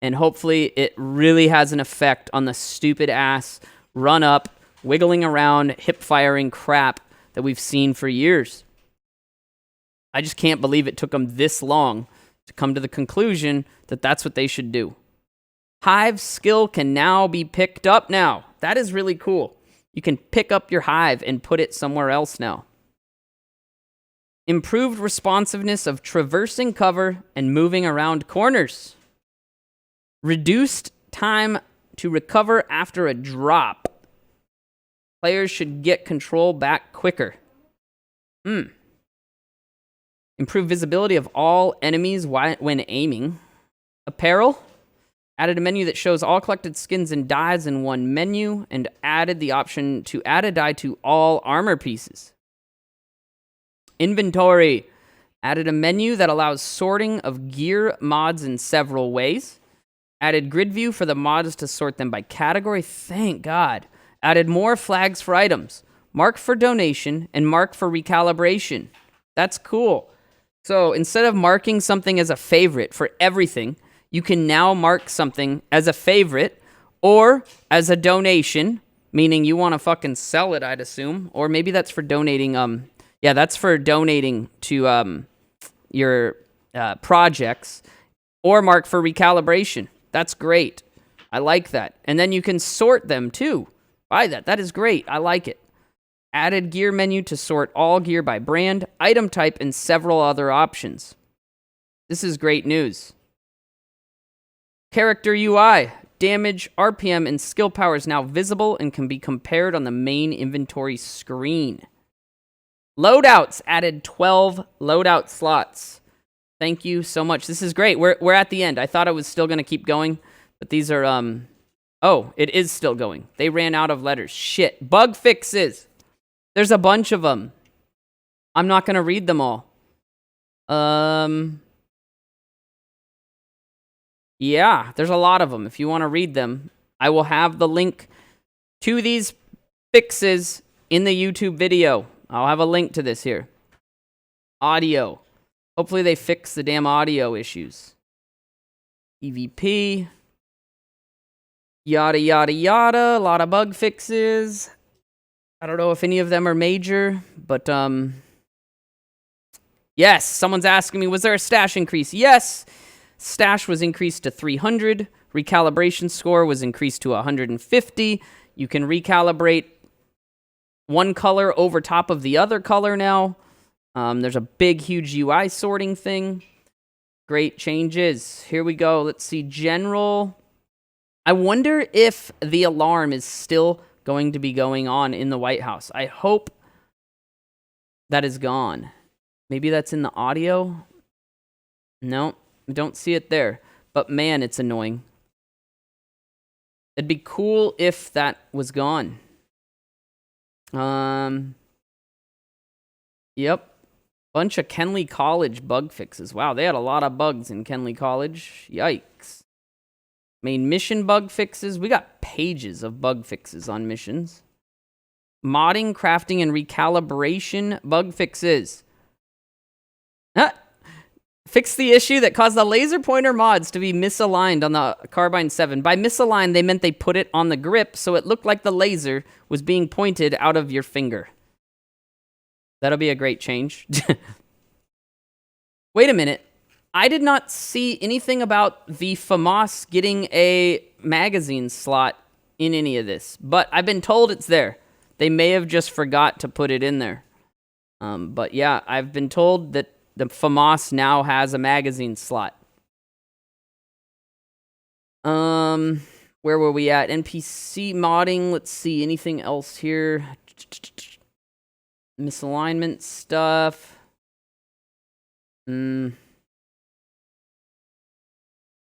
And hopefully it really has an effect on the stupid-ass run-up, wiggling around, hip-firing crap that we've seen for years. I just can't believe it took them this long to come to the conclusion that that's what they should do. Hive skill can now be picked up now. That is really cool. You can pick up your hive and put it somewhere else now. Improved responsiveness of traversing cover and moving around corners. Reduced time to recover after a drop. Players should get control back quicker. Improved visibility of all enemies when aiming. Apparel. Added a menu that shows all collected skins and dyes in one menu, and added the option to add a dye to all armor pieces. Inventory. Added a menu that allows sorting of gear mods in several ways. Added grid view for the mods to sort them by category. Thank God. Added more flags for items. Mark for donation and mark for recalibration. That's cool. So instead of marking something as a favorite for everything, you can now mark something as a favorite or as a donation, meaning you want to fucking sell it, I'd assume. Or maybe that's for donating. Yeah, that's for donating to your projects. Or mark for recalibration. That's great. I like that. And then you can sort them too. Buy that. That is great. I like it. Added gear menu to sort all gear by brand, item type, and several other options. This is great news. Character UI. Damage, RPM, and skill power is now visible and can be compared on the main inventory screen. Loadouts. Added 12 loadout slots. Thank you so much. This is great. We're at the end. I thought I was still going to keep going, but these are, oh, it is still going. They ran out of letters. Shit. Bug fixes. There's a bunch of them. I'm not going to read them all. Yeah, there's a lot of them. If you want to read them, I will have the link to these fixes in the YouTube video. I'll have a link to this here. Audio. Hopefully they fix the damn audio issues. EVP. Yada, yada, yada. A lot of bug fixes. I don't know if any of them are major, but, yes, someone's asking me, was there a stash increase? Yes, stash was increased to 300. Recalibration score was increased to 150. You can recalibrate one color over top of the other color now. There's a big, huge UI sorting thing. Great changes. Here we go. Let's see. General. I wonder if the alarm is still going to be going on in the White House. I hope that is gone. Maybe that's in the audio. No, don't see it there. But man, it's annoying. It'd be cool if that was gone. Yep. Bunch of Kenley College bug fixes. Wow, they had a lot of bugs in Kenley College. Yikes. Main mission bug fixes. We got pages of bug fixes on missions. Modding, crafting, and recalibration bug fixes. Fix the issue that caused the laser pointer mods to be misaligned on the Carbine 7. By misaligned, they meant they put it on the grip so it looked like the laser was being pointed out of your finger. That'll be a great change. Wait a minute. I did not see anything about the FAMAS getting a magazine slot in any of this, but I've been told it's there. They may have just forgot to put it in there. But yeah, I've been told that the FAMAS now has a magazine slot. Where were we at? NPC modding. Let's see. Anything else here? Misalignment stuff.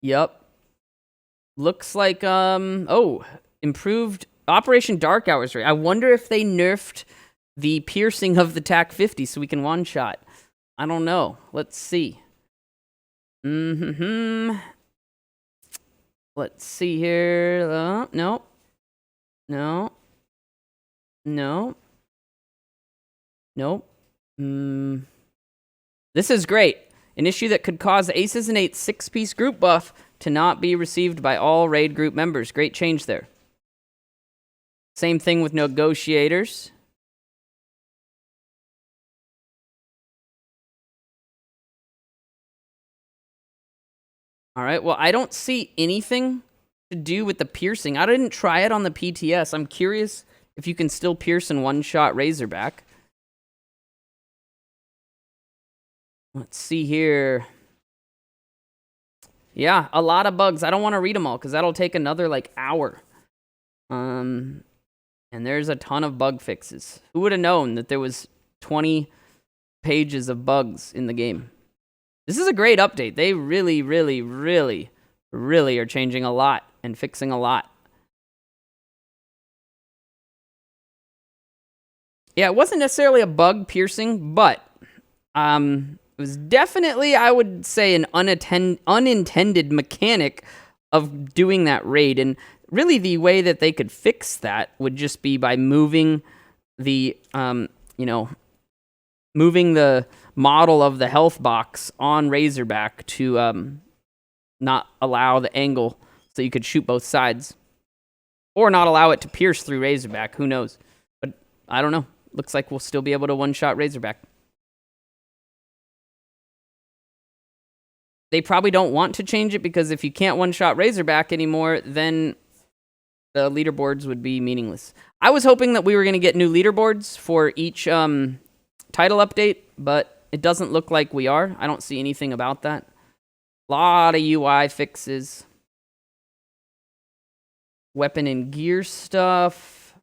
Yep. Looks like, improved Operation Dark Hours rate. I wonder if they nerfed the piercing of the TAC-50 so we can one-shot. I don't know. Let's see. Let's see here. No. No. No. Nope. This is great. An issue that could cause Aces and Eights 6-piece group buff to not be received by all raid group members. Great change there. Same thing with negotiators. All right, well, I don't see anything to do with the piercing. I didn't try it on the PTS. I'm curious if you can still pierce in one-shot Razorback. Let's see here. Yeah, a lot of bugs. I don't want to read them all because that'll take another, hour. And there's a ton of bug fixes. Who would have known that there was 20 pages of bugs in the game? This is a great update. They really, really, really, really are changing a lot and fixing a lot. Yeah, it wasn't necessarily a bug piercing, but it was definitely, I would say, an unintended mechanic of doing that raid. And really the way that they could fix that would just be by moving the, moving the model of the health box on Razorback to not allow the angle so you could shoot both sides. Or not allow it to pierce through Razorback. Who knows? But I don't know. Looks like we'll still be able to one-shot Razorback. They probably don't want to change it because if you can't one-shot Razorback anymore, then the leaderboards would be meaningless. I was hoping that we were going to get new leaderboards for each title update, but it doesn't look like we are. I don't see anything about that. A lot of UI fixes. Weapon and gear stuff.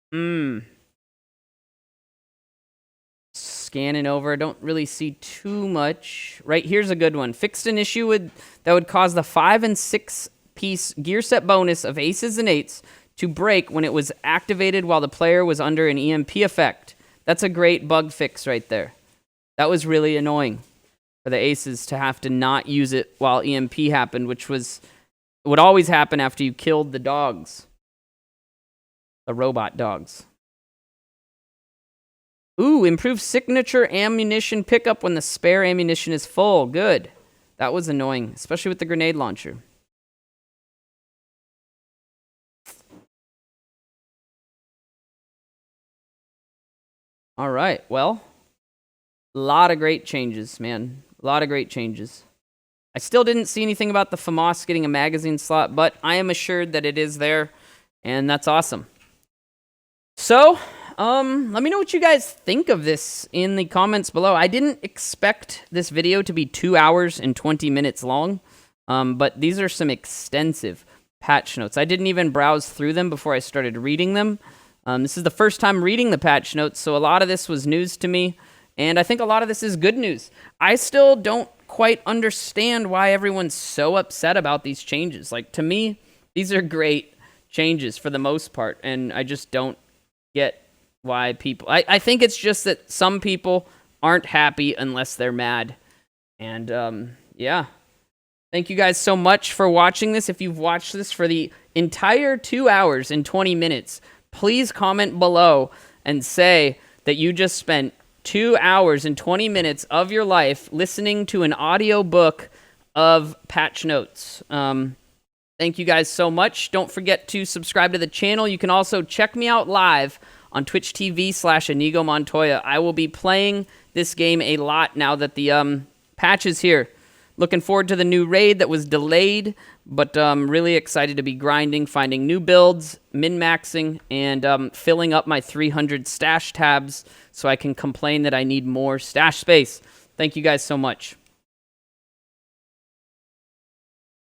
Scanning over. Don't really see too much. Right, here's a good one. Fixed an issue that would cause the 5- and 6-piece gear set bonus of Aces and Eights to break when it was activated while the player was under an EMP effect. That's a great bug fix right there. That was really annoying for the Aces to have to not use it while EMP happened, which would always happen after you killed the dogs. The robot dogs. Ooh, improved signature ammunition pickup when the spare ammunition is full. Good. That was annoying, especially with the grenade launcher. All right, well, a lot of great changes, man. A lot of great changes. I still didn't see anything about the FAMAS getting a magazine slot, but I am assured that it is there, and that's awesome. So, Let me know what you guys think of this in the comments below. I didn't expect this video to be 2 hours and 20 minutes long, but these are some extensive patch notes. I didn't even browse through them before I started reading them. This is the first time reading the patch notes, so a lot of this was news to me, and I think a lot of this is good news. I still don't quite understand why everyone's so upset about these changes. Like, to me, these are great changes for the most part, and I just don't get why people... I think it's just that some people aren't happy unless they're mad. And, yeah. Thank you guys so much for watching this. If you've watched this for the entire 2 hours and 20 minutes, please comment below and say that you just spent 2 hours and 20 minutes of your life listening to an audio book of patch notes. Thank you guys so much. Don't forget to subscribe to the channel. You can also check me out live on Twitch TV/Inigo Montoya. I will be playing this game a lot now that the patch is here. Looking forward to the new raid that was delayed, but really excited to be grinding, finding new builds, min-maxing, and filling up my 300 stash tabs so I can complain that I need more stash space. Thank you guys so much.